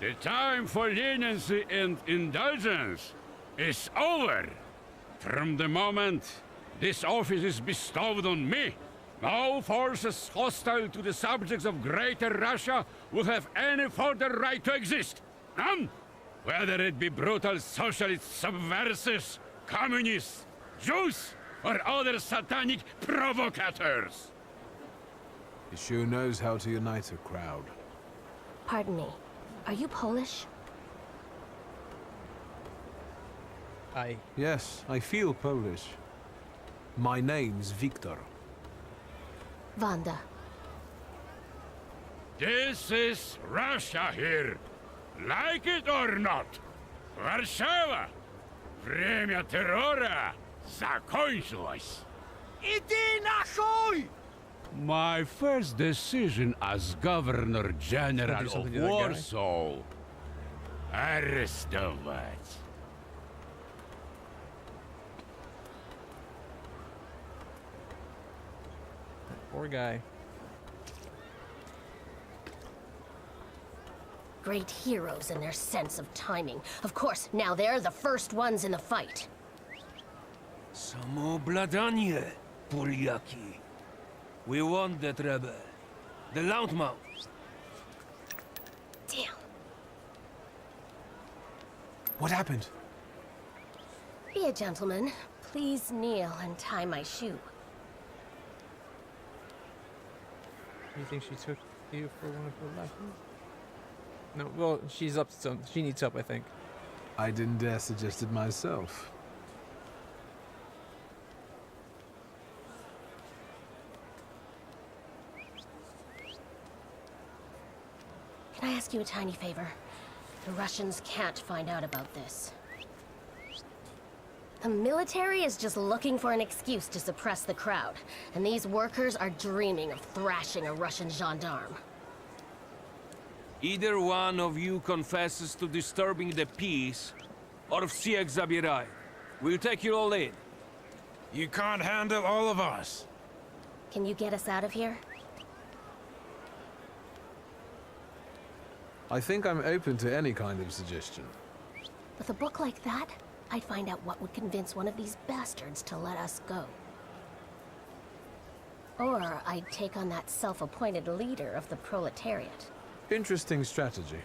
The time for leniency and indulgence is over. From the moment this office is bestowed on me, no forces hostile to the subjects of Greater Russia will have any further right to exist. None! Whether it be brutal socialist subversives, communists, Jews, or other satanic provocators. He sure knows how to unite a crowd. Pardon me. Are you Polish? Yes, I feel Polish. My name's Victor. Wanda. This is Russia here. Like it or not. Warszawa. Время террора закончилось. Иди нахуй! My first decision as Governor General Don't do something of to that guy. Warsaw. Arrestować. Poor guy. Great heroes in their sense of timing. Of course, now they're the first ones in the fight. Samoobladanie, Polyaki. We want that rebel. The loudmouth. Damn. What happened? Be a gentleman. Please kneel and tie my shoe. You think she took you for one of her lessons? No, well, she's up to something. She needs help, I think. I didn't dare suggest it myself. Can I ask you a tiny favor? The Russians can't find out about this. The military is just looking for an excuse to suppress the crowd, and these workers are dreaming of thrashing a Russian gendarme. Either one of you confesses to disturbing the peace, or всех забирай. We'll take you all in. You can't handle all of us. Can you get us out of here? I think I'm open to any kind of suggestion. With a book like that, I'd find out what would convince one of these bastards to let us go. Or I'd take on that self-appointed leader of the proletariat. Interesting strategy.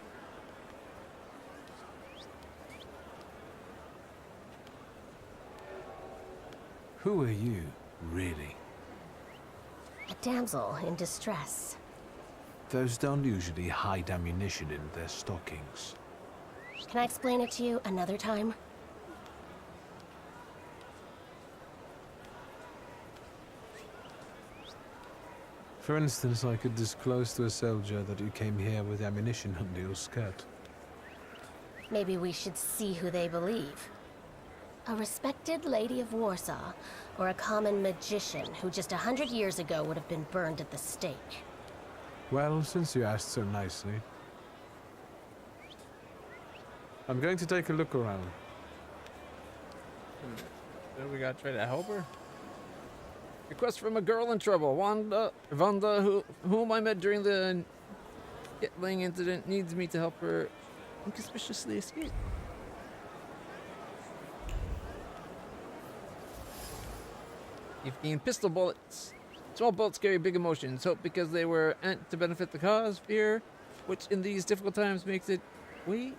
Who are you, really? A damsel in distress. Those don't usually hide ammunition in their stockings. Can I explain it to you another time? For instance, I could disclose to a soldier that you came here with ammunition under your skirt. Maybe we should see who they believe. A respected lady of Warsaw, or a common magician who just 100 years ago would have been burned at the stake. Well, since you asked so nicely. I'm going to take a look around. So we gotta try to help her. Request from a girl in trouble. Wanda, whom I met during the Gatling incident, needs me to help her inconspicuously escape. 15 pistol bullets. Small bullets carry big emotions. Hope because they were meant to benefit the cause. Fear, which in these difficult times makes its way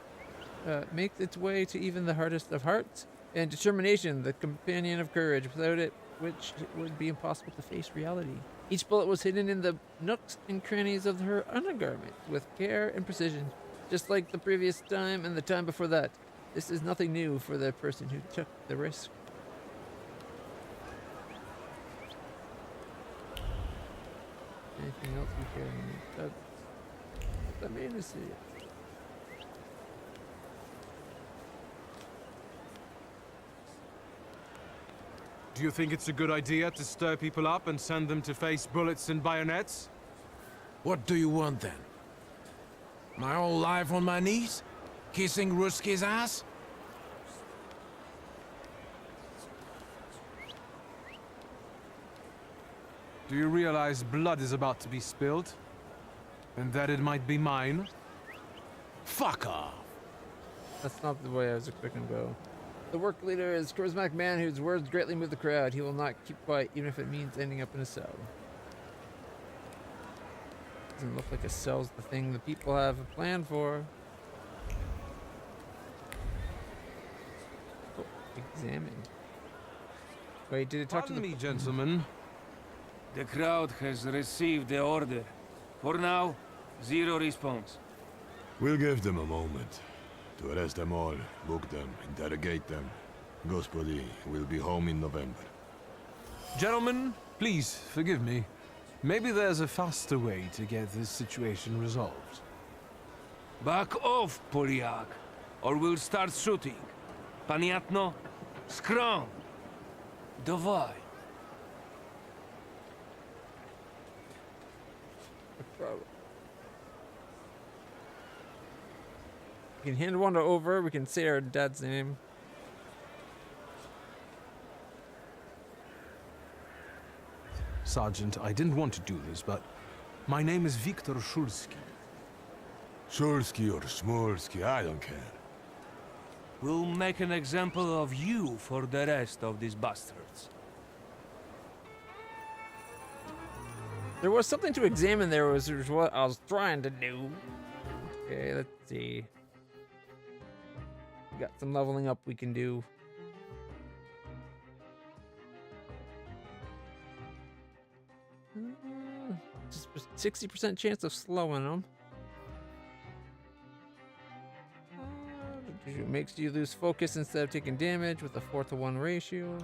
to even the hardest of hearts. And determination, the companion of courage. Without it, which it would be impossible to face reality. Each bullet was hidden in the nooks and crannies of her undergarment with care and precision, just like the previous time and the time before that. This is nothing new for the person who took the risk. Anything else we can? Let me see. Do you think it's a good idea to stir people up and send them to face bullets and bayonets? What do you want then? My whole life on my knees? Kissing Ruski's ass? Do you realize blood is about to be spilled? And that it might be mine? Fuck off! That's not the way I was expecting to go. The work leader is a charismatic man whose words greatly move the crowd. He will not keep quiet, even if it means ending up in a cell. Doesn't look like a cell's the thing the people have a plan for. Oh, examine. Wait, did it talk to me, gentlemen? The crowd has received the order. For now, zero response. We'll give them a moment. To arrest them all, book them, interrogate them. Gospodi will be home in November. Gentlemen, please forgive me. Maybe there's a faster way to get this situation resolved. Back off, Polyak, or we'll start shooting. Paniatno, scrum. Dawaj. We can hand Wanda over. We can say our dad's name. Sergeant, I didn't want to do this, but my name is Viktor Shulski. Shulski or Smolski, I don't care. We'll make an example of you for the rest of these bastards. There was something to examine there, was what I was trying to do. Okay, let's see. We got some leveling up we can do. Just 60% chance of slowing them. Makes you lose focus instead of taking damage with a 4-to-1 ratio.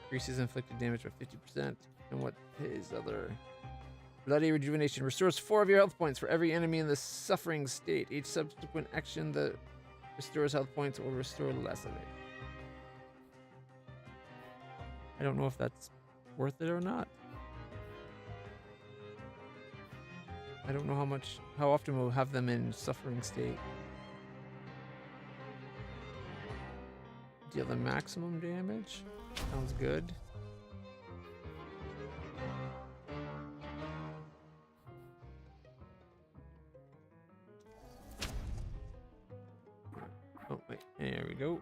Increases inflicted damage by 50%. And what his other... Bloody Rejuvenation restores 4 of your health points for every enemy in the suffering state. Each subsequent action that restores health points will restore less of it. I don't know if that's worth it or not. I don't know how often we'll have them in suffering state. Deal the maximum damage. Sounds good. Oh, wait. There we go.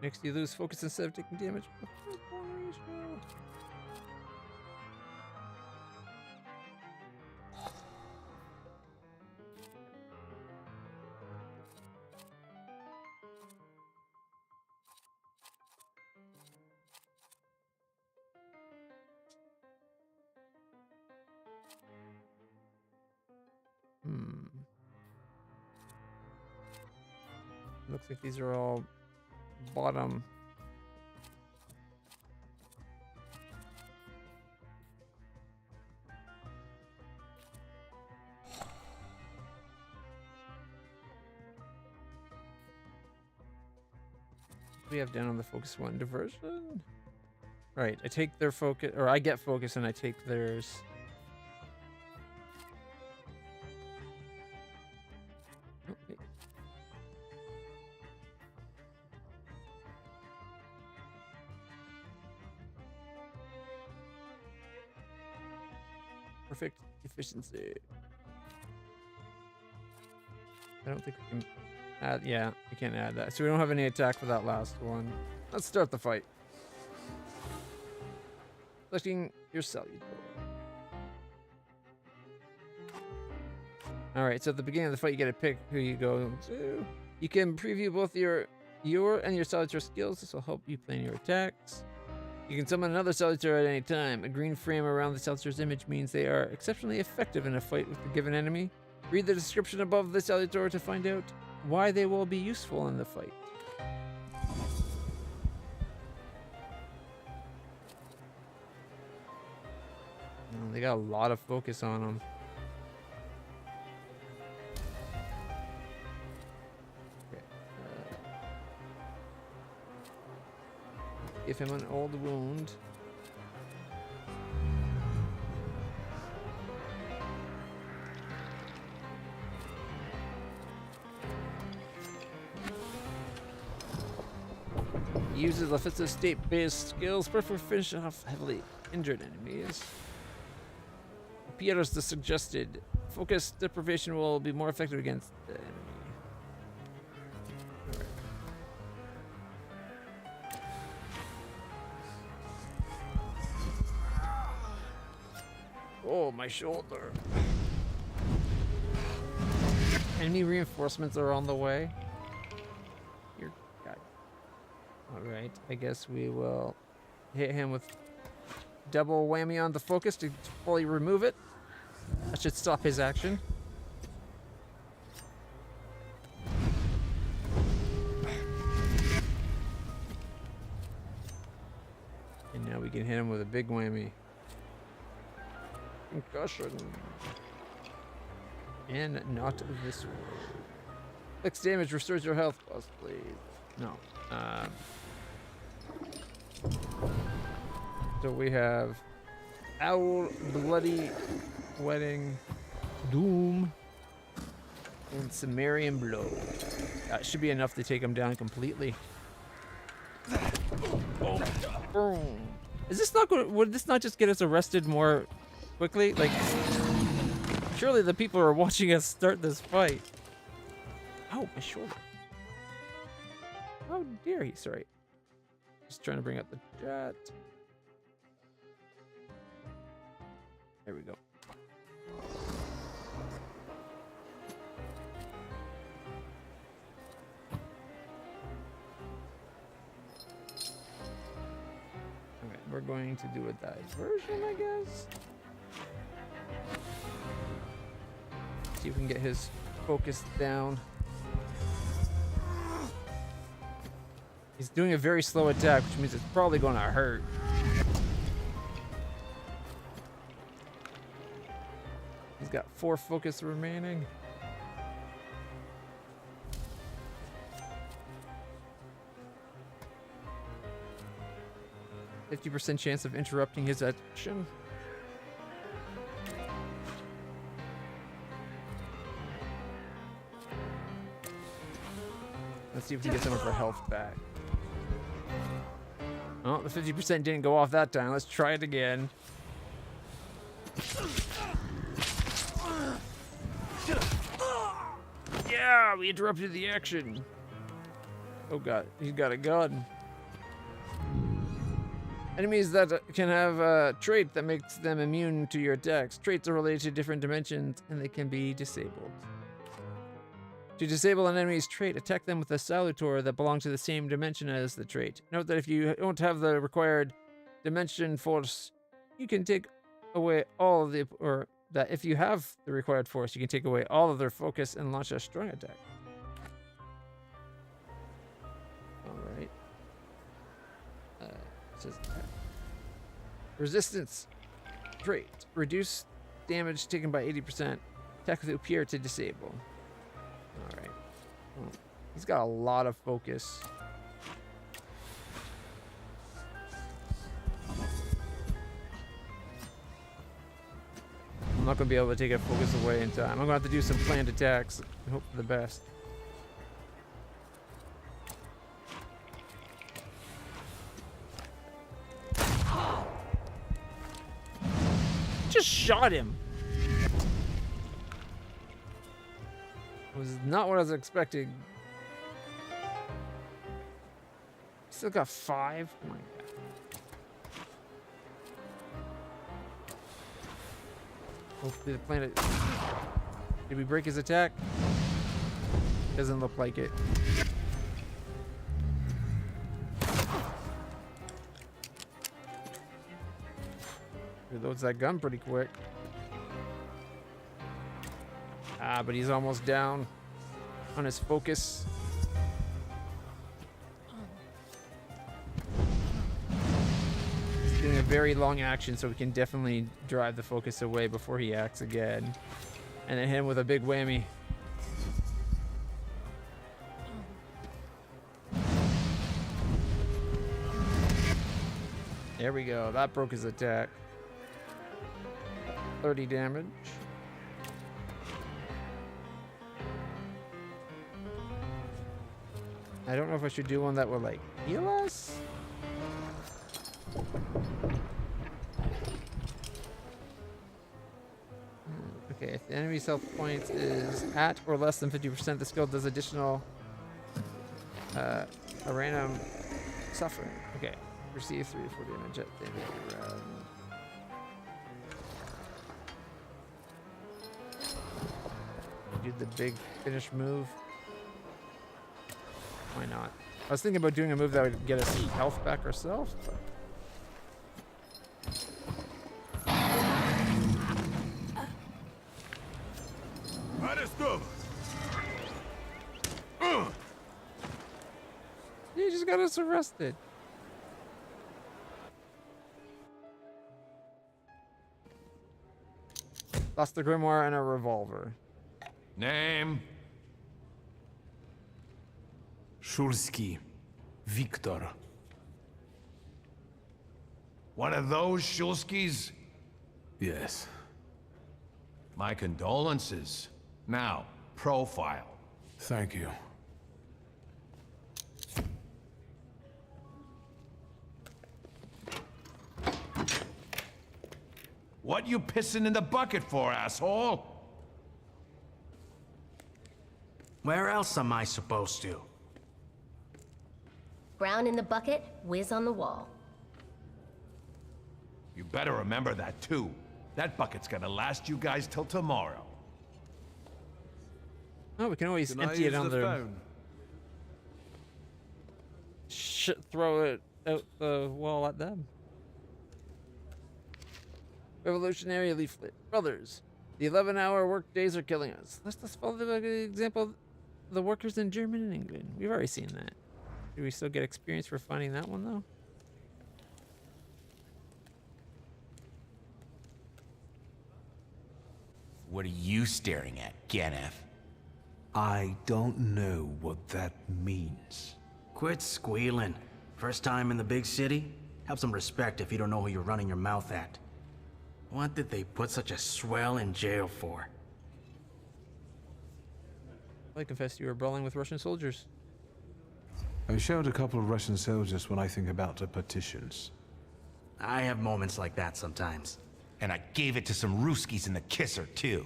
Next, you lose focus instead of taking damage. Looks like these are all bottom. We have down on the focus one diversion. Right, I take their focus, or I get focus and I take theirs. Oh, wait. Perfect efficiency. I don't think we can add, yeah, we can't add that. So we don't have any attack for that last one. Let's start the fight. Selecting your salutor. Alright, so at the beginning of the fight you get to pick who you go to. You can preview both your and your salutor skills. This will help you plan your attacks. You can summon another salutor at any time. A green frame around the salutor's image means they are exceptionally effective in a fight with the given enemy. Read the description above the salutor to find out why they will be useful in the fight. Oh, they got a lot of focus on them. Okay. Give him an old wound. Uses offensive state-based skills, perfect for finishing off heavily injured enemies. Appears the suggested focus deprivation will be more effective against the enemy. Oh, my shoulder. Enemy reinforcements are on the way. Alright, I guess we will hit him with double whammy on the focus to fully remove it. That should stop his action. And now we can hit him with a big whammy. Concussion. And not this one. 6 damage restores your health, possibly. No. So we have Owl, Bloody Wedding, Doom, and Sumerian Blow. That should be enough to take him down completely. Boom. Is this not going? Would this not just get us arrested more quickly? Like, surely the people are watching us start this fight. Oh, my shoulder. How dare he? Sorry. Just trying to bring up the chat. There we go. Okay, we're going to do a diversion, I guess. See if we can get his focus down. He's doing a very slow attack, which means it's probably going to hurt. He's got 4 focus remaining. %50 chance of interrupting his action. Let's see if we can get some of our health back. Oh, the 50% didn't go off that time. Let's try it again. Yeah, we interrupted the action. Oh god, he's got a gun. Enemies that can have a trait that makes them immune to your attacks. Traits are related to different dimensions and they can be disabled. To disable an enemy's trait, attack them with a salutor that belongs to the same dimension as the trait. Note that if you don't have the required dimension force, you can take away all of the, or that if you have the required force, you can take away all of their focus and launch a strong attack. Alright. Resistance trait. Reduce damage taken by 80%. Attack with appear to disable. Alright. Well, he's got a lot of focus. I'm not going to be able to take a focus away in time. I'm going to have to do some planned attacks and hope for the best. Just shot him. Was not what I was expecting. Still got 5. Oh my god. Hopefully the planet. Did we break his attack? Doesn't look like it. Reloads that gun pretty quick. Ah, but he's almost down on his focus. He's doing a very long action, so we can definitely drive the focus away before he acts again. And then hit him with a big whammy. There we go. That broke his attack. 30 damage. I don't know if I should do one that would like heal us. Okay, if the enemy's health points is at or less than 50%, the skill does additional a random suffering. Okay, receive 3 to 4 damage at the end of your round. Do the big finish move. Why not? I was thinking about doing a move that would get us health back ourselves, but... You just got us arrested. Lost the grimoire and a revolver. Name? Szulski. Victor. One of those Shulskis? Yes. My condolences. Now, profile. Thank you. What you pissing in the bucket for, asshole? Where else am I supposed to? Brown in the bucket, whiz on the wall. You better remember that, too. That bucket's gonna last you guys till tomorrow. Oh, we can always empty it on the throw it out the wall at them. Revolutionary leaflet. Brothers, the 11-hour work days are killing us. Let's follow the example of the workers in Germany and England. We've already seen that. Do we still get experience for finding that one, though? What are you staring at, Ganef? I don't know what that means. Quit squealing. First time in the big city? Have some respect if you don't know who you're running your mouth at. What did they put such a swell in jail for? I confess you were brawling with Russian soldiers. I showed a couple of Russian soldiers when I think about the partitions. I have moments like that sometimes. And I gave it to some Ruskies in the kisser, too.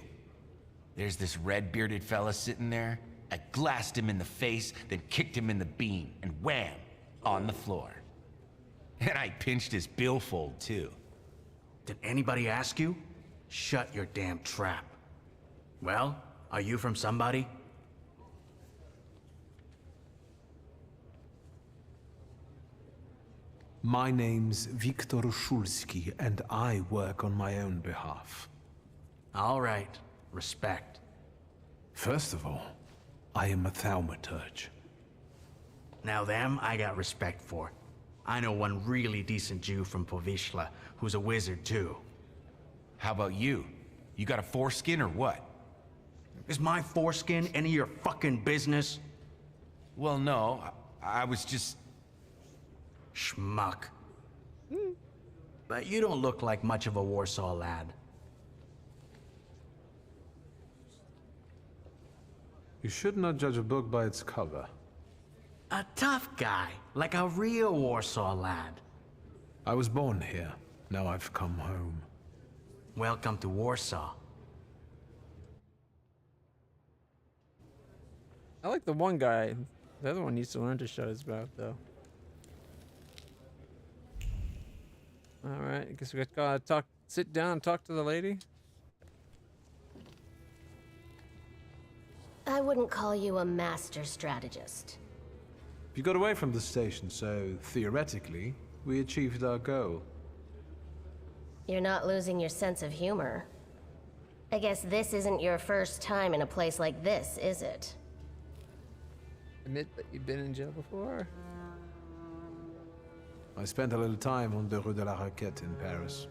There's this red-bearded fella sitting there. I glassed him in the face, then kicked him in the bean, and wham! On the floor. And I pinched his billfold, too. Did anybody ask you? Shut your damn trap. Well, are you from somebody? My name's Viktor Shulsky, and I work on my own behalf. All right. Respect. First of all, I am a Thaumaturge. Now them, I got respect for. I know one really decent Jew from Povishla, who's a wizard too. How about you? You got a foreskin or what? Is my foreskin any of your fucking business? Well, no. I was just... Schmuck. But you don't look like much of a Warsaw lad. You should not judge a book by its cover. A tough guy, like a real Warsaw lad. I was born here. Now I've come home. Welcome to Warsaw. I like the one guy. The other one needs to learn to shut his mouth, though. Alright, I guess we gotta sit down and talk to the lady. I wouldn't call you a master strategist. You got away from the station, so theoretically, we achieved our goal. You're not losing your sense of humor. I guess this isn't your first time in a place like this, is it? Admit that you've been in jail before. I spent a little time on the Rue de la Raquette in Paris.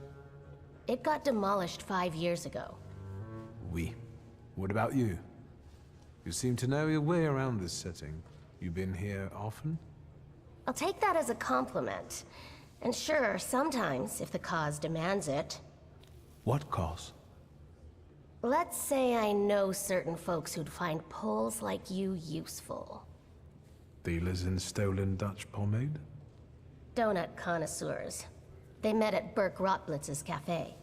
It got demolished 5 years ago. Oui. What about you? You seem to know your way around this setting. You been here often? I'll take that as a compliment. And sure, sometimes, if the cause demands it. What cause? Let's say I know certain folks who'd find poles like you useful. Dealers in stolen Dutch pomade? Donut connoisseurs. They met at Burke Rotblitz's cafe.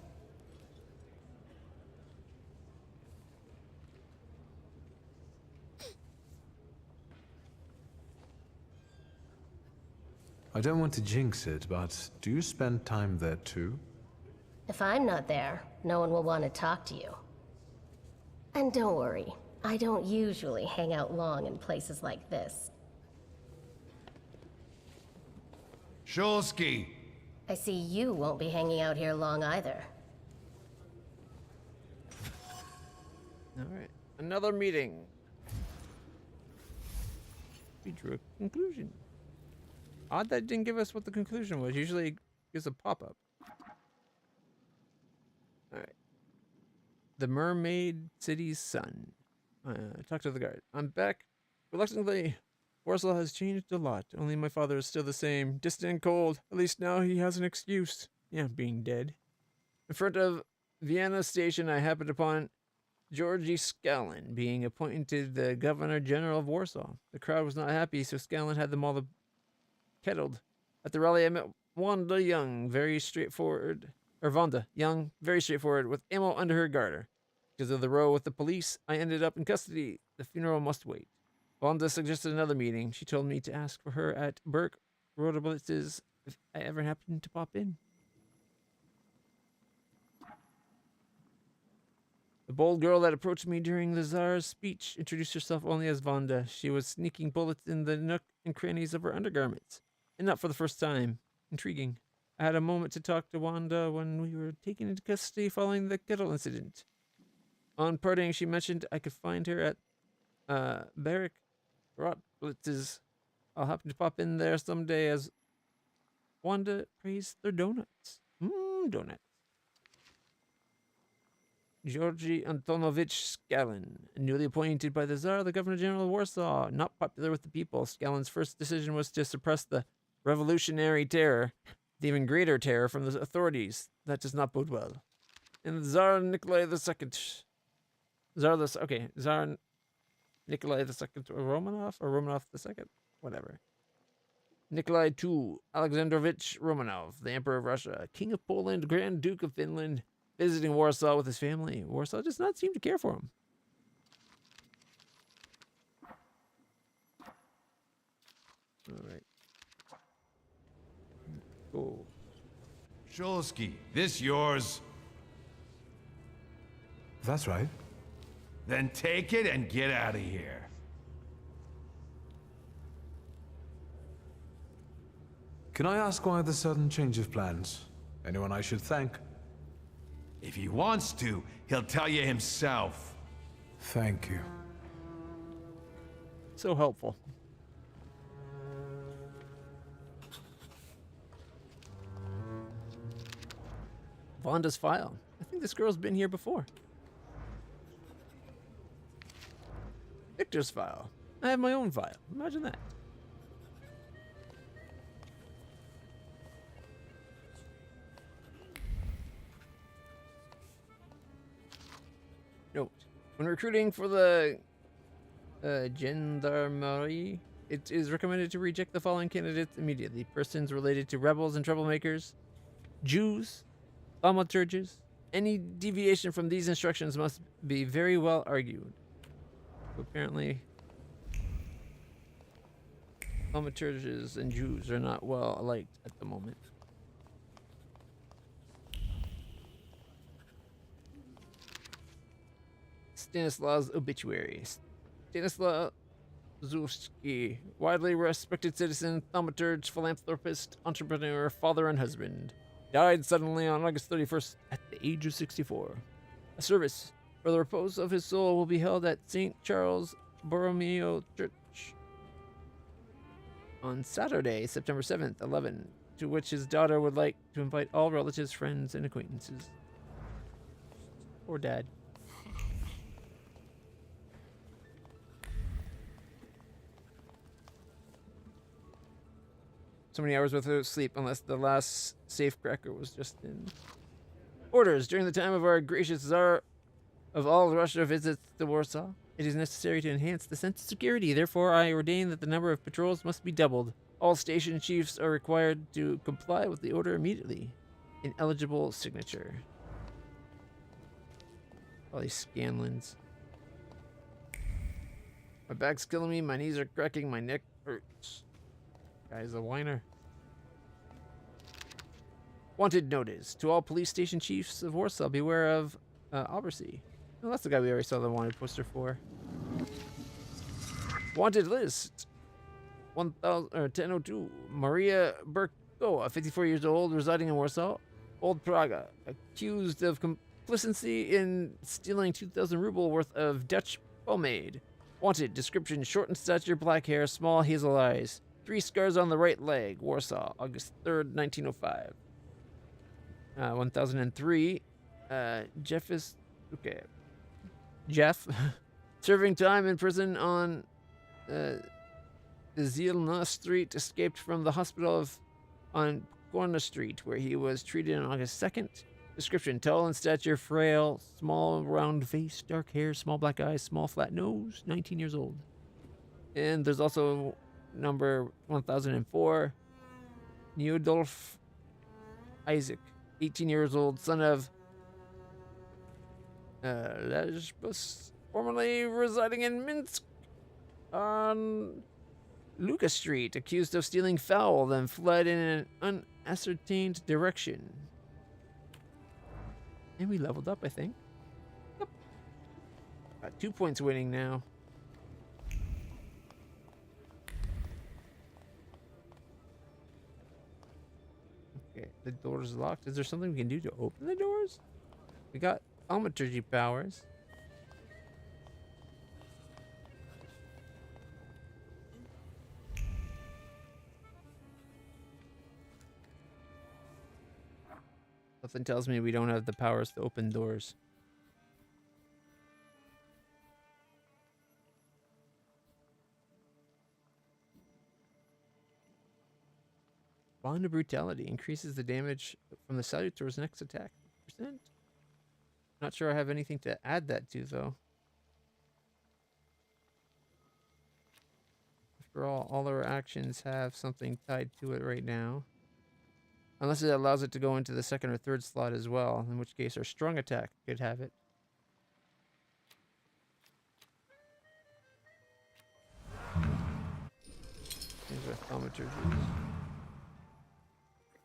I don't want to jinx it, but do you spend time there too? If I'm not there, no one will want to talk to you. And don't worry, I don't usually hang out long in places like this. Shulsky! I see you won't be hanging out here long either. Alright, another meeting. We drew a conclusion. Odd that it didn't give us what the conclusion was. Usually it gives a pop-up. Alright. The Mermaid City's son. Talk to the guard. I'm back. Reluctantly, Warsaw has changed a lot. Only my father is still the same. Distant and cold. At least now he has an excuse. Yeah, being dead. In front of Vienna station, I happened upon Georgi Scallon being appointed the Governor General of Warsaw. The crowd was not happy, so Scallon had them all kettled. At the rally, I met Wanda Young, very straightforward. Or Wanda Young, very straightforward, with ammo under her garter. Because of the row with the police, I ended up in custody. The funeral must wait. Wanda suggested another meeting. She told me to ask for her at Burke Rotoblitz's if I ever happened to pop in. The bold girl that approached me during the Tsar's speech introduced herself only as Wanda. She was sneaking bullets in the nook and crannies of her undergarments. And not for the first time. Intriguing. I had a moment to talk to Wanda when we were taken into custody following the kettle incident. On parting, she mentioned I could find her at Barrack Rotblitz's. I'll happen to pop in there someday as Wanda praised their donuts. Donuts. Georgy Antonovich Scallon, newly appointed by the Tsar, the Governor General of Warsaw. Not popular with the people, Scallon's first decision was to suppress the revolutionary terror, the even greater terror from the authorities. That does not bode well. And Tsar Nikolai II. Tsar Nikolai II Romanov or Romanov II? Whatever. Nikolai II Alexandrovich Romanov, the Emperor of Russia, King of Poland, Grand Duke of Finland, visiting Warsaw with his family. Warsaw does not seem to care for him. All right. Cool. Shulsky, this yours? That's right. Then take it and get out of here. Can I ask why the sudden change of plans? Anyone I should thank? If he wants to, he'll tell you himself. Thank you. So helpful. Vonda's file. I think this girl's been here before. Victor's file. I have my own file. Imagine that. Note. When recruiting for the gendarmerie, it is recommended to reject the following candidates immediately. Persons related to rebels and troublemakers, Jews, Thaumaturges. Any deviation from these instructions must be very well argued. So apparently, Thaumaturges and Jews are not well liked at the moment. Stanislaus obituary. Stanislaus Zulski, widely respected citizen, thaumaturge, philanthropist, entrepreneur, father, and husband. Died suddenly on August 31st at the age of 64. A service for the repose of his soul will be held at St. Charles Borromeo Church on Saturday, September 7th, 11, to which his daughter would like to invite all relatives, friends, and acquaintances. Or dad. So many hours without sleep, unless the last safecracker was just in. Orders. During the time of our gracious Tsar of all Russia visits to Warsaw, it is necessary to enhance the sense of security. Therefore, I ordain that the number of patrols must be doubled. All station chiefs are required to comply with the order immediately. Ineligible signature. All these Scanlins. My back's killing me, my knees are cracking, my neck hurts. Guy's a whiner. Wanted notice to all police station chiefs of Warsaw. Beware of Obersee. Oh, that's the guy we already saw the wanted poster for. Wanted list. 1002. Maria Berkoa, 54 years old, residing in Warsaw. Old Praga. Accused of complicity in stealing 2,000 ruble worth of Dutch pomade. Wanted description: short in stature, black hair, small hazel eyes. 3 scars on the right leg. Warsaw, August 3rd, 1905. 1003. Jeff is... Okay. Jeff. Serving time in prison on Zilna Street. Escaped from the hospital on Gorna Street, where he was treated on August 2nd. Description: tall in stature, frail, small round face, dark hair, small black eyes, small flat nose, 19 years old. And there's also... number 1004, Neodolf Isaac, 18 years old, son of Lejbus, formerly residing in Minsk on Lucas Street, accused of stealing fowl, then fled in an unascertained direction. And we leveled up, I think. Yep. Got 2 points winning now. Okay, the door is locked. Is there something we can do to open the doors? We got thaumaturgy powers. Something tells me we don't have the powers to open doors. Bond of Brutality increases the damage from the salutors' next attack. %. Not sure I have anything to add that to, though. After all our actions have something tied to it right now. Unless it allows it to go into the second or third slot as well, in which case our strong attack could have it. These are thaumaturges.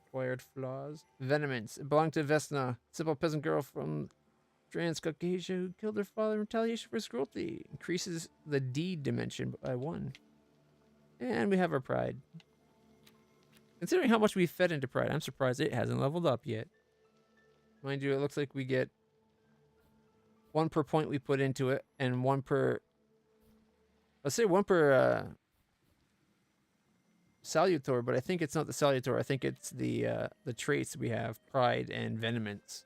Acquired flaws. Venomance. It belonged to Vesna, simple peasant girl from Transcaucasia who killed her father in retaliation for his cruelty. Increases the D dimension by 1. And we have our pride. Considering how much we fed into pride, I'm surprised it hasn't leveled up yet. Mind you, it looks like we get 1 per point we put into it, and 1 per... Let's say 1 per salutor, but I think it's not the salutor. I think it's the traits we have, pride and venomance.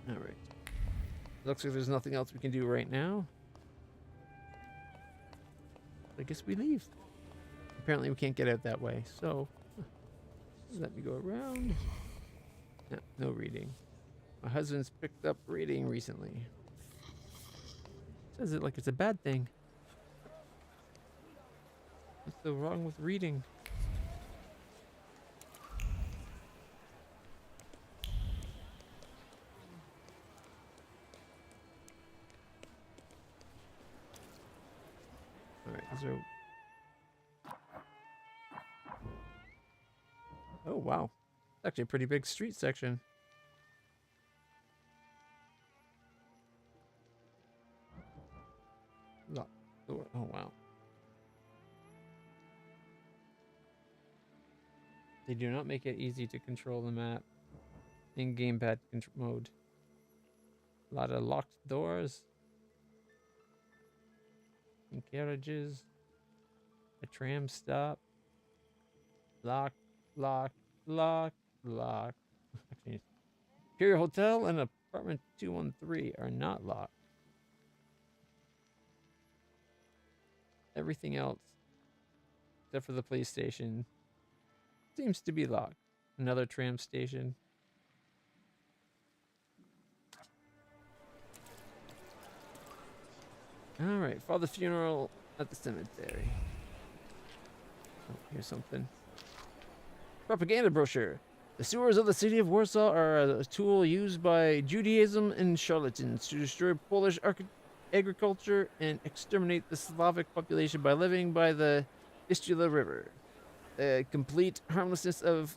All right. Looks like there's nothing else we can do right now. I guess we leave. Apparently we can't get out that way, so let me go around. No reading. My husband's picked up reading recently. Says it like it's a bad thing. What's so wrong with reading? Alright, is there... Oh, wow. It's actually a pretty big street section. Lock door. Oh, wow. They do not make it easy to control the map in gamepad mode. A lot of locked doors. And carriages. A tram stop. Lock, lock, lock, lock. Imperial Hotel and apartment 213 are not locked. Everything else, except for the police station, seems to be locked. Another tram station. Alright, father funeral at the cemetery. Oh, here's something. Propaganda brochure. The sewers of the city of Warsaw are a tool used by Judaism and charlatans to destroy Polish agriculture and exterminate the Slavic population by living by the Vistula River. The complete harmlessness of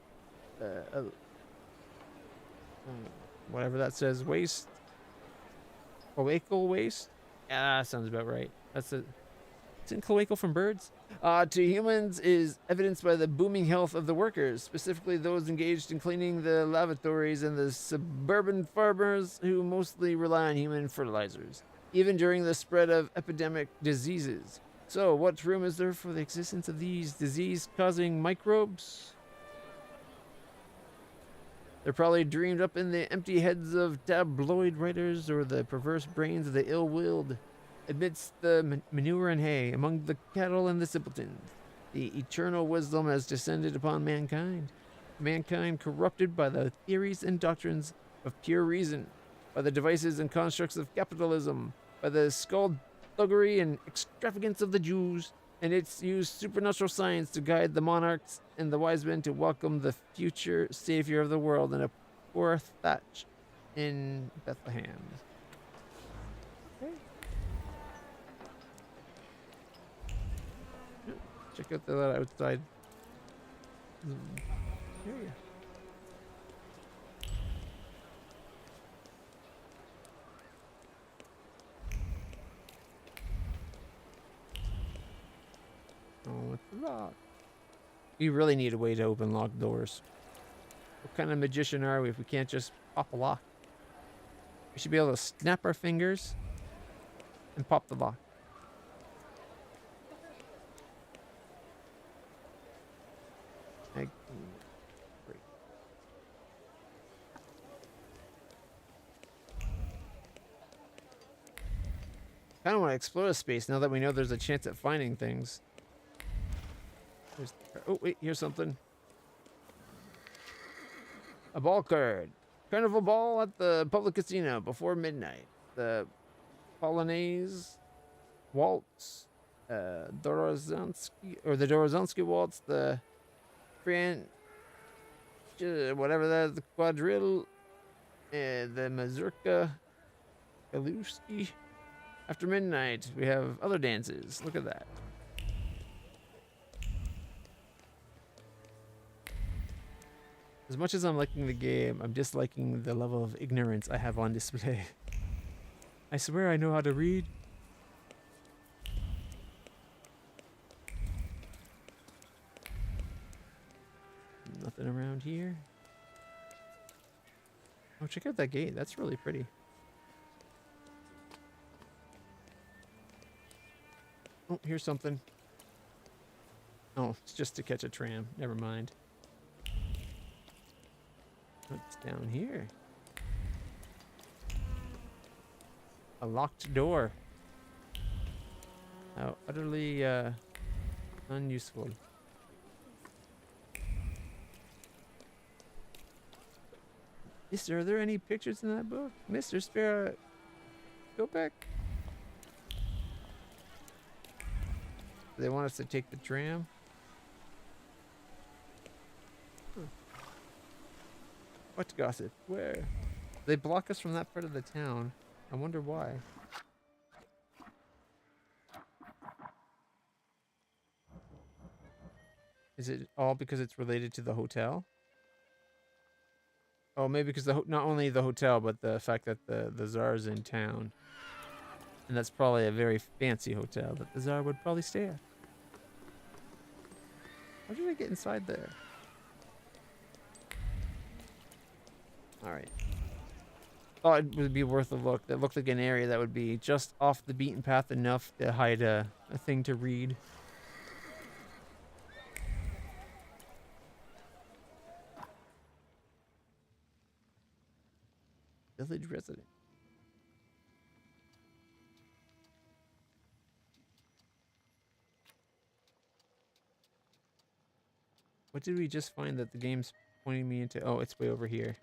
whatever that says, waste. Cloacal waste? Yeah, sounds about right. That's it. Isn't cloacal from birds? To humans is evidenced by the booming health of the workers, specifically those engaged in cleaning the lavatories and the suburban farmers who mostly rely on human fertilizers, even during the spread of epidemic diseases. So, what room is there for the existence of these disease-causing microbes? They're probably dreamed up in the empty heads of tabloid writers or the perverse brains of the ill-willed. Amidst the manure and hay, among the cattle and the simpletons, the eternal wisdom has descended upon mankind. Mankind corrupted by the theories and doctrines of pure reason, by the devices and constructs of capitalism, by the skullduggery and extravagance of the Jews, and it's used supernatural science to guide the monarchs and the wise men to welcome the future savior of the world in a poor thatch in Bethlehem. Okay. Check out the outside. Area. Oh, it's locked. We really need a way to open locked doors. What kind of magician are we if we can't just pop a lock? We should be able to snap our fingers and pop the lock. Great. Kind of want to explore the space now that we know there's a chance at finding things. Oh, wait, here's something. A ball card. Carnival ball at the public casino before midnight. The Polonaise waltz, Dorozhansky, or the Dorozhansky waltz, the whatever that is, the quadrille, the mazurka, Kaluski. After midnight, we have other dances. Look at that. As much as I'm liking the game, I'm disliking the level of ignorance I have on display. I swear I know how to read. Nothing around here. Oh, check out that gate. That's really pretty. Oh, here's something. Oh, it's just to catch a tram. Never mind. What's down here? A locked door. How utterly unuseful. Mister, are there any pictures in that book? Mr. Sparrow, go back. They want us to take the tram? Huh. What gossip? Where? They block us from that part of the town. I wonder why. Is it all because it's related to the hotel? Oh, maybe because not only the hotel, but the fact that the Tsar's in town. And that's probably a very fancy hotel that the Tsar would probably stay at. How did I get inside there? Alright. Oh, it would be worth a look. That looked like an area that would be just off the beaten path enough to hide a thing to read. Village resident. What did we just find that the game's pointing me into? Oh, it's way over here.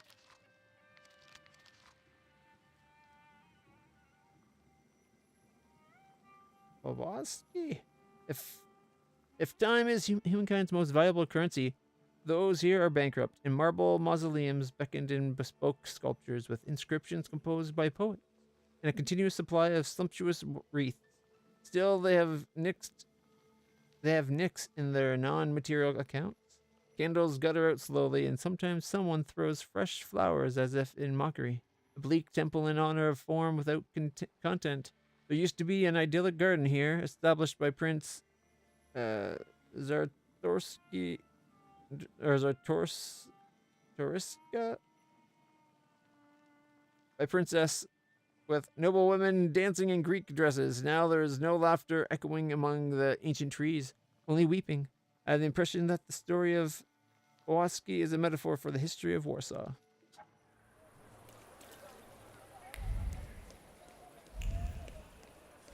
Kowalski. If time is humankind's most valuable currency, those here are bankrupt. In marble mausoleums beckoned in bespoke sculptures with inscriptions composed by poets, and a continuous supply of sumptuous wreaths. Still, they have nicks in their non-material accounts. Candles gutter out slowly, and sometimes someone throws fresh flowers as if in mockery. A bleak temple in honor of form without content. There used to be an idyllic garden here, established by Prince Zartorsky, or Zartorska, by Princess, with noble women dancing in Greek dresses. Now there is no laughter echoing among the ancient trees, only weeping. I have the impression that the story of Kowalski is a metaphor for the history of Warsaw.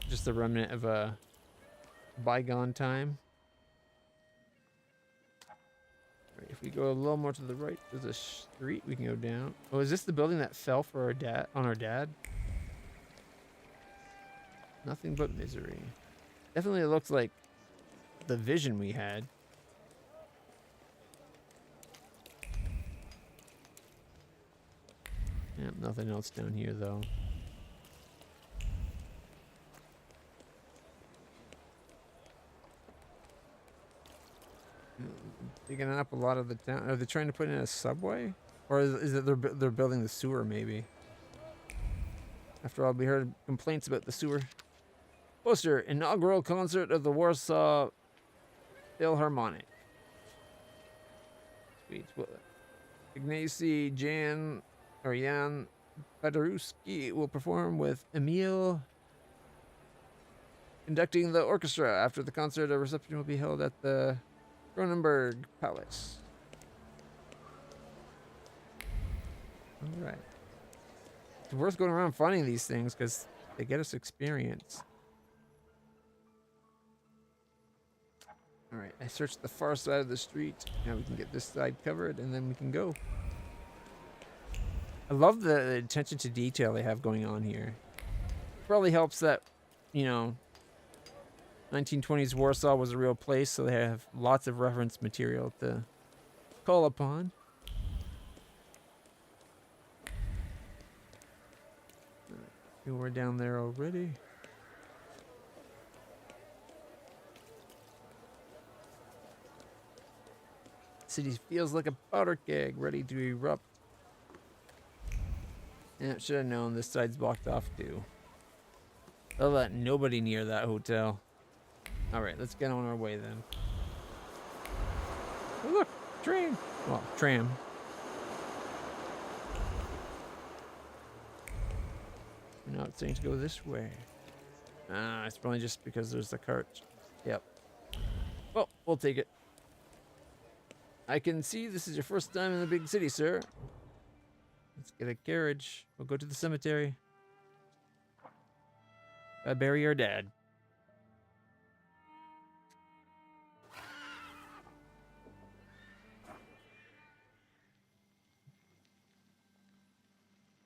Just a remnant of a bygone time. Right, if we go a little more to the right, there's a street we can go down. Oh, is this the building that fell for our dad on our dad? Nothing but misery. Definitely looks like the vision we had. Yeah, nothing else down here though. Digging up a lot of the town. Are they trying to put in a subway? Or is it they're building the sewer maybe? After all, we heard complaints about the sewer. Poster, inaugural concert of the Warsaw Philharmonic. Sweet. Well, Ignacy Jan Paderewski will perform with Emil conducting the orchestra. After the concert, a reception will be held at the Cronenberg Palace. All right. It's worth going around finding these things because they get us experience. All right, I searched the far side of the street. Now we can get this side covered and then we can go. I love the attention to detail they have going on here. Probably helps that, you know, 1920s Warsaw was a real place, so they have lots of reference material to call upon. You were down there already. City feels like a powder keg ready to erupt. Yeah, should have known this side's blocked off too. They'll let nobody near that hotel. Alright, let's get on our way then. Oh, look, train. Well, tram. Now it's saying to go this way. It's probably just because there's a cart. Yep. Well, we'll take it. I can see this is your first time in the big city, sir. Let's get a carriage. We'll go to the cemetery. Bury our dad.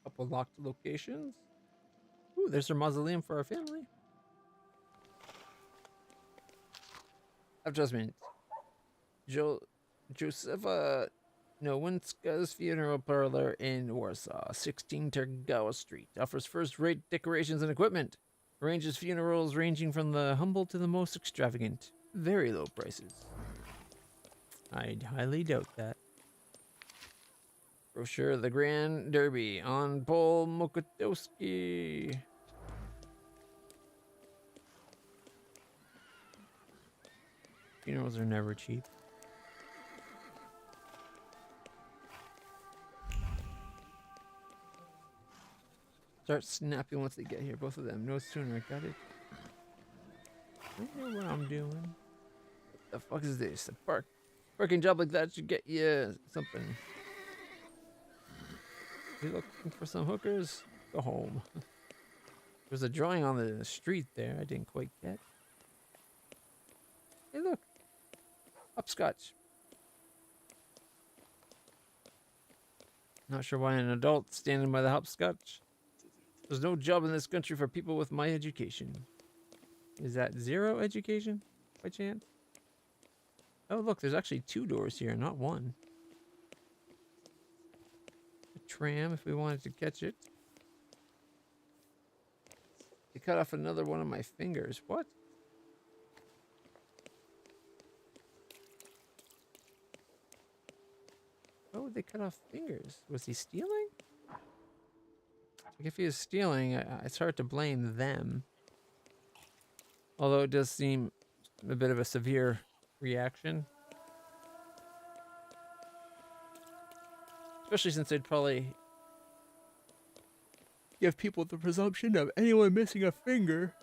Couple locked locations. Ooh, there's our mausoleum for our family. Adjustment. Josefa Nowinska's funeral parlor in Warsaw, 16 Tergawa Street. Offers first-rate decorations and equipment. Arranges funerals ranging from the humble to the most extravagant. Very low prices. I'd highly doubt that. Brochure of the Grand Derby on Paul Mokotowski. Funerals are never cheap. Start snapping once they get here, both of them. No sooner. Got it. I know what I'm doing. What the fuck is this? A parking job like that should get you something. You looking for some hookers? Go home. There's a drawing on the street there I didn't quite get. Hey, look. Hopscotch. Not sure why an adult standing by the hopscotch. There's no job in this country for people with my education. Is that 0 education, by chance? Oh, look, there's actually 2 doors here, not 1. A tram, if we wanted to catch it. They cut off another one of my fingers. What? Why would they cut off fingers? Was he stealing? If he was stealing, it's hard to blame them. Although it does seem a bit of a severe reaction. Especially since they'd probably give people the presumption of anyone missing a finger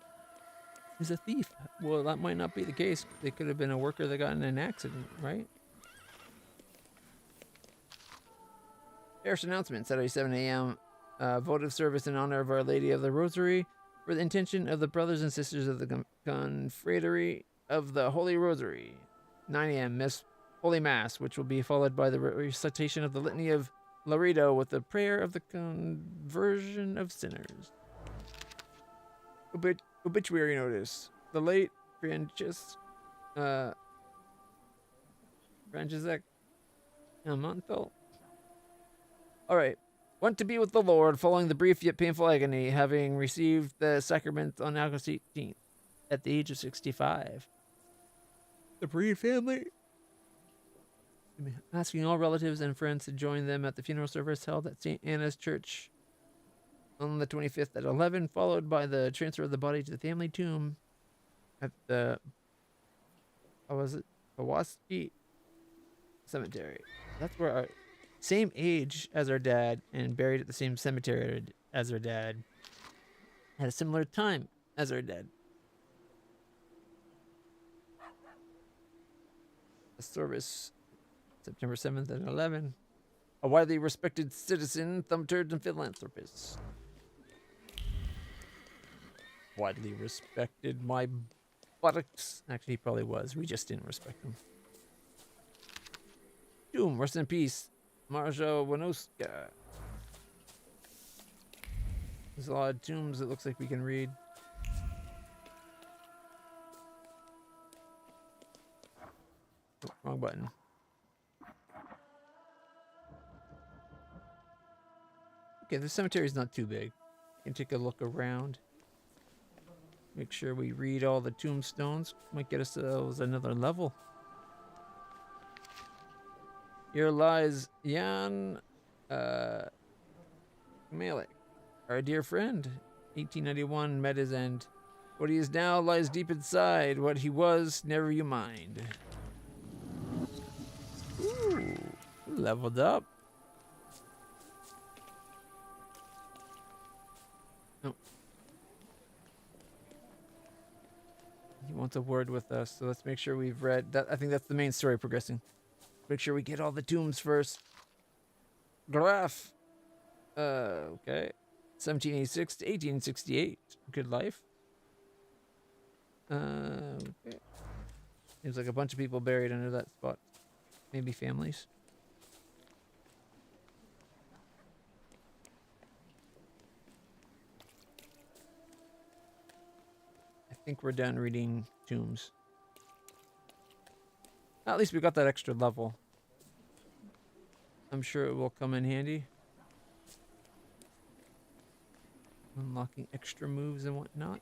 is a thief. Well, that might not be the case. They could have been a worker that got in an accident, right? Parish announcement, Saturday, 7 a.m. Votive service in honor of Our Lady of the Rosary for the intention of the brothers and sisters of the Confraternity of the Holy Rosary. 9 a.m. Holy Mass, which will be followed by the recitation of the Litany of Laredo with the prayer of the conversion of sinners. Obituary notice. The late Francesek Montel. All right. Went to be with the Lord following the brief yet painful agony, having received the sacrament on August 18th at the age of 65. The Breed family asking all relatives and friends to join them at the funeral service held at St. Anna's Church on the 25th at 11, followed by the transfer of the body to the family tomb at the Pawaski Cemetery. That's where our same age as our dad and buried at the same cemetery as our dad. At a similar time as our dad. The service, September 7th at 11. A widely respected citizen, thaumaturge, and philanthropist. Widely respected, my buttocks. Actually, he probably was. We just didn't respect him. Doom, rest in peace. Marja Wanoska. There's a lot of tombs it looks like we can read. wrong button. Okay, the cemetery is not too big. Can take a look around. Make sure we read all the tombstones. Might get ourselves another level. Here lies Jan Malik, our dear friend. 1891 met his end. What he is now lies deep inside. What he was, never you mind. Ooh, leveled up. Oh. He wants a word with us, so let's make sure we've read that. I think that's the main story progressing. Make sure we get all the tombs first. Graf. Okay. 1786 to 1868. Good life. Okay. Seems like a bunch of people buried under that spot. Maybe families. I think we're done reading tombs. At least we got that extra level. I'm sure it will come in handy. Unlocking extra moves and whatnot.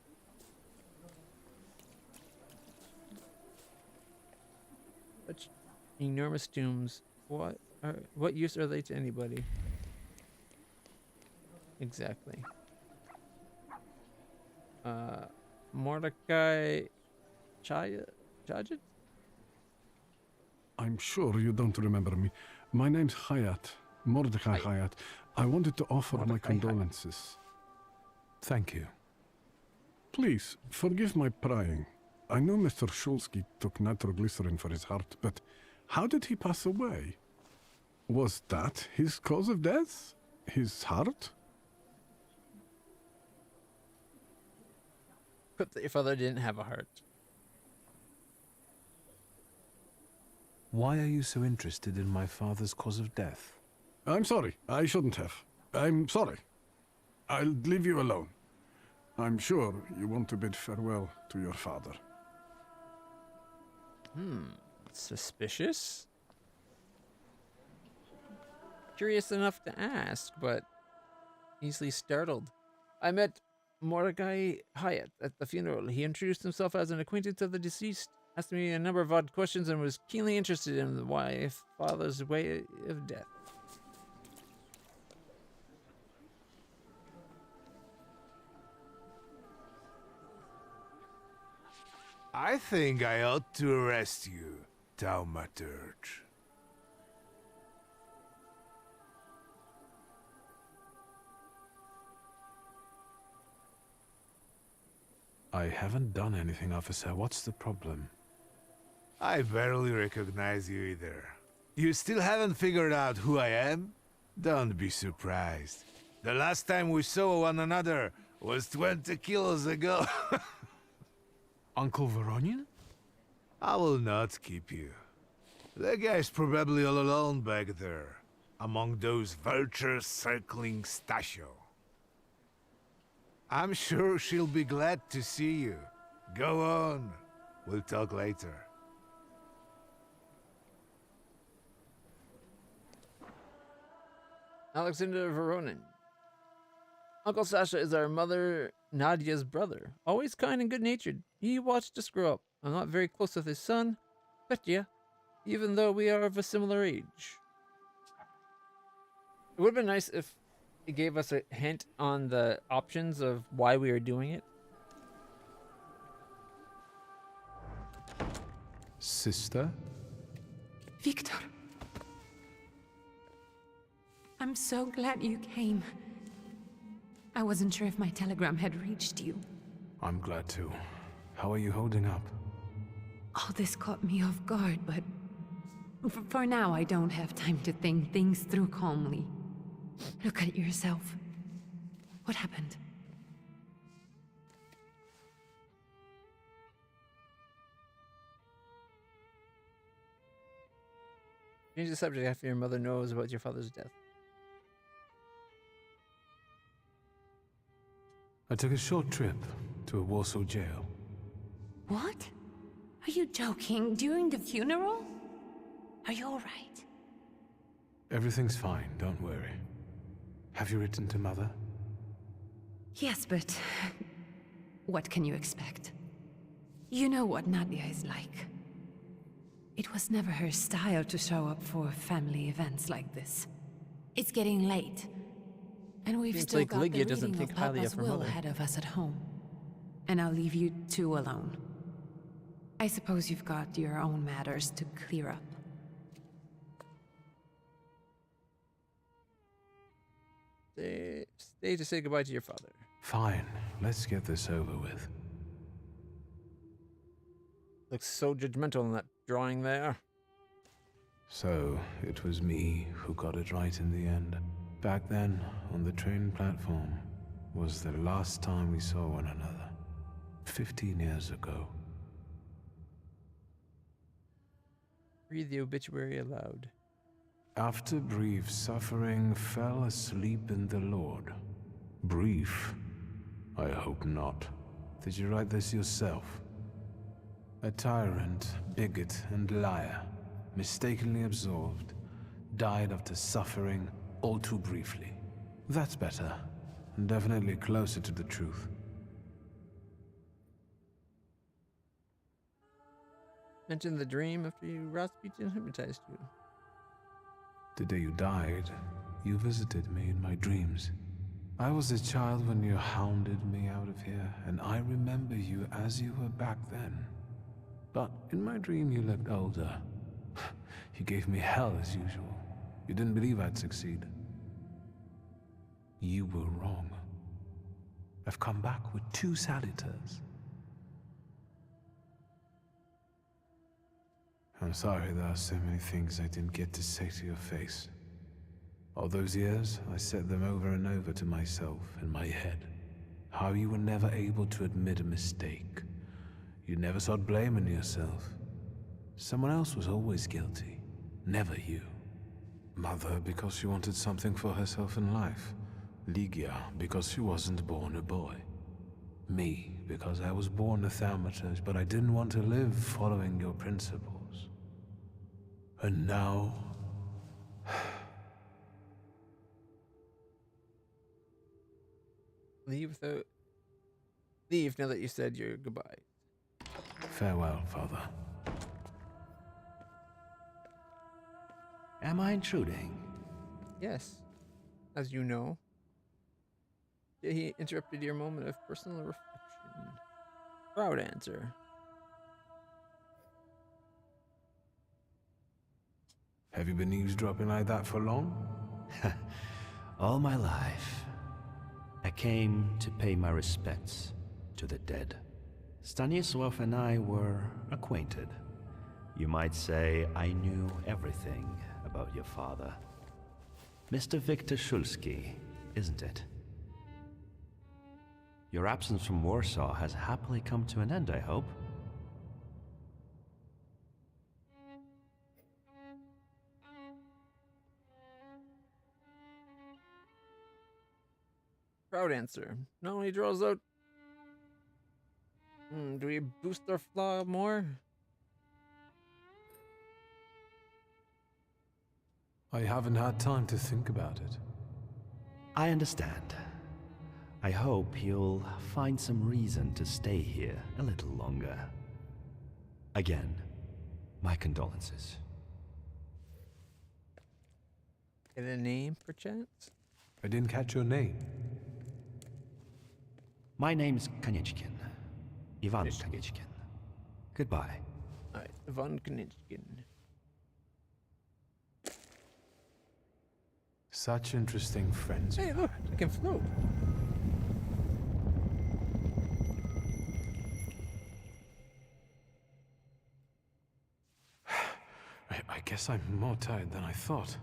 Such enormous tombs. What use are they to anybody? Exactly. Mordecai Chayat? I'm sure you don't remember me. My name's Hayat, Mordecai Hayat. I wanted to offer my condolences. Thank you. Please, forgive my prying. I know Mr. Shulsky took nitroglycerin for his heart, but how did he pass away? Was that his cause of death? His heart? Put that your father didn't have a heart. Why are you so interested in my father's cause of death? I'm sorry. I shouldn't have. I'm sorry. I'll leave you alone. I'm sure you want to bid farewell to your father. Suspicious? Curious enough to ask, but easily startled. I met Mordecai Hyatt at the funeral. He introduced himself as an acquaintance of the deceased, asked me a number of odd questions, and was keenly interested in the father's way of death. I think I ought to arrest you, Thaumaturge. I haven't done anything, officer. What's the problem? I barely recognize you either. You still haven't figured out who I am? Don't be surprised. The last time we saw one another was 20 kilos ago. Uncle Voronian? I will not keep you. The guy's probably all alone back there, among those vultures circling Stasio. I'm sure she'll be glad to see you. Go on. We'll talk later. Alexander Voronin. Uncle Sasha is our mother Nadia's brother. Always kind and good-natured. He watched us grow up. I'm not very close with his son, Petya, even though we are of a similar age. It would have been nice if it gave us a hint on the options of why we are doing it. Sister? Victor. I'm so glad you came. I wasn't sure if my telegram had reached you. I'm glad to. How are you holding up? All this caught me off guard, but for now I don't have time to think things through calmly. Look at yourself. What happened? Change the subject after your mother knows about your father's death. I took a short trip to a Warsaw jail. What? Are you joking? During the funeral? Are you all right? Everything's fine, don't worry. Have you written to Mother? Yes, but what can you expect? You know what Nadia is like. It was never her style to show up for family events like this. It's getting late, and we've Seems still like got Lygia the doesn't reading think of highly of Papa's her will mother. ahead of us at home. And I'll leave you two alone. I suppose you've got your own matters to clear up. Stay to say goodbye to your father. Fine, let's get this over with. Looks so judgmental in that drawing there. So, it was me who got it right in the end. Back then, on the train platform, was the last time we saw one another. 15 years ago. Read the obituary aloud. After brief suffering, fell asleep in the Lord. Brief? I hope not. Did you write this yourself? A tyrant, bigot, and liar, mistakenly absolved, died after suffering all too briefly. That's better, and definitely closer to the truth. Mention the dream after you Rasputin hypnotized you. The day you died, you visited me in my dreams. I was a child when you hounded me out of here, and I remember you as you were back then. But in my dream you looked older. You gave me hell as usual. You didn't believe I'd succeed. You were wrong. I've come back with 2 salutors. I'm sorry there are so many things I didn't get to say to your face. All those years, I said them over and over to myself in my head. How you were never able to admit a mistake. You never sought blame in yourself. Someone else was always guilty, never you. Mother because she wanted something for herself in life. Lygia because she wasn't born a boy. Me because I was born a Thaumaturge, but I didn't want to live following your principles. And now... Leave now that you said your goodbye. Farewell, Father. Am I intruding? Yes. As you know. He interrupted your moment of personal reflection. Proud answer. Have you been eavesdropping like that for long? All my life. I came to pay my respects to the dead. Stanisław and I were acquainted. You might say I knew everything about your father. Mr. Victor Szulski, isn't it? Your absence from Warsaw has happily come to an end, I hope. Proud answer. Not only draws out. Do we boost our flaw more? I haven't had time to think about it. I understand. I hope you'll find some reason to stay here a little longer. Again, my condolences. Get a name, perchance? I didn't catch your name. My name's Konieczkin. Ivan Konieczkin. Goodbye. Alright, Ivan Konieczkin. Such interesting friends. Hey, look, I can float. I guess I'm more tired than I thought.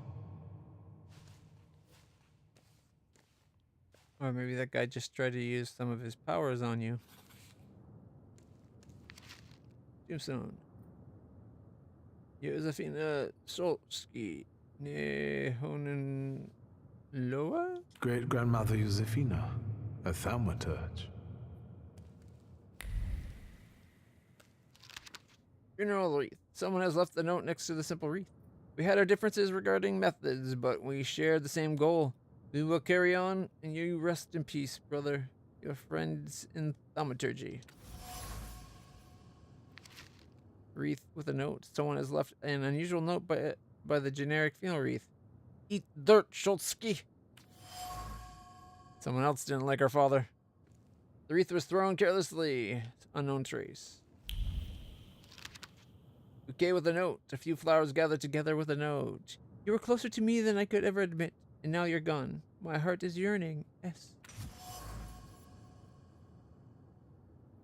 Or maybe that guy just tried to use some of his powers on you. Tombstone. Józefina Solski. Loa? Great-grandmother Józefina, a Thaumaturge. Funeral wreath. Someone has left the note next to the simple wreath. We had our differences regarding methods, but we shared the same goal. We will carry on, and you rest in peace, brother. Your friends in Thaumaturge. Wreath with a note. Someone has left an unusual note by the generic funeral wreath. Eat dirt, Schultzky. Someone else didn't like our father. The wreath was thrown carelessly. Unknown trace. Bouquet with a note. A few flowers gathered together with a note. You were closer to me than I could ever admit, and now you're gone. My heart is yearning. S.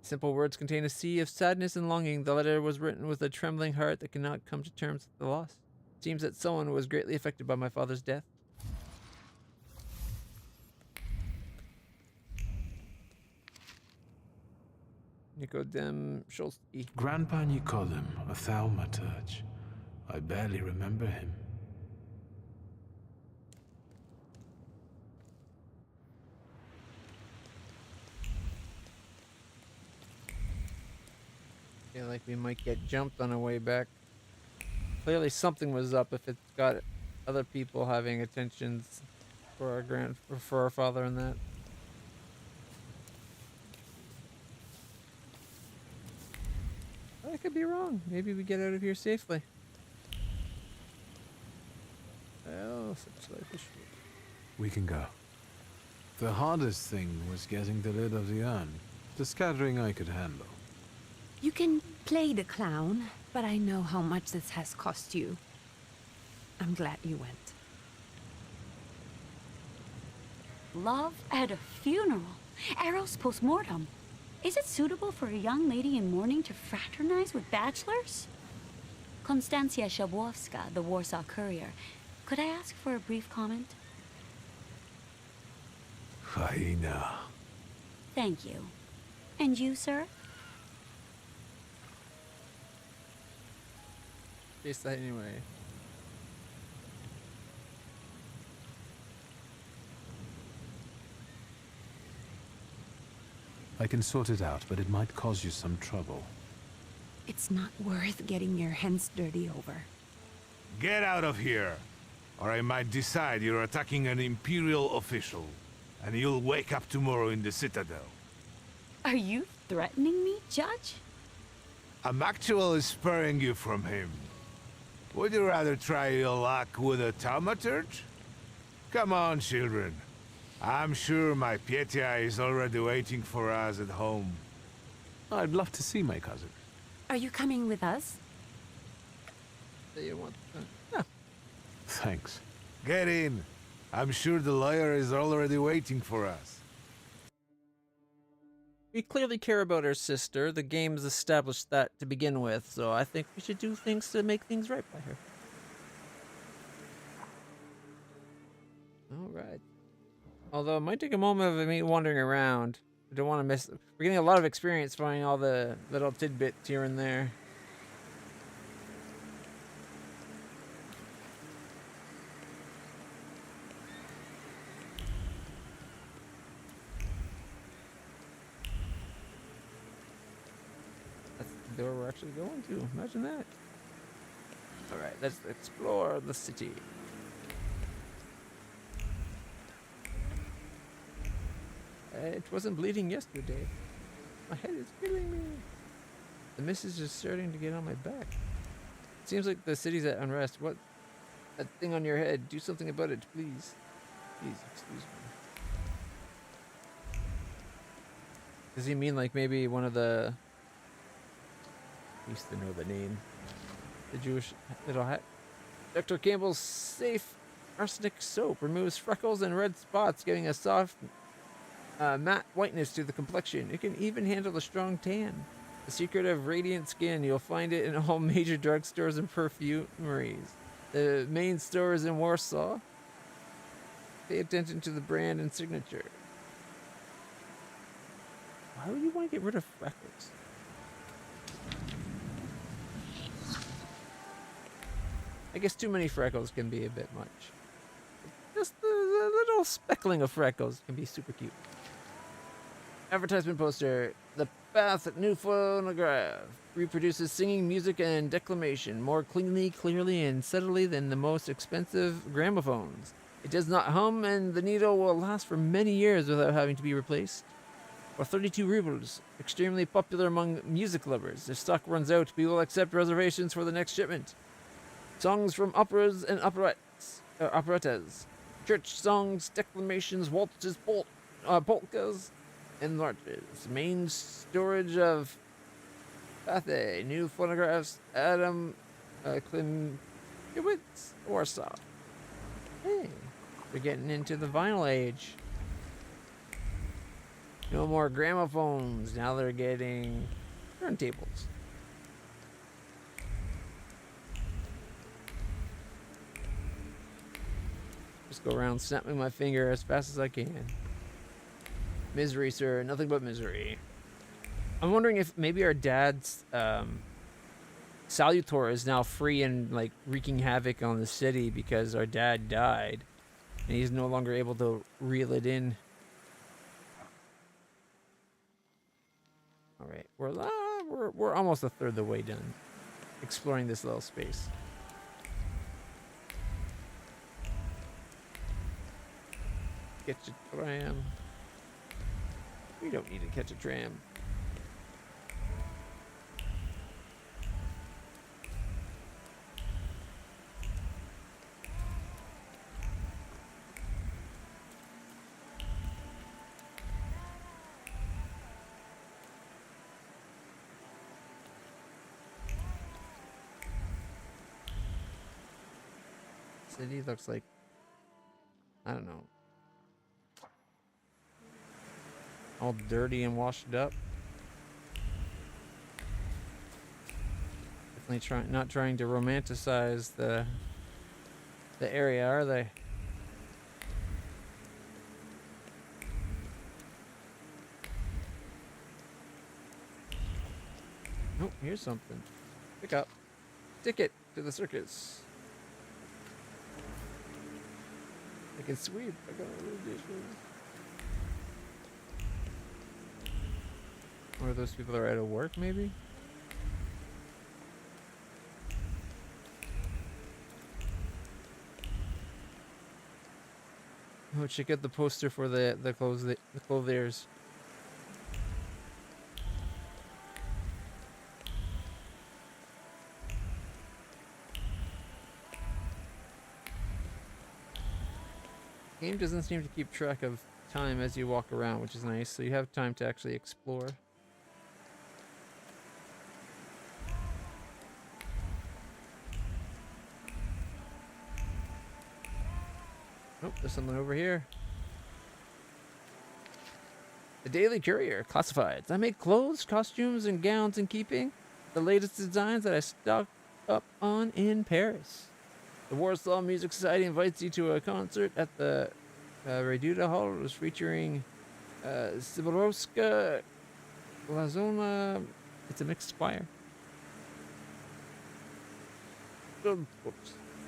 Simple words contain a sea of sadness and longing. The letter was written with a trembling heart that cannot come to terms with the loss. It seems that someone was greatly affected by my father's death. Nicodem Scholsky. Grandpa Nicodem, a Thaumaturge. I barely remember him. Feel like we might get jumped on our way back. Clearly something was up if it's got other people having attentions for our father and that. I could be wrong. Maybe we get out of here safely. Well, such life is short. We can go. The hardest thing was getting the lid of the urn. The scattering I could handle. You can play the clown, but I know how much this has cost you. I'm glad you went. Love at a funeral. Eros post-mortem. Is it suitable for a young lady in mourning to fraternize with bachelors? Konstancja Szabłowska, the Warsaw courier. Could I ask for a brief comment? Hyena. Thank you. And you, sir? Taste that anyway. I can sort it out, but it might cause you some trouble. It's not worth getting your hands dirty over. Get out of here, or I might decide you're attacking an Imperial official, and you'll wake up tomorrow in the Citadel. Are you threatening me, Judge? I'm actually sparing you from him. Would you rather try your luck with a Thaumaturge? Come on, children. I'm sure my Pietia is already waiting for us at home. I'd love to see my cousin. Are you coming with us? Do you want Thanks. Get in. I'm sure the lawyer is already waiting for us. We clearly care about our sister. The game's established that to begin with, so I think we should do things to make things right by her. Alright. Although it might take a moment of me wandering around. I don't want to miss... We're getting a lot of experience finding all the little tidbits here and there. That's the door we're actually going to. Imagine that. Alright, let's explore the city. It wasn't bleeding yesterday. My head is killing me. The mist is just starting to get on my back. It seems like the city's at unrest. What? That thing on your head. Do something about it, please. Please, excuse me. Does he mean like maybe one of the... I used to know the name. The Jewish little hat. Dr. Campbell's safe arsenic soap removes freckles and red spots, giving a soft... matte whiteness to the complexion. It can even handle a strong tan. The secret of radiant skin. You'll find it in all major drugstores and perfumeries. The main store is in Warsaw. Pay attention to the brand and signature. Why would you want to get rid of freckles? I guess too many freckles can be a bit much. Just the little speckling of freckles can be super cute. Advertisement poster. The Bath New Phonograph reproduces singing, music, and declamation more cleanly, clearly, and subtly than the most expensive gramophones. It does not hum, and the needle will last for many years without having to be replaced. For 32 rubles, extremely popular among music lovers. If stock runs out, we will accept reservations for the next shipment. Songs from operas and operettas, church songs, declamations, waltzes, polkas, and marches. Main storage of Pathe, new phonographs, Adam Klimkiewicz, Warsaw. Hey, we're getting into the vinyl age. No more gramophones. Now they're getting turntables. Just go around snapping my finger as fast as I can. Misery, sir. Nothing but misery. I'm wondering if maybe our dad's salutor is now free and like wreaking havoc on the city because our dad died and he's no longer able to reel it in. All right, we're almost a third of the way done exploring this little space. Catch a tram. We don't need to catch a tram. City looks like, I don't know, all dirty and washed up. Definitely not trying to romanticize the area, are they? Oh, here's something. Pick up. Ticket to the circus. I can sweep. I got all the dishes. Or those people that are out of work, maybe? Oh, check out the poster for the clothiers. Game doesn't seem to keep track of time as you walk around, which is nice, so you have time to actually explore. Oh, there's something over here. The Daily Courier, classifieds. I make clothes, costumes, and gowns in keeping the latest designs that I stocked up on in Paris. The Warsaw Music Society invites you to a concert at the Reduta Hall. It was featuring Siborowska, Glazona. It's a mixed choir. The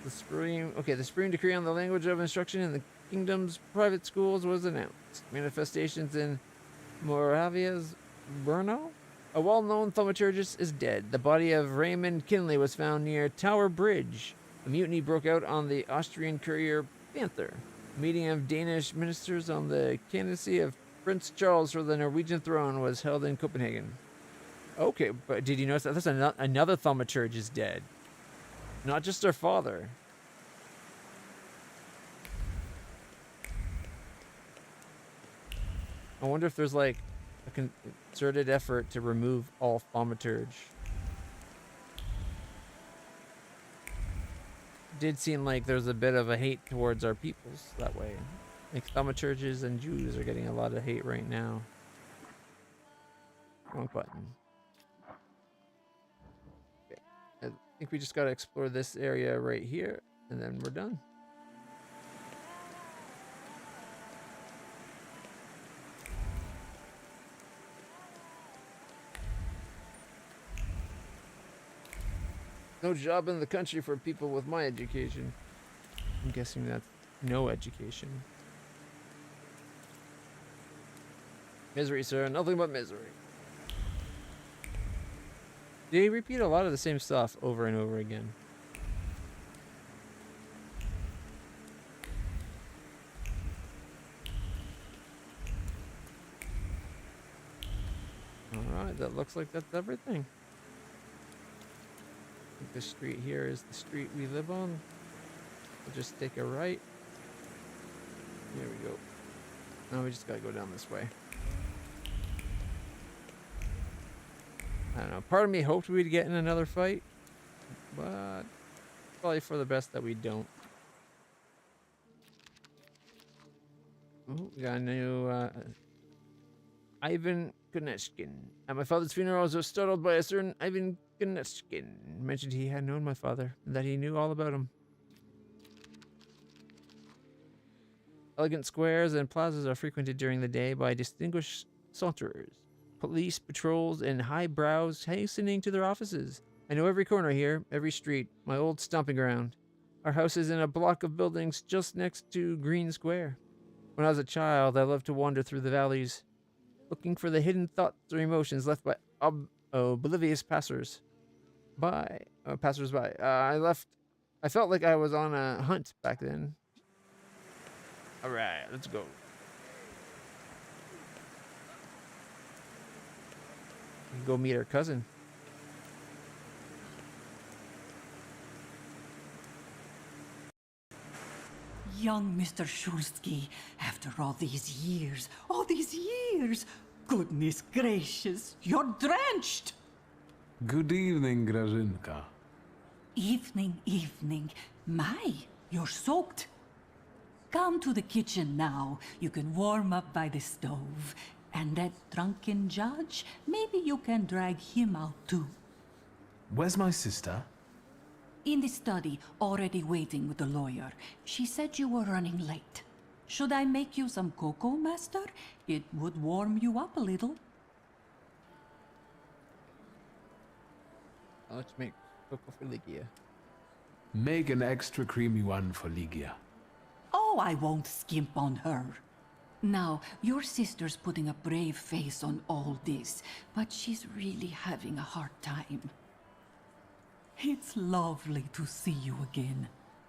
Supreme Decree on the Language of Instruction in the Kingdom's private schools was announced. Manifestations in Moravia's Brno. A well-known thaumaturgist is dead. The body of Raymond Kinley was found near Tower Bridge. A mutiny broke out on the Austrian courier Panther. A meeting of Danish ministers on the candidacy of Prince Charles for the Norwegian throne was held in Copenhagen. Okay, but did you notice that? There's another thaumaturge is dead. Not just her father. I wonder if there's like a concerted effort to remove all thaumaturge. Did seem like there's a bit of a hate towards our peoples that way. Like thaumaturges and Jews are getting a lot of hate right now. Wrong button. Okay. I think we just gotta explore this area right here, and then we're done. No job in the country for people with my education. I'm guessing that's no education. Misery, sir. Nothing but misery. They repeat a lot of the same stuff over and over again. Alright, that looks like that's everything. I think this street here is the street we live on. We'll just take a right. There we go. Now we just gotta go down this way. I don't know. Part of me hoped we'd get in another fight, but probably for the best that we don't. Ooh, we got a new Ivan Konechkin. At my father's funeral, I was startled by a certain Ivan Konechkin. He mentioned he had known my father and that he knew all about him. Elegant squares and plazas are frequented during the day by distinguished salutors, police patrols, and highbrows hastening to their offices. I know every corner here, every street, my old stomping ground. Our house is in a block of buildings just next to Green Square. When I was a child, I loved to wander through the valleys, looking for the hidden thoughts or emotions left by oblivious passers-by. I felt like I was on a hunt back then. All right, let's go. Go meet her cousin. Young Mr. Shulsky, after all these years, goodness gracious, you're drenched! Good evening, Grażynka. Evening. My, you're soaked. Come to the kitchen now. You can warm up by the stove. And that drunken judge, maybe you can drag him out too. Where's my sister? In the study, already waiting with the lawyer. She said you were running late. Should I make you some cocoa, master? It would warm you up a little. Let's make cocoa for Ligia. Make an extra creamy one for Ligia. Oh, I won't skimp on her. Now, your sister's putting a brave face on all this, but she's really having a hard time. It's lovely to see you again.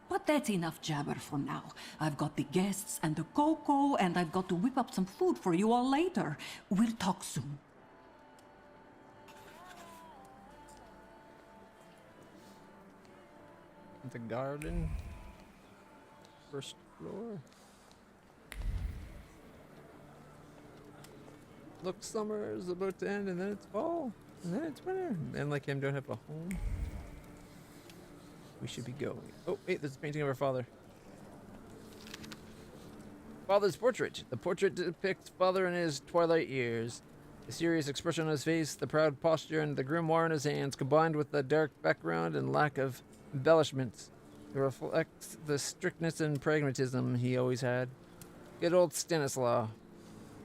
But that's enough jabber for now. I've got the guests and the cocoa, and I've got to whip up some food for you all later. We'll talk soon. The garden. First floor. Look, summer is about to end, and then it's fall, and then it's winter. Men like him don't have a home. We should be going. Oh, wait, there's a painting of our father. Father's portrait. The portrait depicts father in his twilight years. The serious expression on his face, the proud posture, and the grimoire in his hands, combined with the dark background and lack of embellishments, it reflects the strictness and pragmatism he always had. Good old Stanislaw.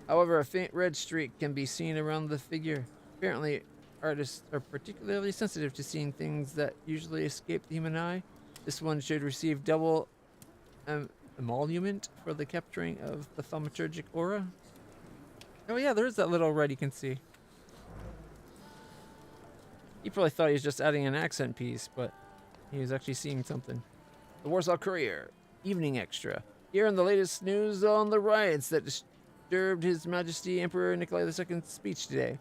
However, a faint red streak can be seen around the figure. Apparently, artists are particularly sensitive to seeing things that usually escape the human eye. This one should receive double emolument for the capturing of the thaumaturgic aura. Oh yeah, there is that little red you can see. He probably thought he was just adding an accent piece, but he was actually seeing something. The Warsaw Courier, Evening Extra. Here in the latest news on the riots that disturbed His Majesty Emperor Nikolai II's speech today.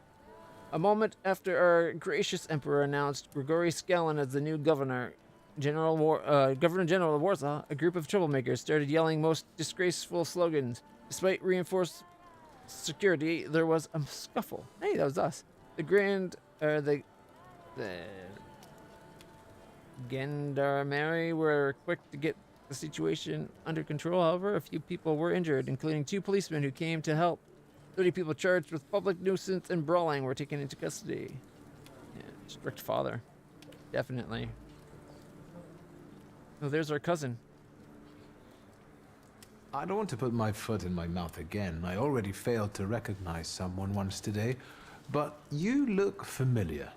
A moment after our gracious Emperor announced Grigory Skalin as the new Governor General of Warsaw, a group of troublemakers started yelling most disgraceful slogans. Despite reinforced security, there was a scuffle. Hey, that was us. The gendarmerie were quick to get the situation under control. However, a few people were injured, including 2 policemen who came to help. 30 people charged with public nuisance and brawling were taken into custody. Yeah, strict father. Definitely. Oh, there's our cousin. I don't want to put my foot in my mouth again. I already failed to recognize someone once today, but you look familiar.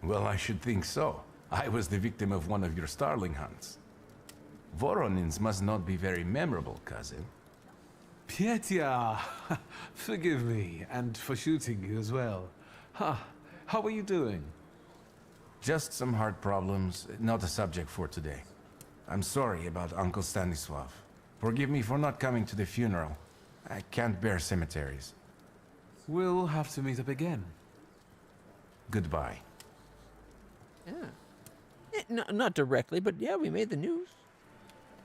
Well, I should think so. I was the victim of one of your starling hunts. Voronins must not be very memorable, cousin. Pietya! Forgive me, and for shooting you as well. How are you doing? Just some heart problems, not a subject for today. I'm sorry about Uncle Stanislav. Forgive me for not coming to the funeral. I can't bear cemeteries. We'll have to meet up again. Goodbye. Yeah. Not directly, but yeah, we made the news.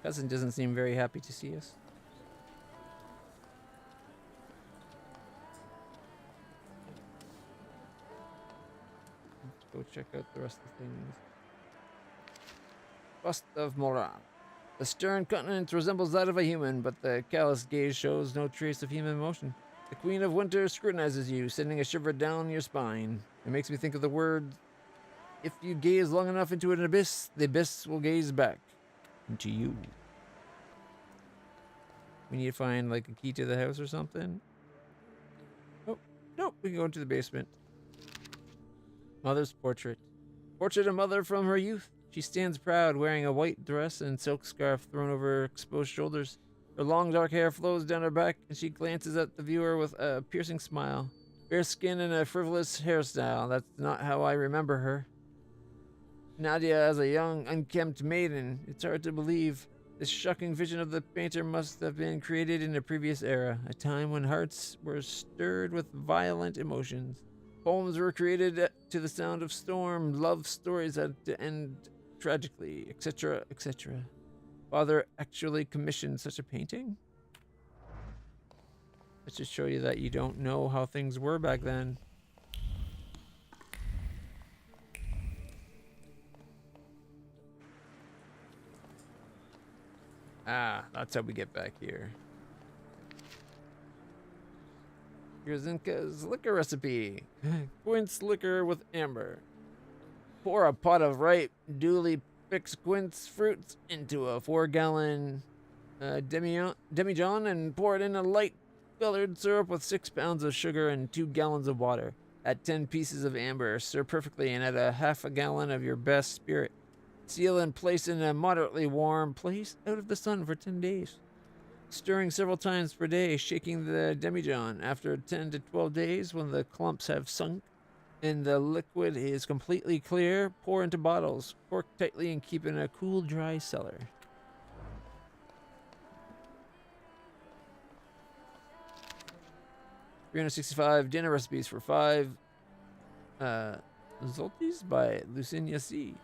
Cousin doesn't seem very happy to see us. Let's go check out the rest of the things. Bust of Moran. The stern countenance resembles that of a human, but the callous gaze shows no trace of human emotion. The Queen of Winter scrutinizes you, sending a shiver down your spine. It makes me think of the word, if you gaze long enough into an abyss, the abyss will gaze back into you. We need to find like a key to the house or something. Oh, nope, we can go into the basement. Mother's portrait. Portrait of mother from her youth. She stands proud, wearing a white dress and silk scarf thrown over her exposed shoulders. Her long dark hair flows down her back, and she glances at the viewer with a piercing smile. Bare skin and a frivolous hairstyle. That's not how I remember her. Nadia as a young, unkempt maiden. It's hard to believe. This shocking vision of the painter must have been created in a previous era, a time when hearts were stirred with violent emotions. Poems were created to the sound of storm, love stories had to end tragically, etc., etc. Father actually commissioned such a painting? Let's just show you that you don't know how things were back then. Ah, that's how we get back here. Here's Inca's liquor recipe. Quince liquor with amber. Pour a pot of ripe, duly picked quince fruits into a 4-gallon demijohn and pour it in a light colored syrup with 6 pounds of sugar and 2 gallons of water. Add 10 pieces of amber. Stir perfectly and add a half a gallon of your best spirit. Seal and place in a moderately warm place out of the sun for 10 days. Stirring several times per day, shaking the demijohn. After 10 to 12 days, when the clumps have sunk and the liquid is completely clear, pour into bottles. Cork tightly and keep in a cool, dry cellar. $365 dinner recipes for 5 zoltis by Lucinia C.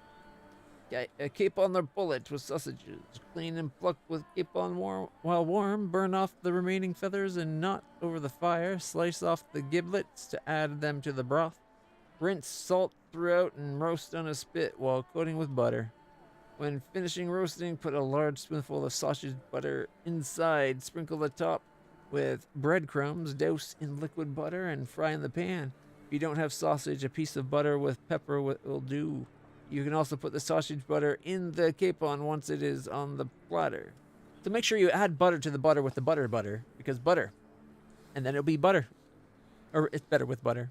A capon the bullet with sausages. Clean and pluck with capon while warm. Burn off the remaining feathers and knot over the fire. Slice off the giblets to add them to the broth. Rinse, salt throughout, and roast on a spit while coating with butter. When finishing roasting, put a large spoonful of sausage butter inside. Sprinkle the top with breadcrumbs. Douse in liquid butter and fry in the pan. If you don't have sausage, a piece of butter with pepper will do. You can also put the sausage butter in the capon once it is on the platter. So make sure you add butter to the butter with the butter, because butter. And then it'll be butter. Or it's better with butter.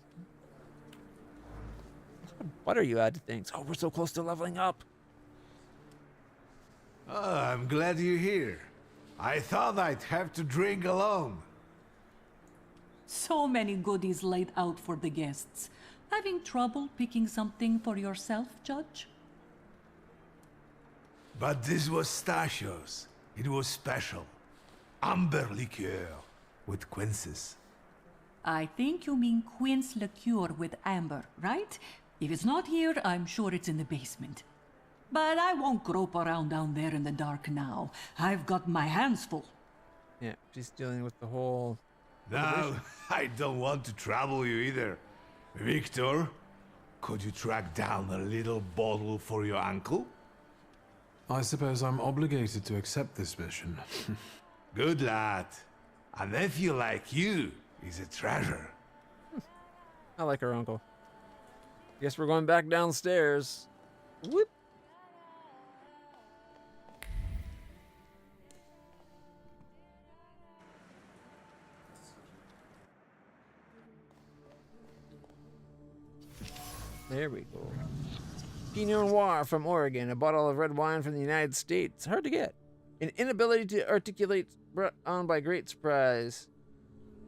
What butter you add to things. Oh, we're so close to leveling up. Oh, I'm glad you're here. I thought I'd have to drink alone. So many goodies laid out for the guests. Having trouble picking something for yourself, Judge? But this was Stashio's. It was special. Amber liqueur with quinces. I think you mean quince liqueur with amber, right? If it's not here, I'm sure it's in the basement. But I won't grope around down there in the dark now. I've got my hands full. Yeah, she's dealing with the whole... No, I don't want to trouble you either. Victor, could you track down a little bottle for your uncle? I suppose I'm obligated to accept this mission. Good lad. A nephew like you is a treasure. I like her uncle. Guess we're going back downstairs. Whoop. There we go. Pinot Noir from Oregon, a bottle of red wine from the United States. Hard to get. An inability to articulate brought on by great surprise.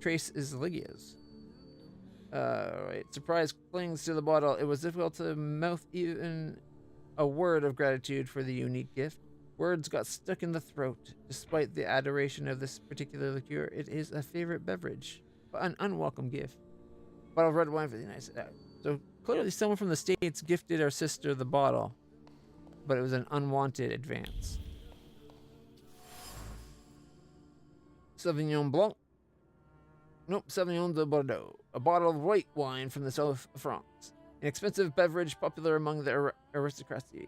Trace is Lygia's. Right. Surprise clings to the bottle. It was difficult to mouth even a word of gratitude for the unique gift. Words got stuck in the throat. Despite the adoration of this particular liqueur, it is a favorite beverage, but an unwelcome gift. Bottle of red wine for the United States. So clearly someone from the States gifted our sister the bottle, but it was an unwanted advance. Sauvignon Blanc. Nope, Sauvignon de Bordeaux. A bottle of white wine from the south of France. An expensive beverage popular among the aristocracy.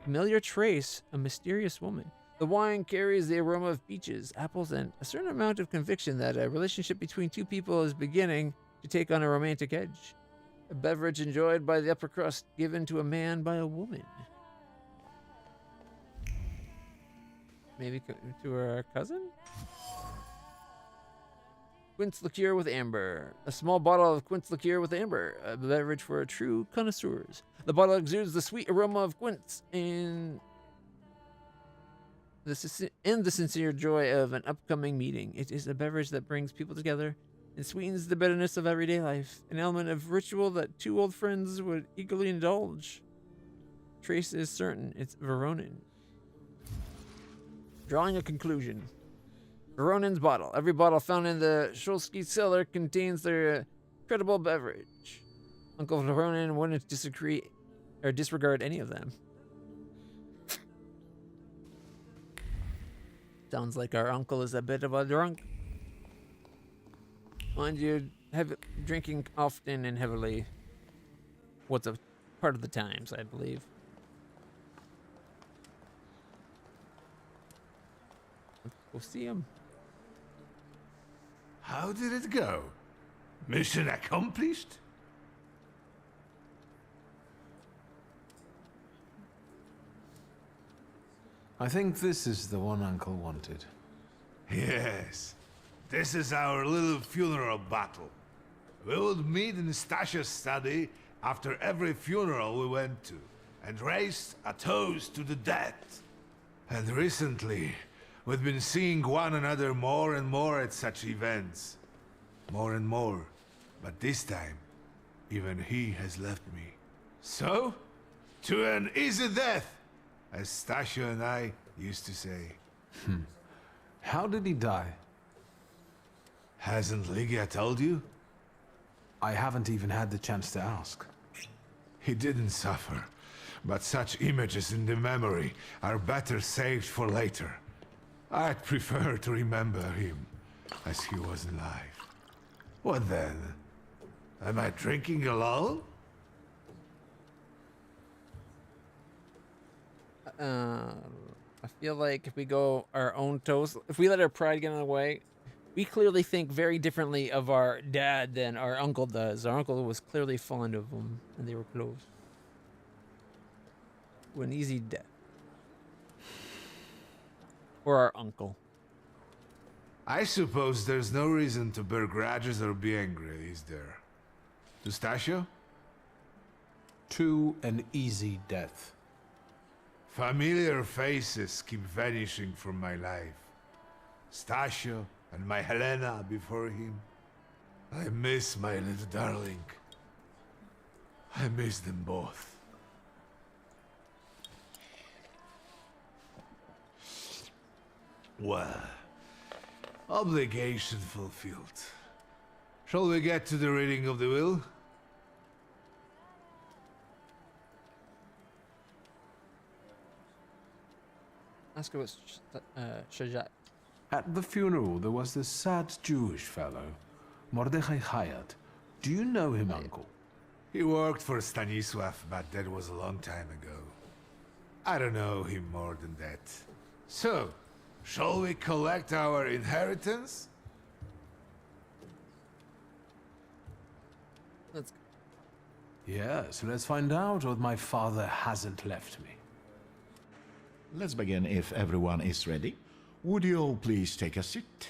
Familiar trace, a mysterious woman. The wine carries the aroma of beaches, apples, and a certain amount of conviction that a relationship between two people is beginning to take on a romantic edge. A beverage enjoyed by the upper crust, given to a man by a woman. Maybe to her cousin? Quince liqueur with amber. A small bottle of quince liqueur with amber. A beverage for true connoisseurs. The bottle exudes the sweet aroma of quince and the sincere joy of an upcoming meeting. It is a beverage that brings people together and sweetens the bitterness of everyday life. An element of ritual that two old friends would eagerly indulge. Trace is certain it's Veronin. Drawing a conclusion. Veronin's bottle. Every bottle found in the Shulsky cellar contains their credible beverage. Uncle Veronin wouldn't disagree or disregard any of them. Sounds like our uncle is a bit of a drunk. Mind you, drinking often and heavily. What's a part of the times, I believe. Let's go see him. How did it go? Mission accomplished? I think this is the one Uncle wanted. Yes. This is our little funeral battle. We would meet in Stasha's study after every funeral we went to, and raised a toast to the dead. And recently, we've been seeing one another more and more at such events. More and more. But this time, even he has left me. So, to an easy death, as Stasha and I used to say. How did he die? Hasn't Lygia told you? I haven't even had the chance to ask. He didn't suffer, but such images in the memory are better saved for later. I'd prefer to remember him as he was alive. What then? Am I drinking alone? I feel like if we go our own toast, if we let our pride get in the way, we clearly think very differently of our dad than our uncle does. Our uncle was clearly fond of him, and they were close. An easy death. Or our uncle. I suppose there's no reason to bear grudges or be angry, is there? To Stasha? To an easy death. Familiar faces keep vanishing from my life. Stasha and my Helena before him. I miss my little darling. I miss them both. Well, obligation fulfilled. Shall we get to the reading of the will? Ask about Shajat. At the funeral, there was this sad Jewish fellow, Mordechai Hayat. Do you know him, Uncle? He worked for Stanisław, but that was a long time ago. I don't know him more than that. So, shall we collect our inheritance? Let's go. Yes, let's find out what my father hasn't left me. Let's begin if everyone is ready. Would you all please take a seat?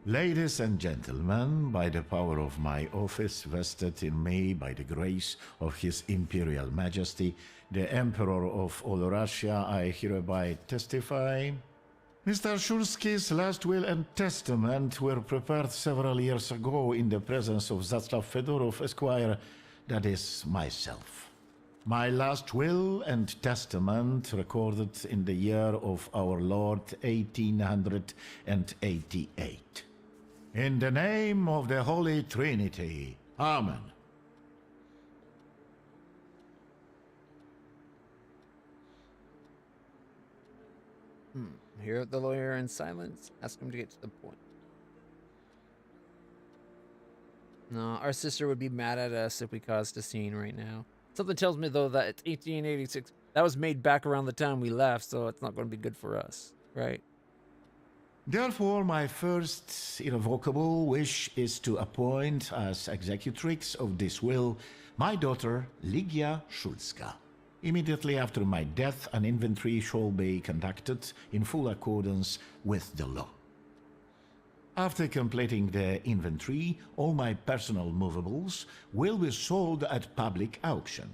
Ladies and gentlemen, by the power of my office vested in me by the grace of His Imperial Majesty, the Emperor of all Russia, I hereby testify Mr. Shulski's last will and testament were prepared several years ago in the presence of Zaslav Fedorov, Esquire, that is, myself. My last will and testament recorded in the year of our Lord 1888. In the name of the Holy Trinity. Amen. Hear the lawyer in silence. Ask him to get to the point. No, our sister would be mad at us if we caused a scene right now. Something tells me, though, that it's 1886. That was made back around the time we left, so it's not going to be good for us, right? Therefore, my first irrevocable wish is to appoint as executrix of this will my daughter, Ligia Szulska. Immediately after my death, an inventory shall be conducted in full accordance with the law. After completing the inventory, all my personal movables will be sold at public auction.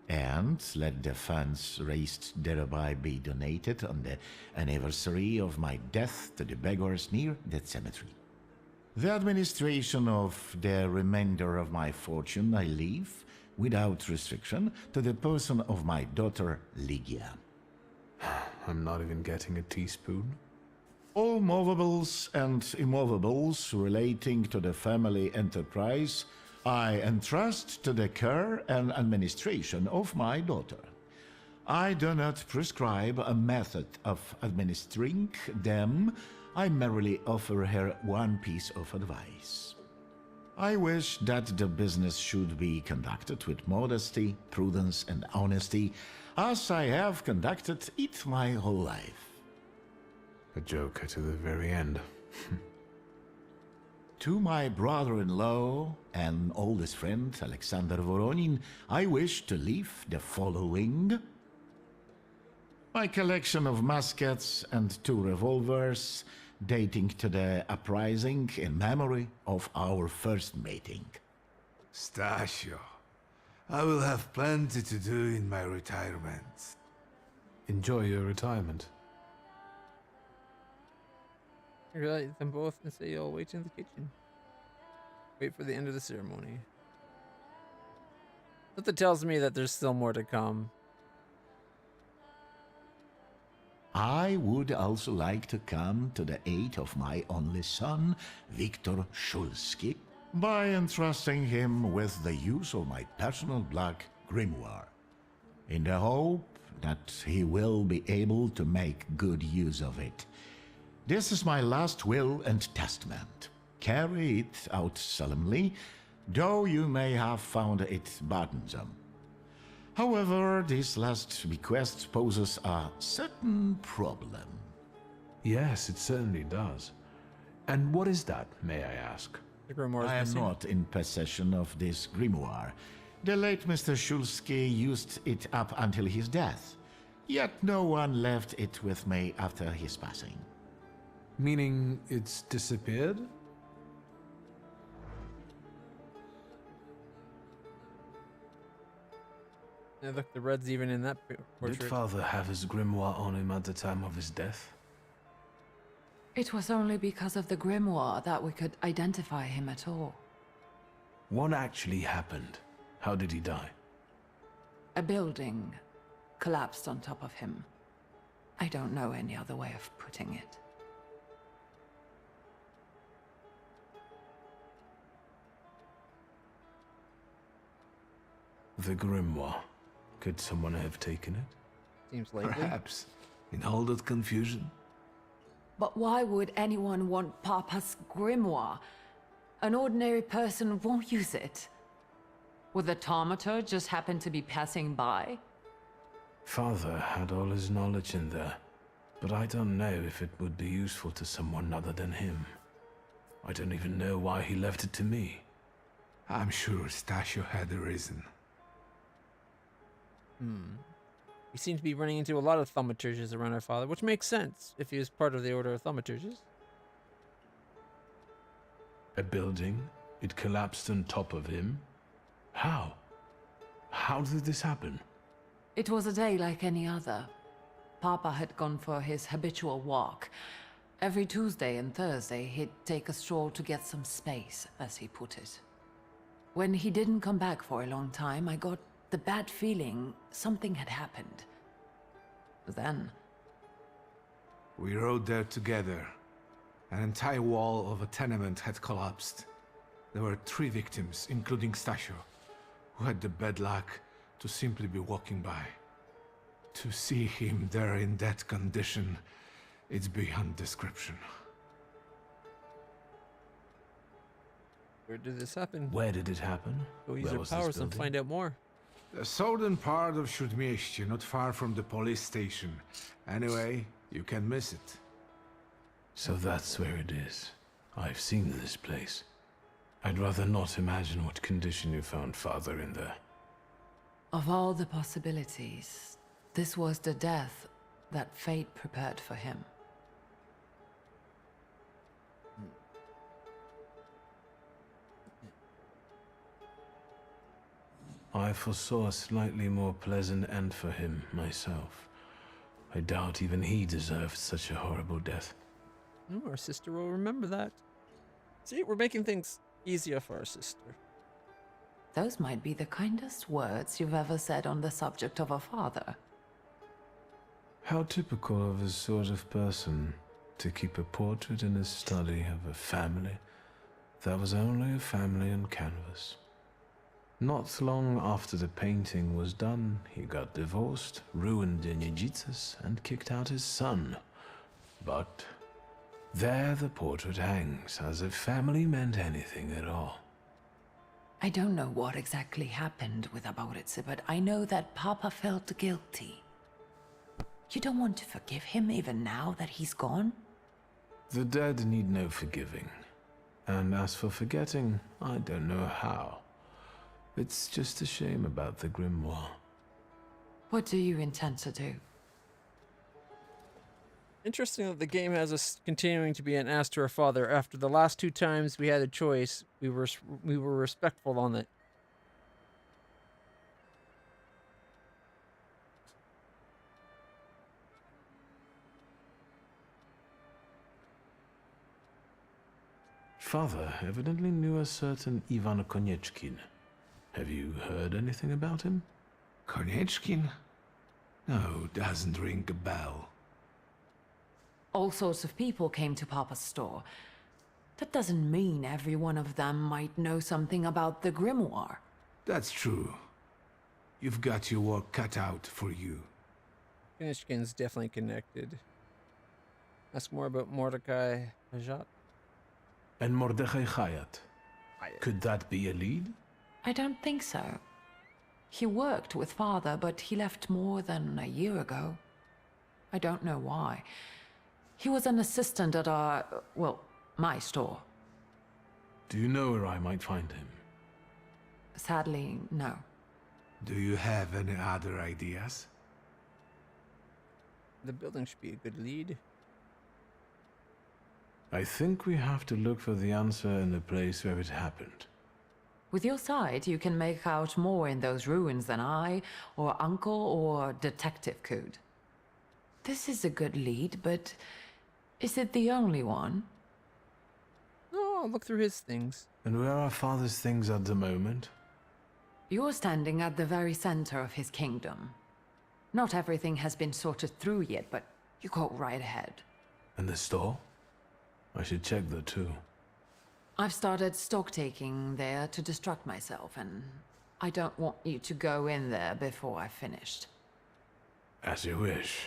And let the funds raised thereby be donated on the anniversary of my death to the beggars near that cemetery. The administration of the remainder of my fortune I leave, without restriction, to the person of my daughter Ligia. I'm not even getting a teaspoon. All movables and immovables relating to the family enterprise I entrust to the care and administration of my daughter. I do not prescribe a method of administering them. I merely offer her one piece of advice. I wish that the business should be conducted with modesty, prudence, and honesty, as I have conducted it my whole life. A joker to the very end. To my brother-in-law and oldest friend, Alexander Voronin, I wish to leave the following: my collection of muskets and 2 revolvers, dating to the uprising in memory of our first meeting. Stasio, I will have plenty to do in my retirement. Enjoy your retirement. Realize them both and say you'll wait in the kitchen. Wait for the end of the ceremony. Something tells me that there's still more to come. I would also like to come to the aid of my only son, Viktor Szulski, by entrusting him with the use of my personal black grimoire, in the hope that he will be able to make good use of it. This is my last will and testament. Carry it out solemnly, though you may have found it burdensome. However, this last bequest poses a certain problem. Yes, it certainly does. And what is that, may I ask? I am not in possession of this grimoire. The late Mr. Szulski used it up until his death, yet no one left it with me after his passing. Meaning it's disappeared? Yeah, look, the red's even in that portrait. Did father have his grimoire on him at the time of his death? It was only because of the grimoire that we could identify him at all. What actually happened? How did he die? A building collapsed on top of him. I don't know any other way of putting it. The grimoire. Could someone have taken it? Seems likely. Perhaps. In all that confusion? But why would anyone want Papa's grimoire? An ordinary person won't use it. Would the Thaumaturge just happen to be passing by? Father had all his knowledge in there, but I don't know if it would be useful to someone other than him. I don't even know why he left it to me. I'm sure Stasio had a reason. We seem to be running into a lot of Thaumaturges around our father, which makes sense if he was part of the Order of Thaumaturges. A building? It collapsed on top of him? How? How did this happen? It was a day like any other. Papa had gone for his habitual walk. Every Tuesday and Thursday, he'd take a stroll to get some space, as he put it. When he didn't come back for a long time, I got the bad feeling something had happened. Then... We rode there together. An entire wall of a tenement had collapsed. There were 3 victims, including Stasio, who had the bad luck to simply be walking by. To see him there in that condition, it's beyond description. Where did this happen? Where did it happen? Go use your powers and find out more. The southern part of Śródmieście, not far from the police station. Anyway, you can miss it. So that's where it is. I've seen this place. I'd rather not imagine what condition you found Father in there. Of all the possibilities, this was the death that fate prepared for him. I foresaw a slightly more pleasant end for him, myself. I doubt even he deserved such a horrible death. Oh, our sister will remember that. See, we're making things easier for our sister. Those might be the kindest words you've ever said on the subject of a father. How typical of his sort of person to keep a portrait in his study of a family that was only a family on canvas. Not long after the painting was done, he got divorced, ruined the Niedzicas, and kicked out his son. But there the portrait hangs, as if family meant anything at all. I don't know what exactly happened with Abauritze, but I know that Papa felt guilty. You don't want to forgive him even now that he's gone? The dead need no forgiving. And as for forgetting, I don't know how. It's just a shame about the grimoire. What do you intend to do? Interesting that the game has us continuing to be an ass to our father. After the last 2 times we had a choice, we were respectful on it. Father evidently knew a certain Ivan Konieczkin. Have you heard anything about him? Konieczkin? No, doesn't ring a bell. All sorts of people came to Papa's store. That doesn't mean every one of them might know something about the grimoire. That's true. You've got your work cut out for you. Konieczkin's definitely connected. Ask more about Mordecai Hayat. And Mordechai Hayat. Could that be a lead? I don't think so. He worked with Father, but he left more than a year ago. I don't know why. He was an assistant at our, well, my store. Do you know where I might find him? Sadly, no. Do you have any other ideas? The building should be a good lead. I think we have to look for the answer in the place where it happened. With your sight, you can make out more in those ruins than I, or Uncle, or Detective could. This is a good lead, but is it the only one? Oh, I'll look through his things. And where are Father's things at the moment? You're standing at the very center of his kingdom. Not everything has been sorted through yet, but you go right ahead. And the store? I should check there too. I've started stock-taking there to distract myself, and I don't want you to go in there before I've finished. As you wish.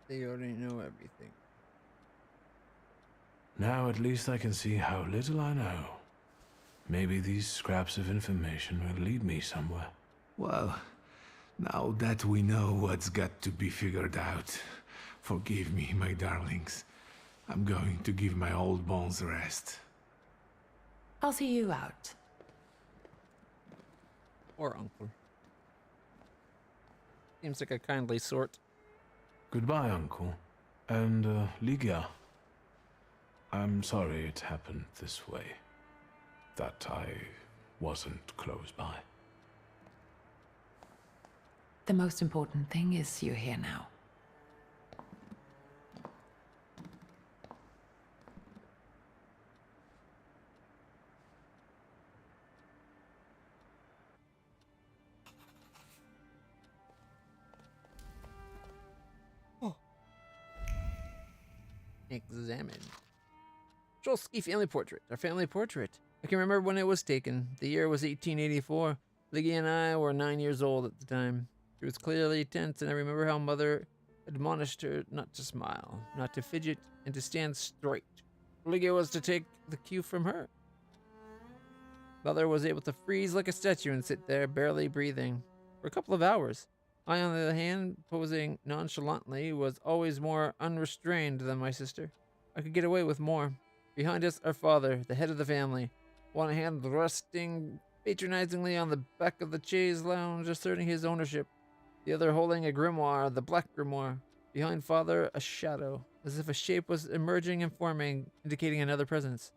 They already know everything. Now at least I can see how little I know. Maybe these scraps of information will lead me somewhere. Well, now that we know what's got to be figured out, forgive me, my darlings. I'm going to give my old bones a rest. I'll see you out. Or Uncle. Seems like a kindly sort. Goodbye, Uncle. And, Ligia. I'm sorry it happened this way. That I wasn't close by. The most important thing is you're here now. Examine. Cholsky family portrait. Our family portrait. I can remember when it was taken. The year was 1884. Liggy and I were 9 years old at the time. She was clearly tense, and I remember how Mother admonished her not to smile, not to fidget, and to stand straight. Liggy was to take the cue from her. Mother was able to freeze like a statue and sit there, barely breathing, for a couple of hours. I, on the other hand, posing nonchalantly, was always more unrestrained than my sister. I could get away with more. Behind us, our father, the head of the family, one hand resting patronizingly on the back of the chaise lounge, asserting his ownership, the other holding a grimoire, the black grimoire. Behind father, a shadow, as if a shape was emerging and forming, indicating another presence.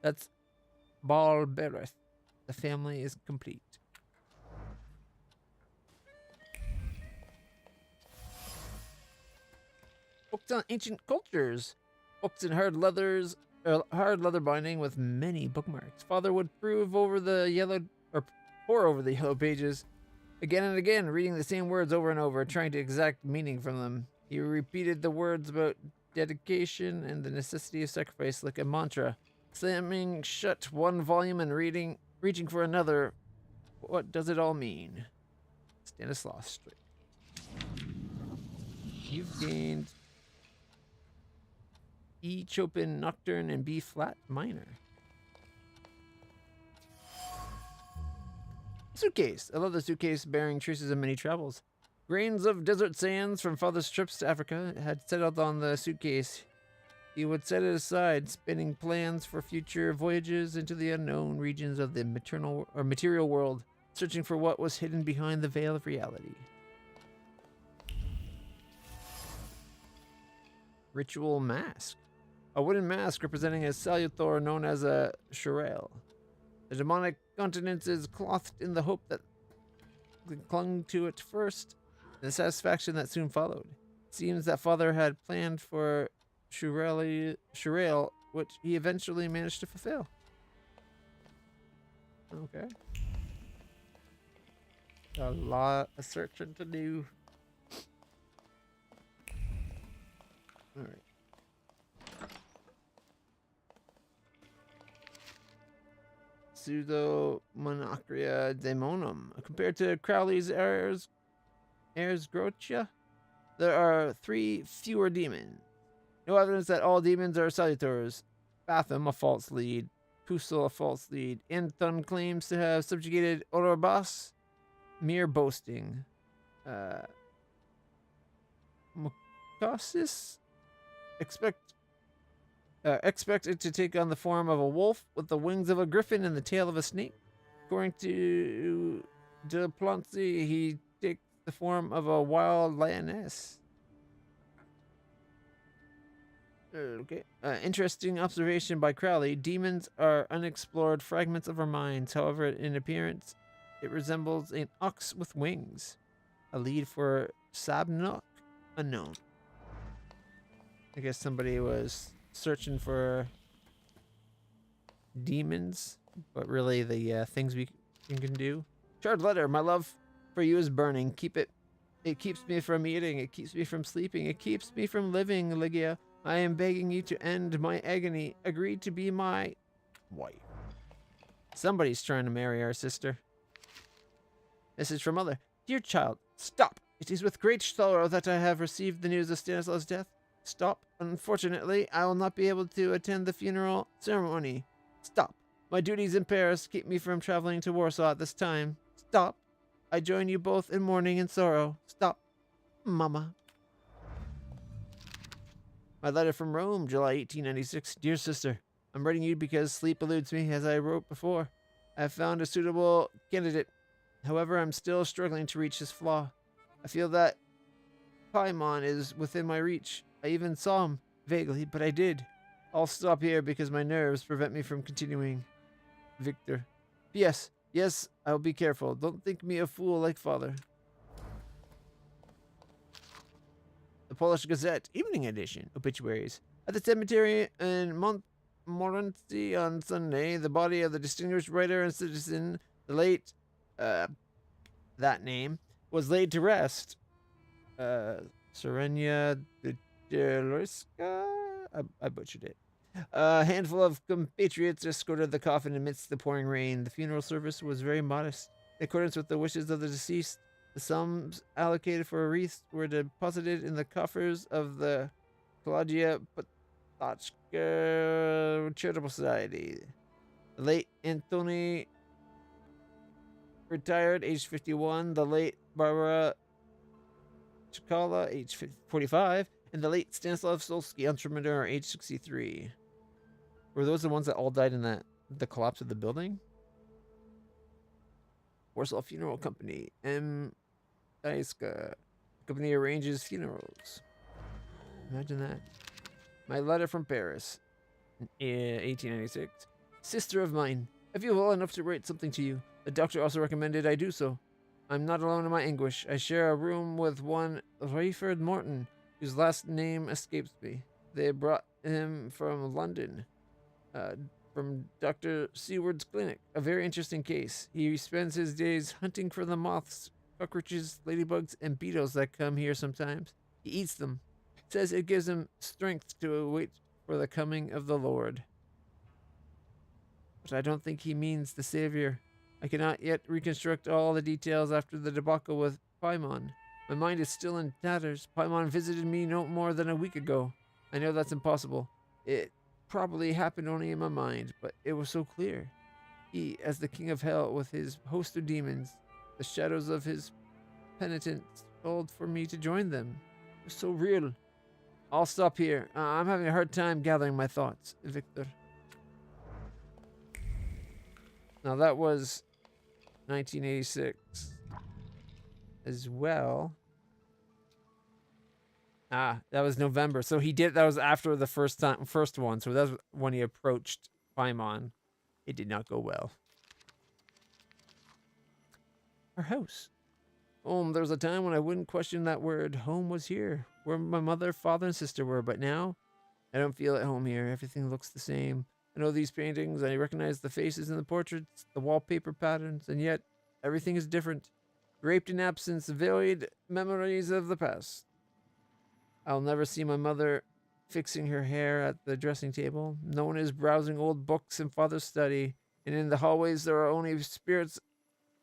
That's Balbereth. The family is complete. Books on ancient cultures. Books in hard leather binding with many bookmarks. Father would pour over the yellow pages again and again, reading the same words over and over, trying to extract meaning from them. He repeated the words about dedication and the necessity of sacrifice like a mantra, slamming shut one volume and reaching for another. What does it all mean? Stanislaus Street. You've gained E Chopin Nocturne and B flat minor. Suitcase. I love the suitcase bearing traces of many travels. Grains of desert sands from father's trips to Africa had settled on the suitcase. He would set it aside, spinning plans for future voyages into the unknown regions of the material world, searching for what was hidden behind the veil of reality. Ritual mask. A wooden mask representing a salutor known as a shirel. The demonic countenance is clothed in the hope that clung to it first, and the satisfaction that soon followed. It seems that father had planned for shirel, which he eventually managed to fulfill. Okay. A lot of searching to do. Alright. Pseudomonachria daemonum. Compared to Crowley's Ars Grotia, there are 3 fewer demons. No evidence that all demons are salutors. Batham, a false lead. Pusil, a false lead. Anton claims to have subjugated Orobas. Mere boasting. Mucosis? Expect it to take on the form of a wolf with the wings of a griffin and the tail of a snake. According to De Plancy, he takes the form of a wild lioness. Okay. Interesting observation by Crowley. Demons are unexplored fragments of our minds. However, in appearance, it resembles an ox with wings. A lead for Sabnok, unknown. I guess somebody was searching for demons, but really the things we can do. Charred letter. My love for you is burning. Keep it. It keeps me from eating. It keeps me from sleeping. It keeps me from living, Lygia. I am begging you to end my agony. Agree to be my wife. Somebody's trying to marry our sister. Message from mother. Dear child, stop. It is with great sorrow that I have received the news of Stanislaus' death. Stop. Unfortunately, I will not be able to attend the funeral ceremony. Stop. My duties in Paris keep me from traveling to Warsaw at this time. Stop. I join you both in mourning and sorrow. Stop. Mama. My letter from Rome, July 1896. Dear sister, I'm writing you because sleep eludes me, as I wrote before. I have found a suitable candidate. However, I'm still struggling to reach his flaw. I feel that Paimon is within my reach. I even saw him, vaguely, but I did. I'll stop here because my nerves prevent me from continuing. Victor. P.S. Yes, I'll be careful. Don't think me a fool like father. The Polish Gazette, evening edition, obituaries. At the cemetery in Montmorency on Sunday, the body of the distinguished writer and citizen, the late, that name, was laid to rest. Serenia Djelorska? I butchered it. A handful of compatriots escorted the coffin amidst the pouring rain. The funeral service was very modest. In accordance with the wishes of the deceased, the sums allocated for a wreath were deposited in the coffers of the Claudia Patachka Charitable Society. The late Anthony retired, age 51. The late Barbara Chikala, age 45. And the late Stanislav Solsky, entrepreneur, age 63. Were those the ones that all died in the collapse of the building? Warsaw Funeral Company, M. Daiska. Company arranges funerals. Imagine that. My letter from Paris, 1896. Sister of mine, I feel well enough to write something to you. The doctor also recommended I do so. I'm not alone in my anguish. I share a room with one Rayford Morton, whose last name escapes me. They brought him from London, from Dr. Seward's clinic. A very interesting case. He spends his days hunting for the moths, cockroaches, ladybugs, and beetles that come here sometimes. He eats them. Says it gives him strength to wait for the coming of the Lord. But I don't think he means the Savior. I cannot yet reconstruct all the details after the debacle with Paimon. My mind is still in tatters. Paimon visited me no more than a week ago. I know that's impossible. It probably happened only in my mind, but it was so clear. He, as the king of hell with his host of demons, the shadows of his penitents called for me to join them. It was so real. I'll stop here. I'm having a hard time gathering my thoughts, Victor. Now that was 1986 as well. That was November. So that was after the first one. So that's when he approached Paimon. It did not go well. Our house. Home, there was a time when I wouldn't question that word. Home was here, where my mother, father, and sister were, but now I don't feel at home here. Everything looks the same. I know these paintings, I recognize the faces in the portraits, the wallpaper patterns, and yet everything is different. Draped in absence, void memories of the past. I'll never see my mother fixing her hair at the dressing table. No one is browsing old books in father's study, and in the hallways there are only spirits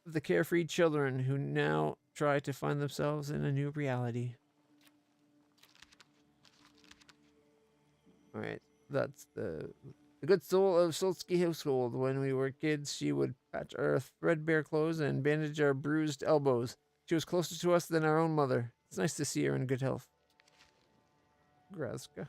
of the carefree children who now try to find themselves in a new reality. Alright, that's the good soul of Solsky household. When we were kids, she would patch our threadbare clothes and bandage our bruised elbows. She was closer to us than our own mother. It's nice to see her in good health. Graska.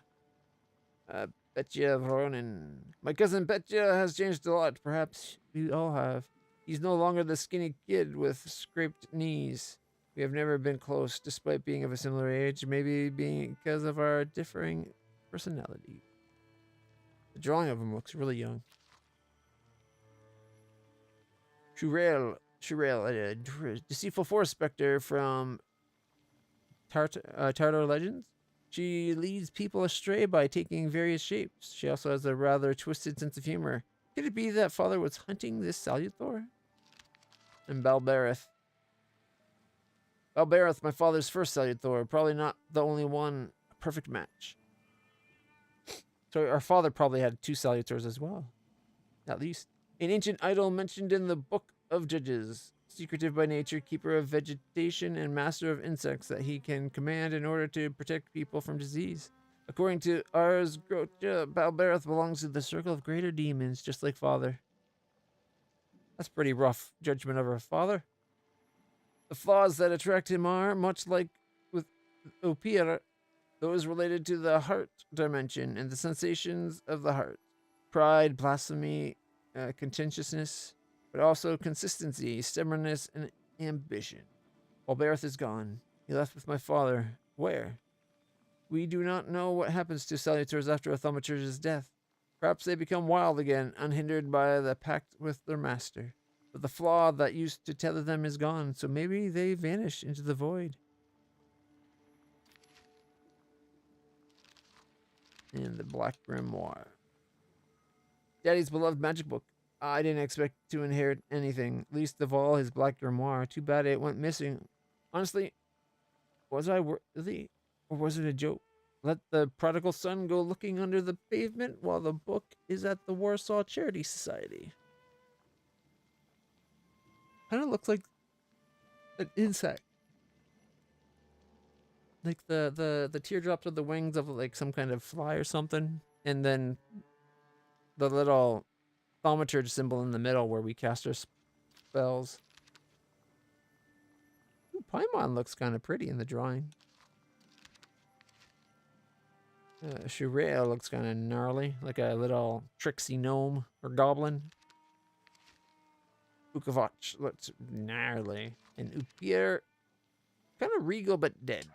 Petya Voronin. My cousin Petya has changed a lot. Perhaps we all have. He's no longer the skinny kid with scraped knees. We have never been close, despite being of a similar age, maybe because of our differing personality. The drawing of him looks really young. Shurel, a deceitful forest specter from Tartar Legends. She leads people astray by taking various shapes. She also has a rather twisted sense of humor. Could it be that father was hunting this Salutor? And Balbereth. Balbereth, my father's first Salutor. Probably not the only one. A perfect match. So our father probably had 2 Salutors as well. At least. An ancient idol mentioned in the Book of Judges. Secretive by nature, keeper of vegetation, and master of insects that he can command in order to protect people from disease. According to Ars Grotia, Balbereth belongs to the circle of greater demons, just like father. That's pretty rough judgment of her father. The flaws that attract him are, much like with Opir, those related to the heart dimension and the sensations of the heart. Pride, blasphemy, contentiousness, but also consistency, stubbornness, and ambition. Balbereth is gone. He left with my father. Where? We do not know what happens to Salutors after a Thaumaturge's death. Perhaps they become wild again, unhindered by the pact with their master. But the flaw that used to tether them is gone, so maybe they vanish into the void. And the Black Grimoire. Daddy's beloved magic book. I didn't expect to inherit anything, least of all his Black Grimoire. Too bad it went missing. Honestly, was I worthy, or was it a joke? Let the prodigal son go looking under the pavement while the book is at the Warsaw Charity Society. Kind of looks like an insect. Like the teardrops of the wings of like some kind of fly or something. And then the little Thaumaturge symbol in the middle where we cast our spells. Ooh, Paimon looks kind of pretty in the drawing. Shireo looks kind of gnarly, like a little tricksy gnome or goblin. Ukavach looks gnarly. And Upier, kind of regal but dead.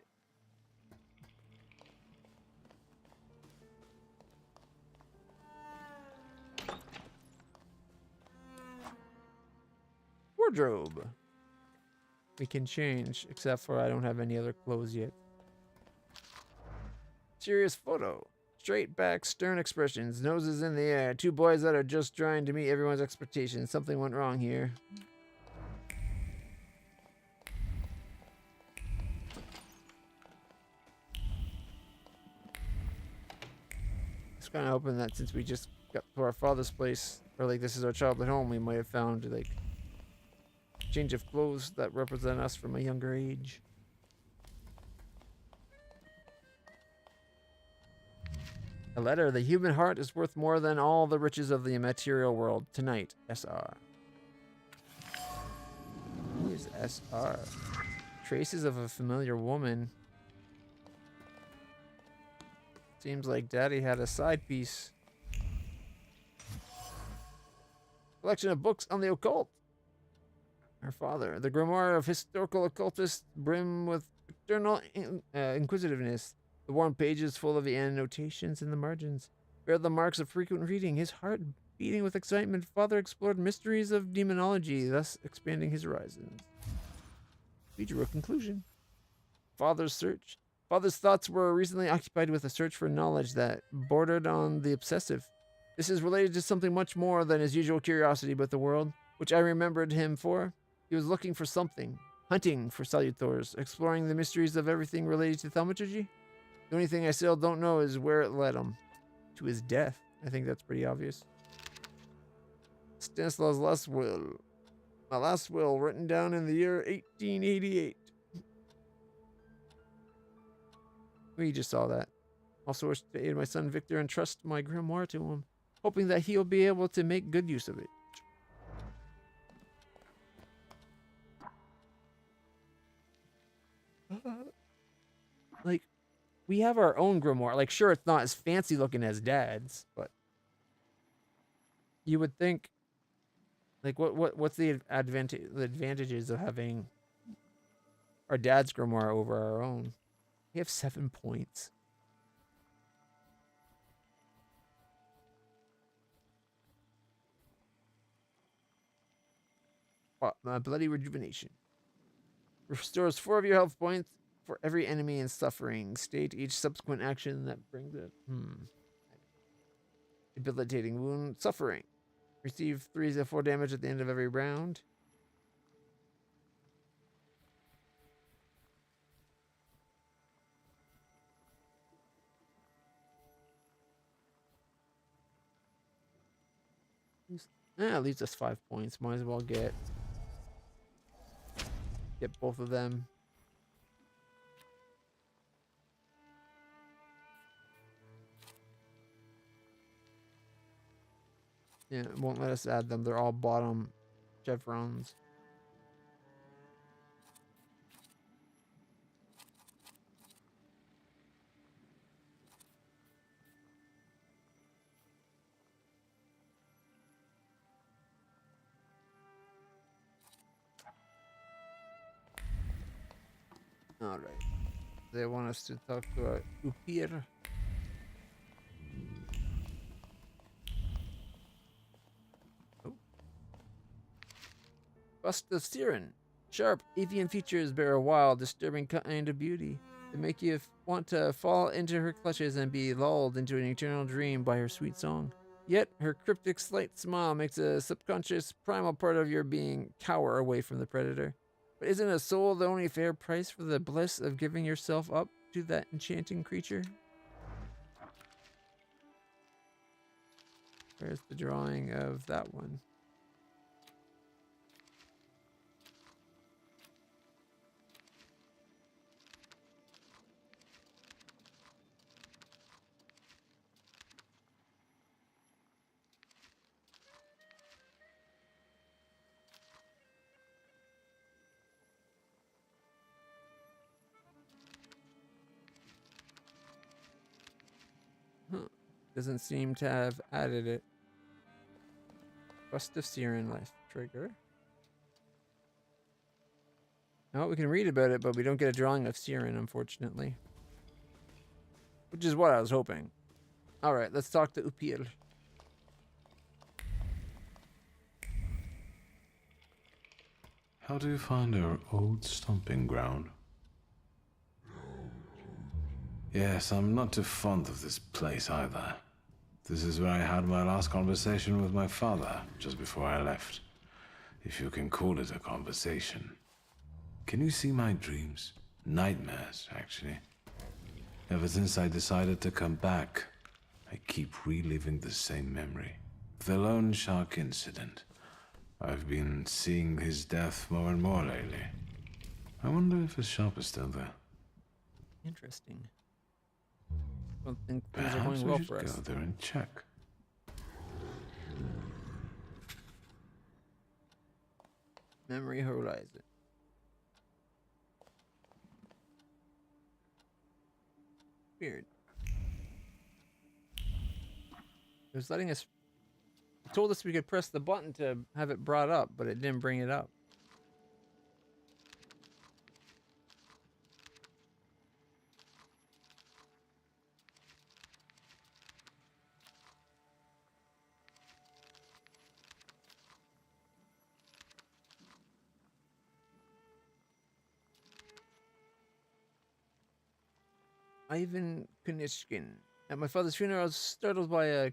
Wardrobe. We can change, except for I don't have any other clothes yet. Serious photo. Straight back, stern expressions, noses in the air. Two boys that are just trying to meet everyone's expectations. Something went wrong here. Just kind of hoping that since we just got to our father's place, or like this is our childhood home, we might have found like change of clothes that represent us from a younger age. A letter. The human heart is worth more than all the riches of the material world. Tonight, SR. Who is SR? Traces of a familiar woman. Seems like Daddy had a side piece. Collection of books on the occult. Her father. The grimoire of historical occultists brim with eternal inquisitiveness. The worn pages full of the annotations in the margins bear the marks of frequent reading. His heart beating with excitement, father explored mysteries of demonology, thus expanding his horizons. We drew a conclusion. Father's search. Father's thoughts were recently occupied with a search for knowledge that bordered on the obsessive. This is related to something much more than his usual curiosity about the world, which I remembered him for. He was looking for something, hunting for salutors, exploring the mysteries of everything related to Thaumaturge. The only thing I still don't know is where it led him. To his death. I think that's pretty obvious. Stanislaus' last will. My last will, written down in the year 1888. We just saw that. Also wish to aid my son Victor and trust my grimoire to him, hoping that he'll be able to make good use of it. Like, we have our own grimoire. Like, sure, it's not as fancy looking as Dad's, but you would think, like, what's the advantages of having our Dad's grimoire over our own? We have 7 points. Bloody rejuvenation. Restores 4 of your health points for every enemy in suffering. State each subsequent action that brings it. Debilitating wound. Suffering. Receive 3 to 4 damage at the end of every round. Leaves us 5 points. Might as well get both of them. Yeah, it won't let us add them. They're all bottom chevrons. All right. They want us to talk to Upir. Oh. Bust of Siren. Sharp, avian features bear a wild, disturbing kind of beauty. They make you want to fall into her clutches and be lulled into an eternal dream by her sweet song. Yet, her cryptic slight smile makes a subconscious, primal part of your being cower away from the predator. But isn't a soul the only fair price for the bliss of giving yourself up to that enchanting creature? Where's the drawing of that one? Huh. Doesn't seem to have added it. Bust of Siren life trigger. No, we can read about it, but we don't get a drawing of Siren, unfortunately. Which is what I was hoping. Alright, let's talk to Upir. How do you find our old stomping ground? Yes, I'm not too fond of this place either. This is where I had my last conversation with my father, just before I left. If you can call it a conversation. Can you see my dreams? Nightmares, actually. Ever since I decided to come back, I keep reliving the same memory. The loan shark incident. I've been seeing his death more and more lately. I wonder if his shop is still there. Interesting. Don't think things Perhaps are going we well should for us. go there and check. Memory horizon. Weird. It was letting us. It told us we could press the button to have it brought up, but it didn't bring it up. Ivan Konishkin. At my father's funeral, I was startled by a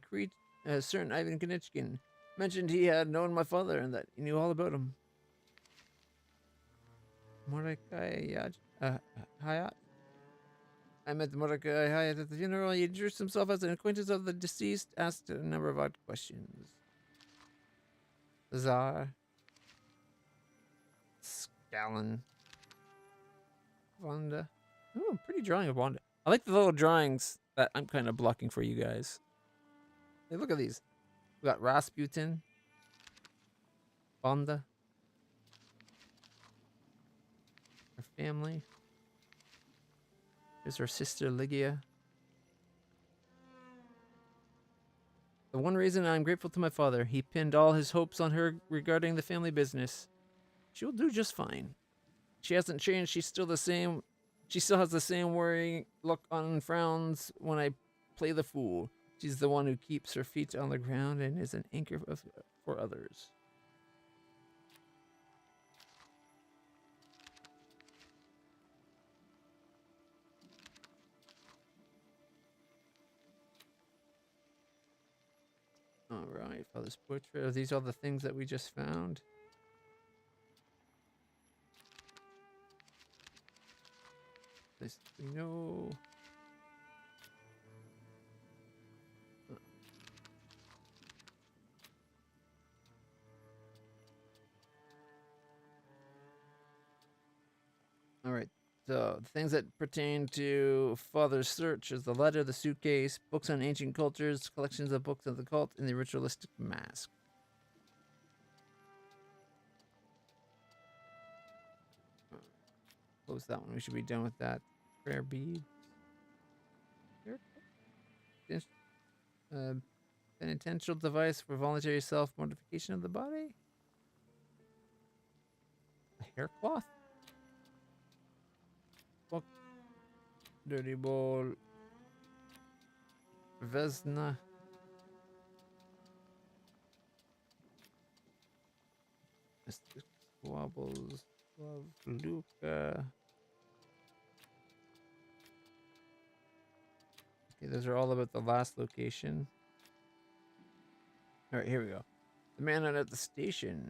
certain Ivan Konishkin. Mentioned he had known my father and that he knew all about him. Mordecai Hayat. I met Mordecai Hayat at the funeral. He introduced himself as an acquaintance of the deceased, asked a number of odd questions. Tsar. Scallon. Wanda. Oh, pretty drawing of Wanda. I like the little drawings that I'm kind of blocking for you guys. Hey, look at these. We got Rasputin. Wanda. Her family. Here's her sister Lygia. The one reason I'm grateful to my father, he pinned all his hopes on her regarding the family business. She will do just fine. She hasn't changed. She's still the same. She still has the same worrying look on frowns when I play the fool. She's the one who keeps her feet on the ground and is an anchor for others. Alright, father's portrait. These are the things that we just found. This we know. Alright, so the things that pertain to father's search is the letter, the suitcase, books on ancient cultures, collections of books of the cult, and the ritualistic mask. Close that one. We should be done with that. Prayer beads. Penitential device for voluntary self-mortification of the body. A hair cloth. Book. Dirty bowl. Vesna. Mystic Squabbles. Love Luca. Okay, those are all about the last location. All right, here we go. The man out at the station.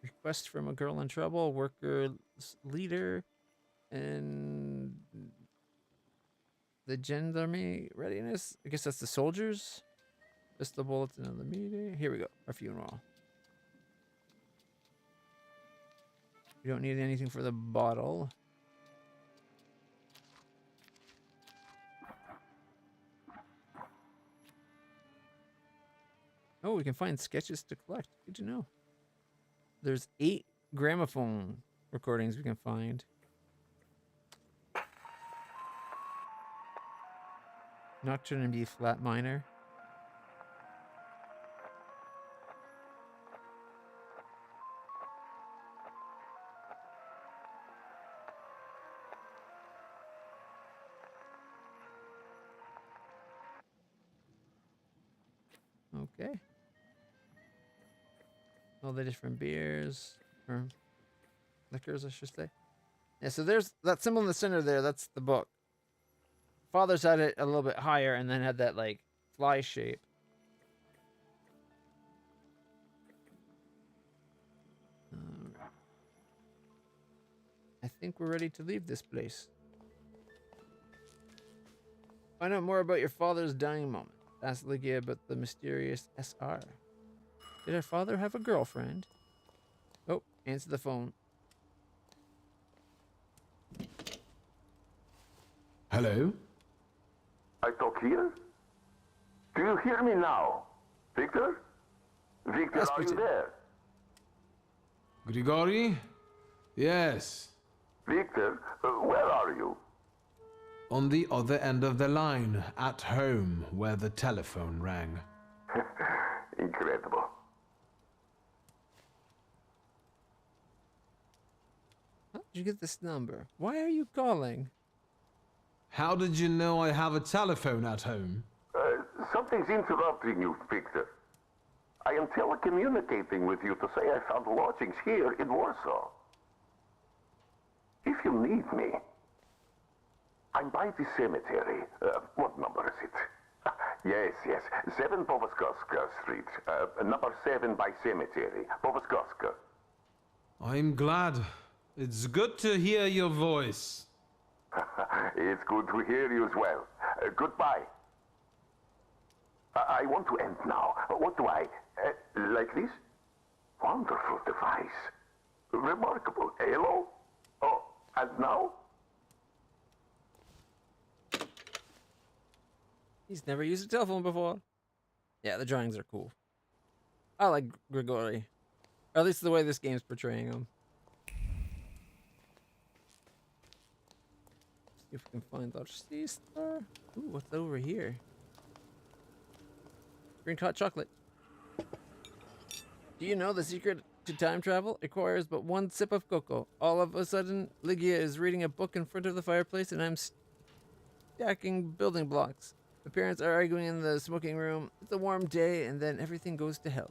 Request from a girl in trouble, worker leader, and the gendarmerie readiness. I guess that's the soldiers. Just the bulletin of the meeting. Here we go. Our funeral. We don't need anything for the bottle. Oh, we can find sketches to collect. Good to know. There's 8 gramophone recordings we can find. Nocturne in B flat minor. Okay. All the different beers, or liquors, I should say. Yeah, so there's that symbol in the center there. That's the book. Father's had it a little bit higher and then had that, like, fly shape. Alright. I think we're ready to leave this place. Find out more about your father's dying moment. Ask Ligia about the mysterious SR. Did her father have a girlfriend? Oh, answer the phone. Hello? I talk here? Do you hear me now? Victor? Victor, are you there? Grigori? Yes. Victor, where are you? On the other end of the line, at home, where the telephone rang. Incredible. How did you get this number? Why are you calling? How did you know I have a telephone at home? Something's interrupting you, Victor. I am telecommunicating with you to say I found lodgings here in Warsaw. If you need me, I'm by the cemetery. What number is it? Yes. 7 Powaskowska Street. Number 7 by cemetery. Powaskowska. I'm glad. It's good to hear your voice. It's good to hear you as well. Goodbye. I want to end now. What do I... like this? Wonderful device. Remarkable. Hello? Oh, and now? He's never used a telephone before. Yeah, the drawings are cool. I like Grigori. Or at least the way this game's portraying him. See if we can find our sea star. Ooh, what's over here? Green hot chocolate. Do you know the secret to time travel? It requires but 1 sip of cocoa. All of a sudden, Ligia is reading a book in front of the fireplace and I'm stacking building blocks. My parents are arguing in the smoking room. It's a warm day and then everything goes to hell.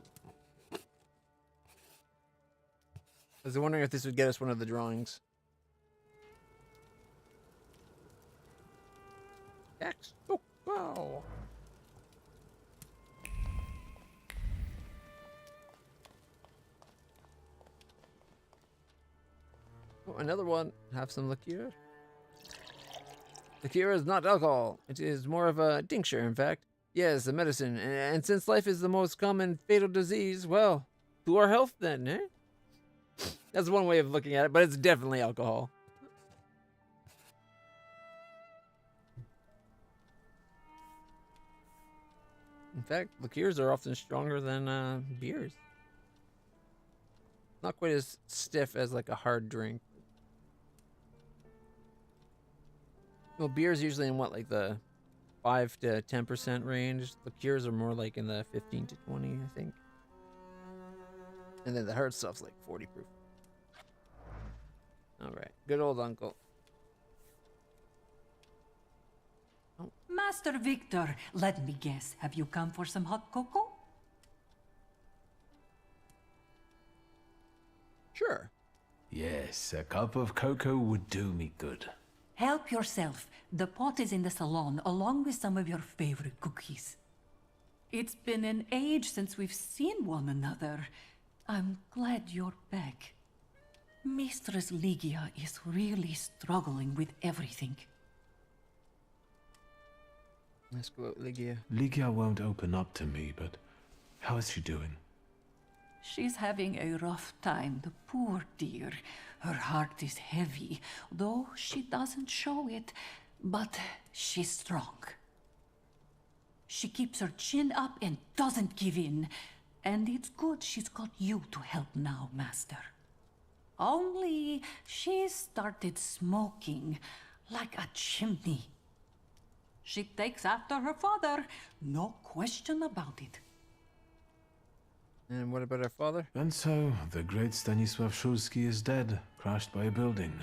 I was wondering if this would get us one of the drawings. X. Oh, wow. Oh, another one. Have some liqueur. Liqueur is not alcohol. It is more of a tincture, in fact. Yes, a medicine. And since life is the most common fatal disease, well, to our health then, eh? That's one way of looking at it, but it's definitely alcohol. In fact, liqueurs are often stronger than beers. Not quite as stiff as like a hard drink. Well, beer's usually in what, like the 5 to 10% range. Liqueurs are more like in the 15 to 20, I think. And then the hard stuff's like 40 proof. Alright, good old uncle. Oh. Master Victor, let me guess. Have you come for some hot cocoa? Sure. Yes, a cup of cocoa would do me good. Help yourself. The pot is in the salon, along with some of your favorite cookies. It's been an age since we've seen one another. I'm glad you're back. Mistress Ligia is really struggling with everything. Let's go out, Ligia. Ligia won't open up to me, but how is she doing? She's having a rough time, the poor dear. Her heart is heavy, though she doesn't show it, but she's strong. She keeps her chin up and doesn't give in. And it's good she's got you to help now, Master. Only she started smoking like a chimney. She takes after her father, no question about it. And what about her father? And so, the great Stanisław Szulski is dead, crashed by a building.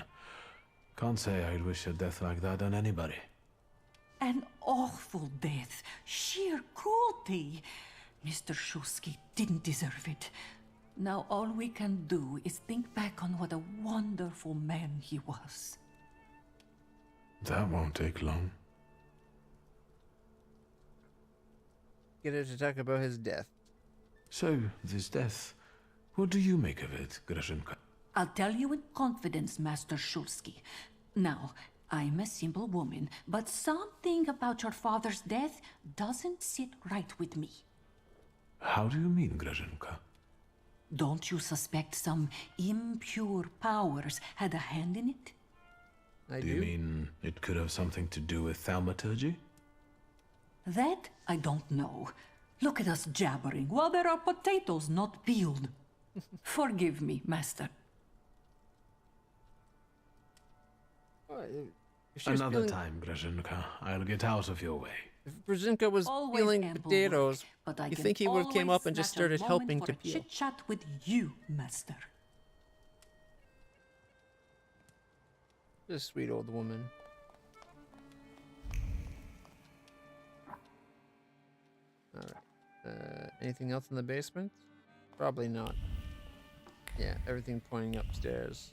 Can't say I'd wish a death like that on anybody. An awful death, sheer cruelty. Mr. Szulski didn't deserve it. Now all we can do is think back on what a wonderful man he was. That won't take long. Get her to talk about his death. So, this death, what do you make of it, Grażynka? I'll tell you in confidence, Master Szulski. Now, I'm a simple woman, but something about your father's death doesn't sit right with me. How do you mean, Grażynka? Don't you suspect some impure powers had a hand in it? Do you mean it could have something to do with Thaumaturge? That I don't know. Look at us jabbering while there are potatoes not peeled. Forgive me, Master. Another time, Grażynka. I'll get out of your way. If Grażynka was peeling potatoes, you think he would have came up and just started helping to peel. Chit-chat with you, Master. This sweet old woman. Alright. Anything else in the basement? Probably not. Yeah, everything pointing upstairs.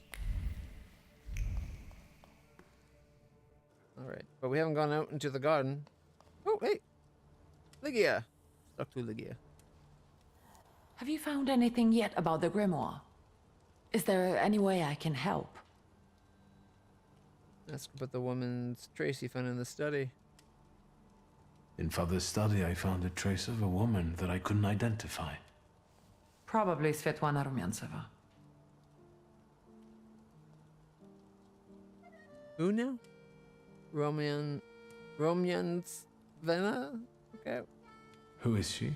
Alright, but we haven't gone out into the garden. Oh, hey! Ligia! Stuck to Ligia. Have you found anything yet about the grimoire? Is there any way I can help? Ask about the woman's trace you found in the study. In Father's study, I found a trace of a woman that I couldn't identify. Probably Svetlana Rumyantseva. Who now? Rumyantseva? Okay. Who is she?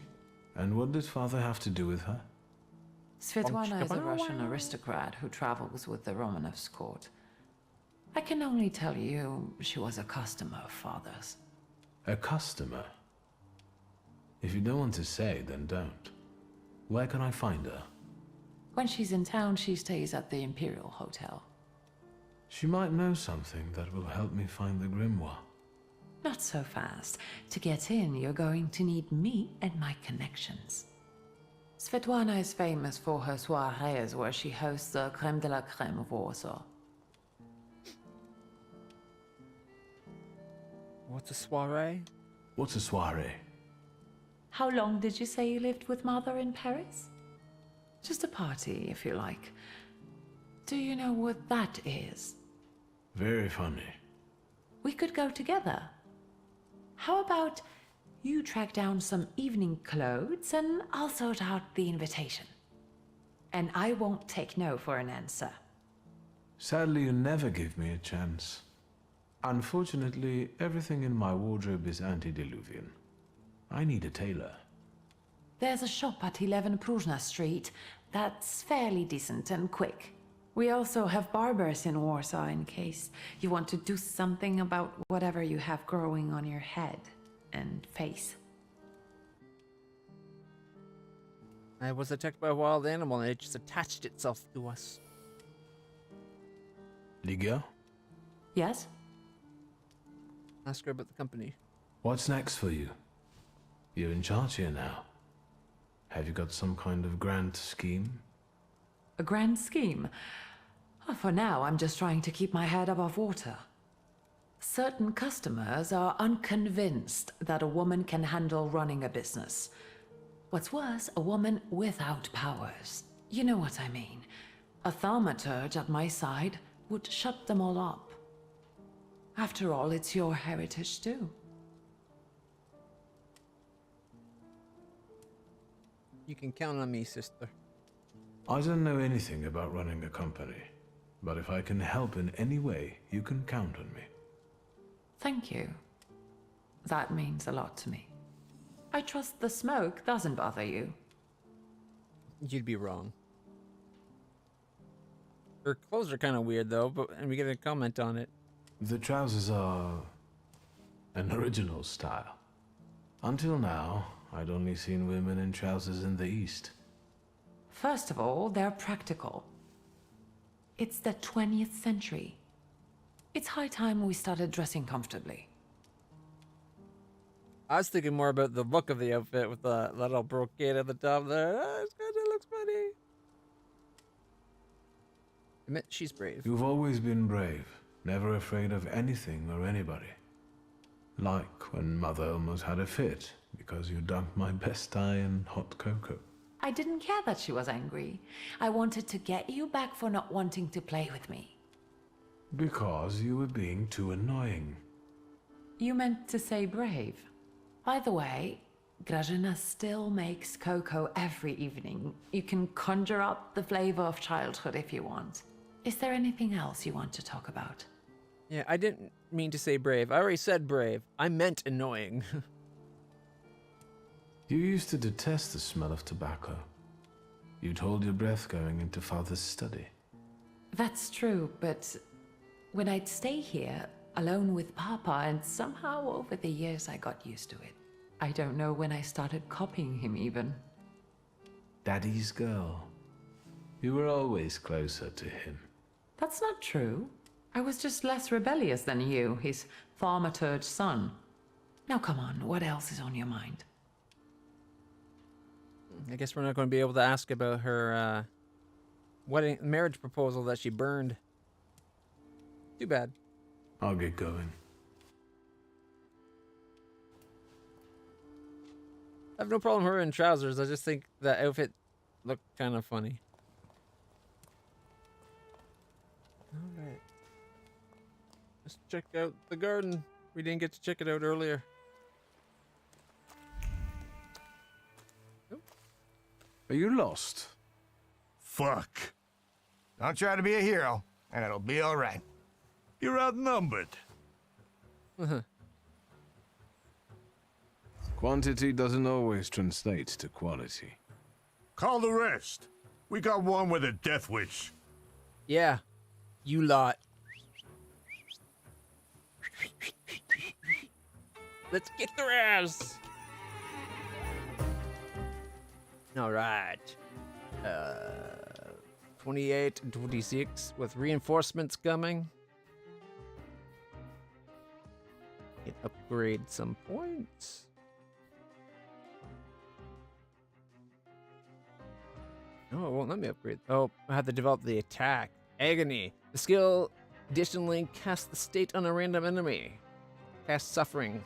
And what did Father have to do with her? Svetlana is a Russian aristocrat who travels with the Romanovs' court. I can only tell you she was a customer of Father's. A customer? If you don't want to say, then don't. Where can I find her? When she's in town, she stays at the Imperial Hotel. She might know something that will help me find the grimoire. Not so fast. To get in, you're going to need me and my connections. Svetlana is famous for her soirees where she hosts the crème de la crème of Warsaw. What's a soiree? What's a soiree? How long did you say you lived with Mother in Paris? Just a party, if you like. Do you know what that is? Very funny. We could go together. How about you track down some evening clothes and I'll sort out the invitation. And I won't take no for an answer. Sadly, you never give me a chance. Unfortunately, everything in my wardrobe is antediluvian. I need a tailor. There's a shop at 11 Pruzhna Street that's fairly decent and quick. We also have barbers in Warsaw in case you want to do something about whatever you have growing on your head and face. I was attacked by a wild animal and it just attached itself to us. Ligia? Yes? Ask her about the company. What's next for you? You're in charge here now. Have you got some kind of grand scheme? A grand scheme? For now, I'm just trying to keep my head above water. Certain customers are unconvinced that a woman can handle running a business. What's worse, a woman without powers. You know what I mean. A thaumaturge at my side would shut them all up. After all, it's your heritage too. You can count on me, sister. I don't know anything about running a company, but if I can help in any way, you can count on me. Thank you. That means a lot to me. I trust the smoke doesn't bother you. You'd be wrong. Her clothes are kind of weird though, and we get a comment on it. The trousers are an original style. Until now, I'd only seen women in trousers in the East. First of all, they're practical. It's the 20th century. It's high time we started dressing comfortably. I was thinking more about the look of the outfit with the little brocade at the top there. Oh, it kind of looks funny. Admit she's brave. You've always been brave, never afraid of anything or anybody. Like when Mother almost had a fit because you dunked my best tie in hot cocoa. I didn't care that she was angry. I wanted to get you back for not wanting to play with me. Because you were being too annoying. You meant to say brave. By the way, Grażyna still makes cocoa every evening. You can conjure up the flavor of childhood if you want. Is there anything else you want to talk about? Yeah, I didn't mean to say brave. I already said brave. I meant annoying. You used to detest the smell of tobacco. You'd hold your breath going into Father's study. That's true, but when I'd stay here, alone with Papa, and somehow over the years I got used to it. I don't know when I started copying him even. Daddy's girl. You were always closer to him. That's not true. I was just less rebellious than you, his Thaumaturge son. Now come on, what else is on your mind? I guess we're not going to be able to ask about her marriage proposal that she burned. Too bad. I'll get going. I have no problem with her in trousers. I just think that outfit looked kind of funny. Alright. Let's check out the garden. We didn't get to check it out earlier. Are you lost? Fuck. Don't try to be a hero, and it'll be all right. You're outnumbered. Quantity doesn't always translate to quality. Call the rest. We got one with a death wish. Yeah. You lot. Let's get their ass. All right. 28 and 26 with reinforcements coming. Can upgrade some points. No, it won't let me upgrade. Oh, I have to develop the attack. Agony. The skill additionally casts the state on a random enemy. Cast suffering.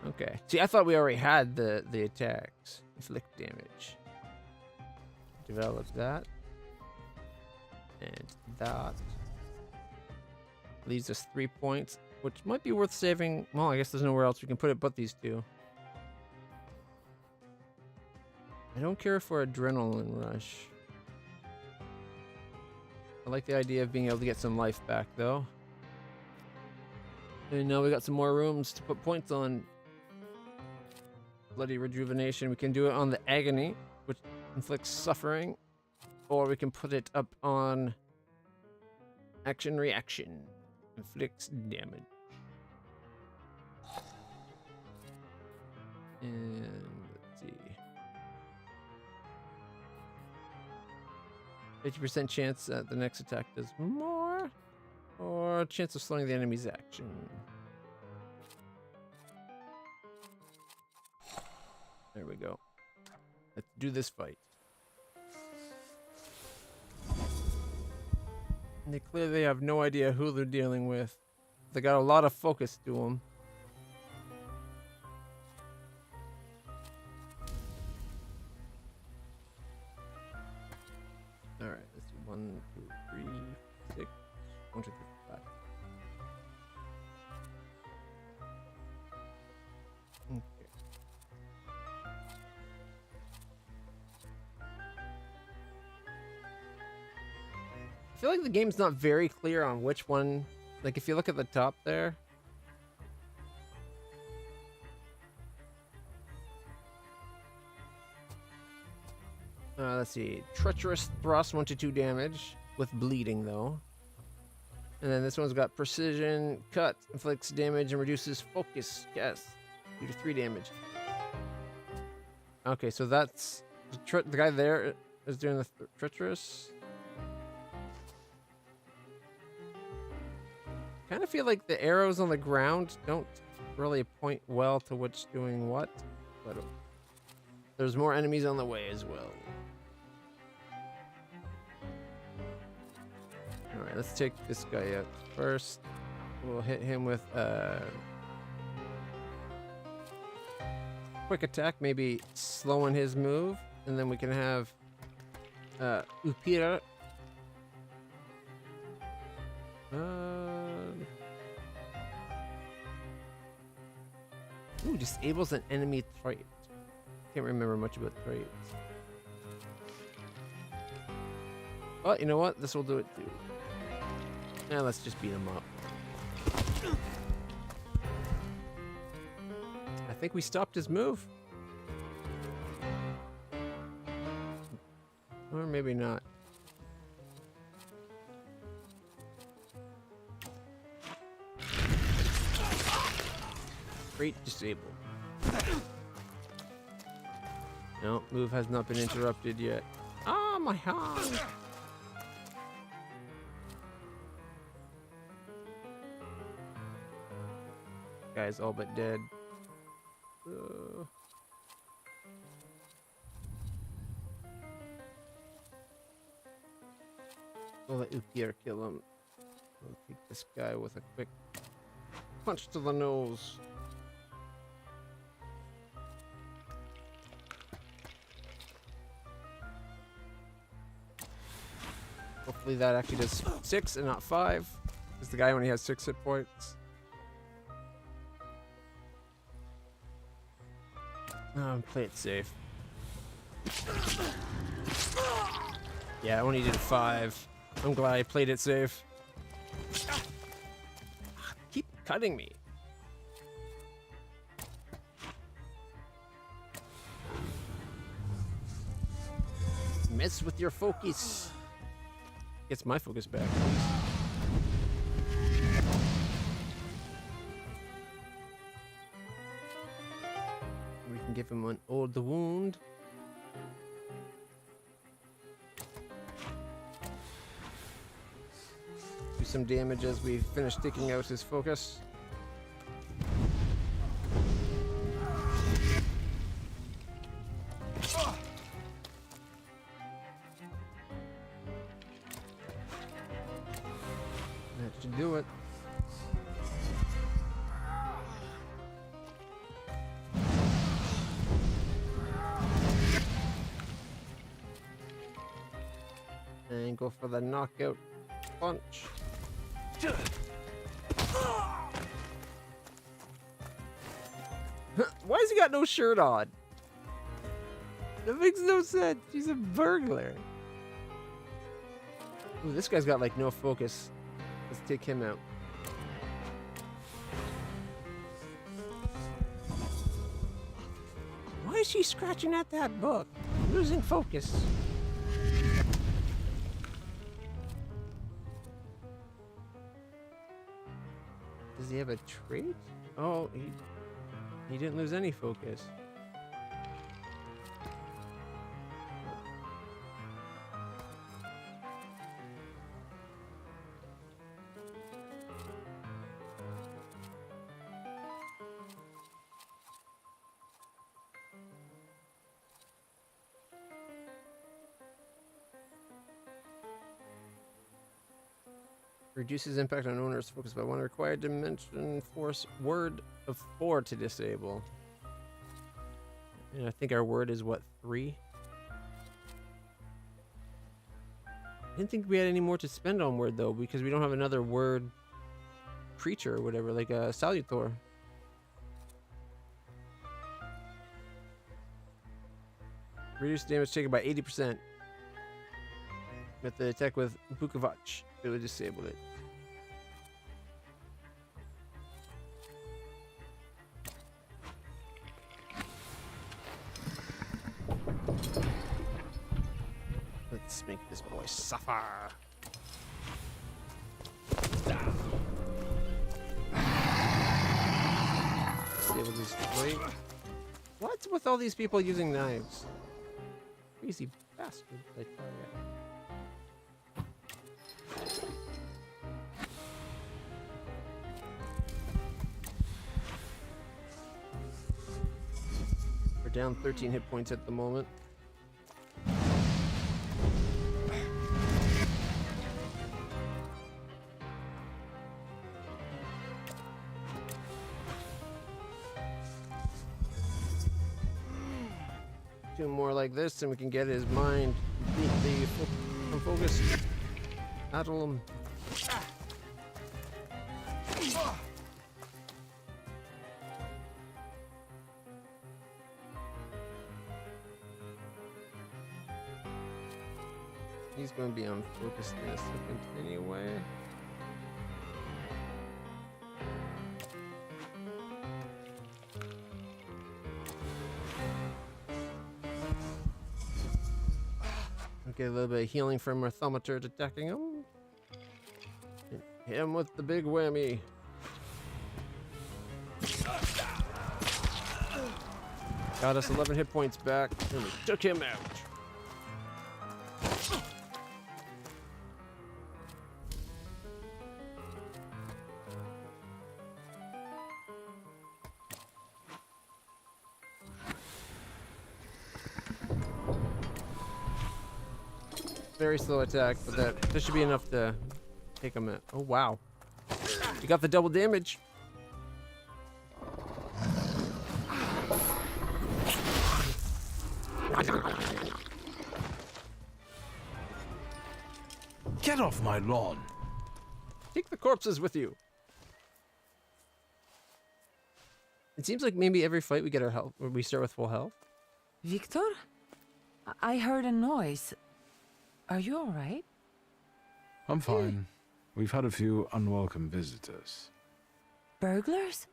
Okay. See, I thought we already had the attacks. Inflict damage. Develop that. And that. Leaves us 3 points, which might be worth saving. Well, I guess there's nowhere else we can put it but these two. I don't care for adrenaline rush. I like the idea of being able to get some life back, though. And now we got some more rooms to put points on. Bloody rejuvenation. We can do it on the agony, which inflicts suffering, or we can put it up on action reaction, inflicts damage. And let's see. 50% chance that the next attack does more, or chance of slowing the enemy's action. There we go. Let's do this fight. And they clearly have no idea who they're dealing with. They got a lot of focus to them. All right, let's see. 1, 2, 3, 6. 1, 2, 3, 5. Okay. I feel like the game's not very clear on which one. Like, if you look at the top there. Let's see. Treacherous thrust, 1 to 2 damage. With bleeding, though. And then this one's got precision cut. Inflicts damage and reduces focus. Yes. 2 to 3 damage. Okay, so that's... The guy there is doing the treacherous. Kind of feel like the arrows on the ground don't really point well to which doing what, but there's more enemies on the way as well. All right, let's take this guy out first. We'll hit him with quick attack, maybe slowing his move, and then we can have Upira. Ooh, disables an enemy trait. Can't remember much about traits. But you know what? This will do it too. Now let's just beat him up. I think we stopped his move. Or maybe not. Great disabled. No, move has not been interrupted yet. Ah, my hand! Guy's all but dead. We'll let Upir kill him. We'll take this guy with a quick punch to the nose. Hopefully that actually does 6 and not 5. Because the guy only has 6 hit points. Play it safe. Yeah, I only did 5. I'm glad I played it safe. Keep cutting me. Mess with your focus. Gets my focus back. We can give him an old wound. Do some damage as we finish taking out his focus. That should do it. And go for the knockout punch. Why has he got no shirt on? That makes no sense. He's a burglar. Ooh, this guy's got like no focus. Let's take him out. Why is she scratching at that book? Losing focus. Does he have a trait? Oh, he didn't lose any focus. Reduces impact on owners. Focus by 1 required dimension force word of 4 to disable. And I think our word is what, 3? I didn't think we had any more to spend on word though, because we don't have another word creature or whatever, like a salutor. Reduce damage taken by 80%. With the attack with Bukavach, it would disable it. Let's make this boy suffer. Disable this. Wait. What's with all these people using knives? Crazy bastard. I tell ya. We're down 13 hit points at the moment. Two more like this and we can get his mind completely focused. Addle him. He's going to be unfocused in a second anyway. Get a little bit of healing from our Thaumaturge attacking him. Hit him with the big whammy. Got us 11 hit points back, and we took him out. Very slow attack, but that should be enough to take him out. Oh wow. You got the double damage. Get off my lawn. Take the corpses with you. It seems like maybe every fight we get our health, or we start with full health. Victor? I heard a noise. Are you all right? I'm fine. We've had a few unwelcome visitors. Burglars?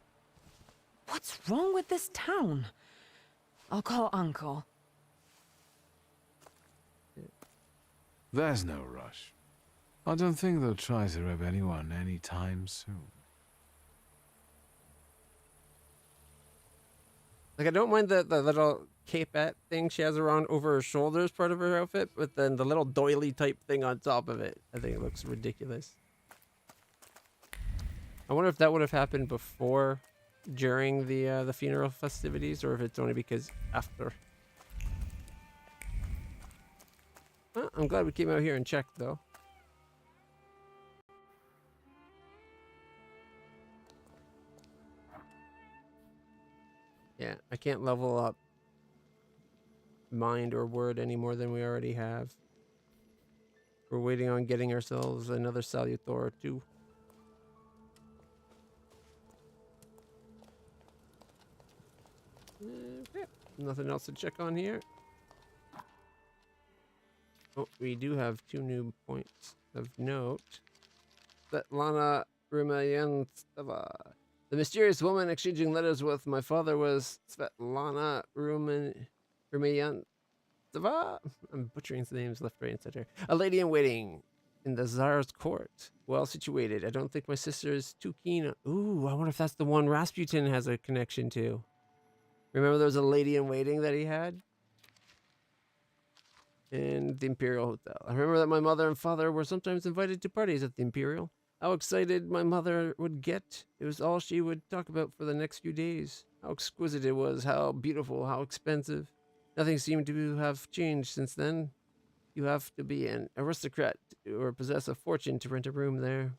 What's wrong with this town? I'll call Uncle. There's no rush. I don't think they'll try to rob anyone anytime soon. Like, I don't mind the little capette thing she has around over her shoulders, part of her outfit, but then the little doily type thing on top of it, I think it looks ridiculous. I wonder if that would have happened before, during the funeral festivities, or if it's only because after. Well, I'm glad we came out here and checked, though. Yeah, I can't level up mind or word any more than we already have. We're waiting on getting ourselves another salutor or two. Okay, nothing else to check on here. Oh, we do have 2 new points of note. Svetlana Rumayantova. The mysterious woman exchanging letters with my father was Svetlana Rumayantova. I'm butchering the names left, right, and center. A lady in waiting in the Tsar's court. Well situated. I don't think my sister is too keen on... Ooh, I wonder if that's the one Rasputin has a connection to. Remember there was a lady in waiting that he had? In the Imperial Hotel. I remember that my mother and father were sometimes invited to parties at the Imperial. How excited my mother would get. It was all she would talk about for the next few days. How exquisite it was, how beautiful, how expensive. Nothing seemed to have changed since then. You have to be an aristocrat or possess a fortune to rent a room there.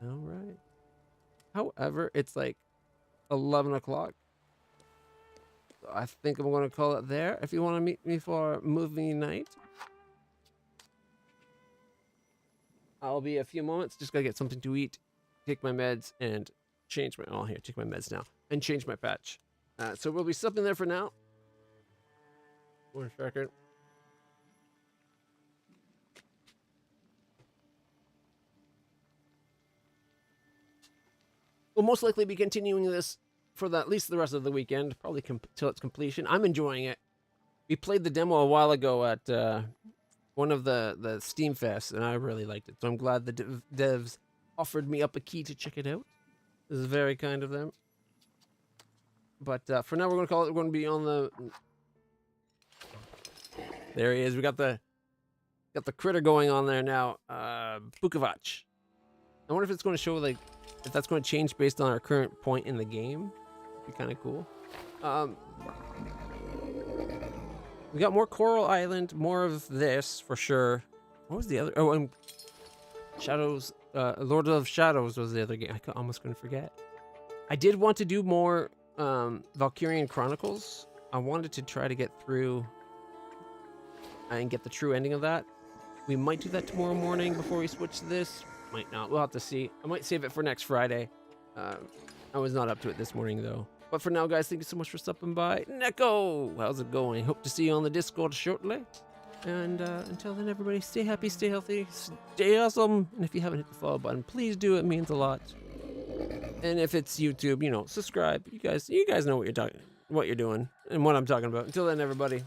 All right. However, it's like 11 o'clock. So I think I'm going to call it there. If you want to meet me for movie night, I'll be a few moments. Just got to get something to eat, take my meds, and change my... Oh, here, take my meds now. And change my patch. So we'll be stopping there for now. 1 second. We'll most likely be continuing this for at least the rest of the weekend, probably till its completion. I'm enjoying it. We played the demo a while ago at one of the Steam Fests, and I really liked it. So I'm glad the devs offered me up a key to check it out. This is very kind of them. But for now, we're going to call it. We're going to be on the... There he is. We got the critter going on there now. Bukovac. I wonder if it's going to show, like, if that's going to change based on our current point in the game. Be kind of cool. We got more Coral Island, more of this for sure. What was the other? Oh, and Shadows. Lord of Shadows was the other game. I almost couldn't forget. I did want to do more Valkyrian Chronicles. I wanted to try to get through and get the true ending of that. We might do that tomorrow morning before we switch to this. Might not. We'll have to see. I might save it for next Friday. I was not up to it this morning, though. But for now, guys, thank you so much for stopping by. Neko! How's it going? Hope to see you on the Discord shortly. And until then, everybody, stay happy, stay healthy, stay awesome. And if you haven't hit the follow button, please do. It means a lot. And if it's YouTube, you know, subscribe. You guys know what you're doing and what I'm talking about. Until then, everybody,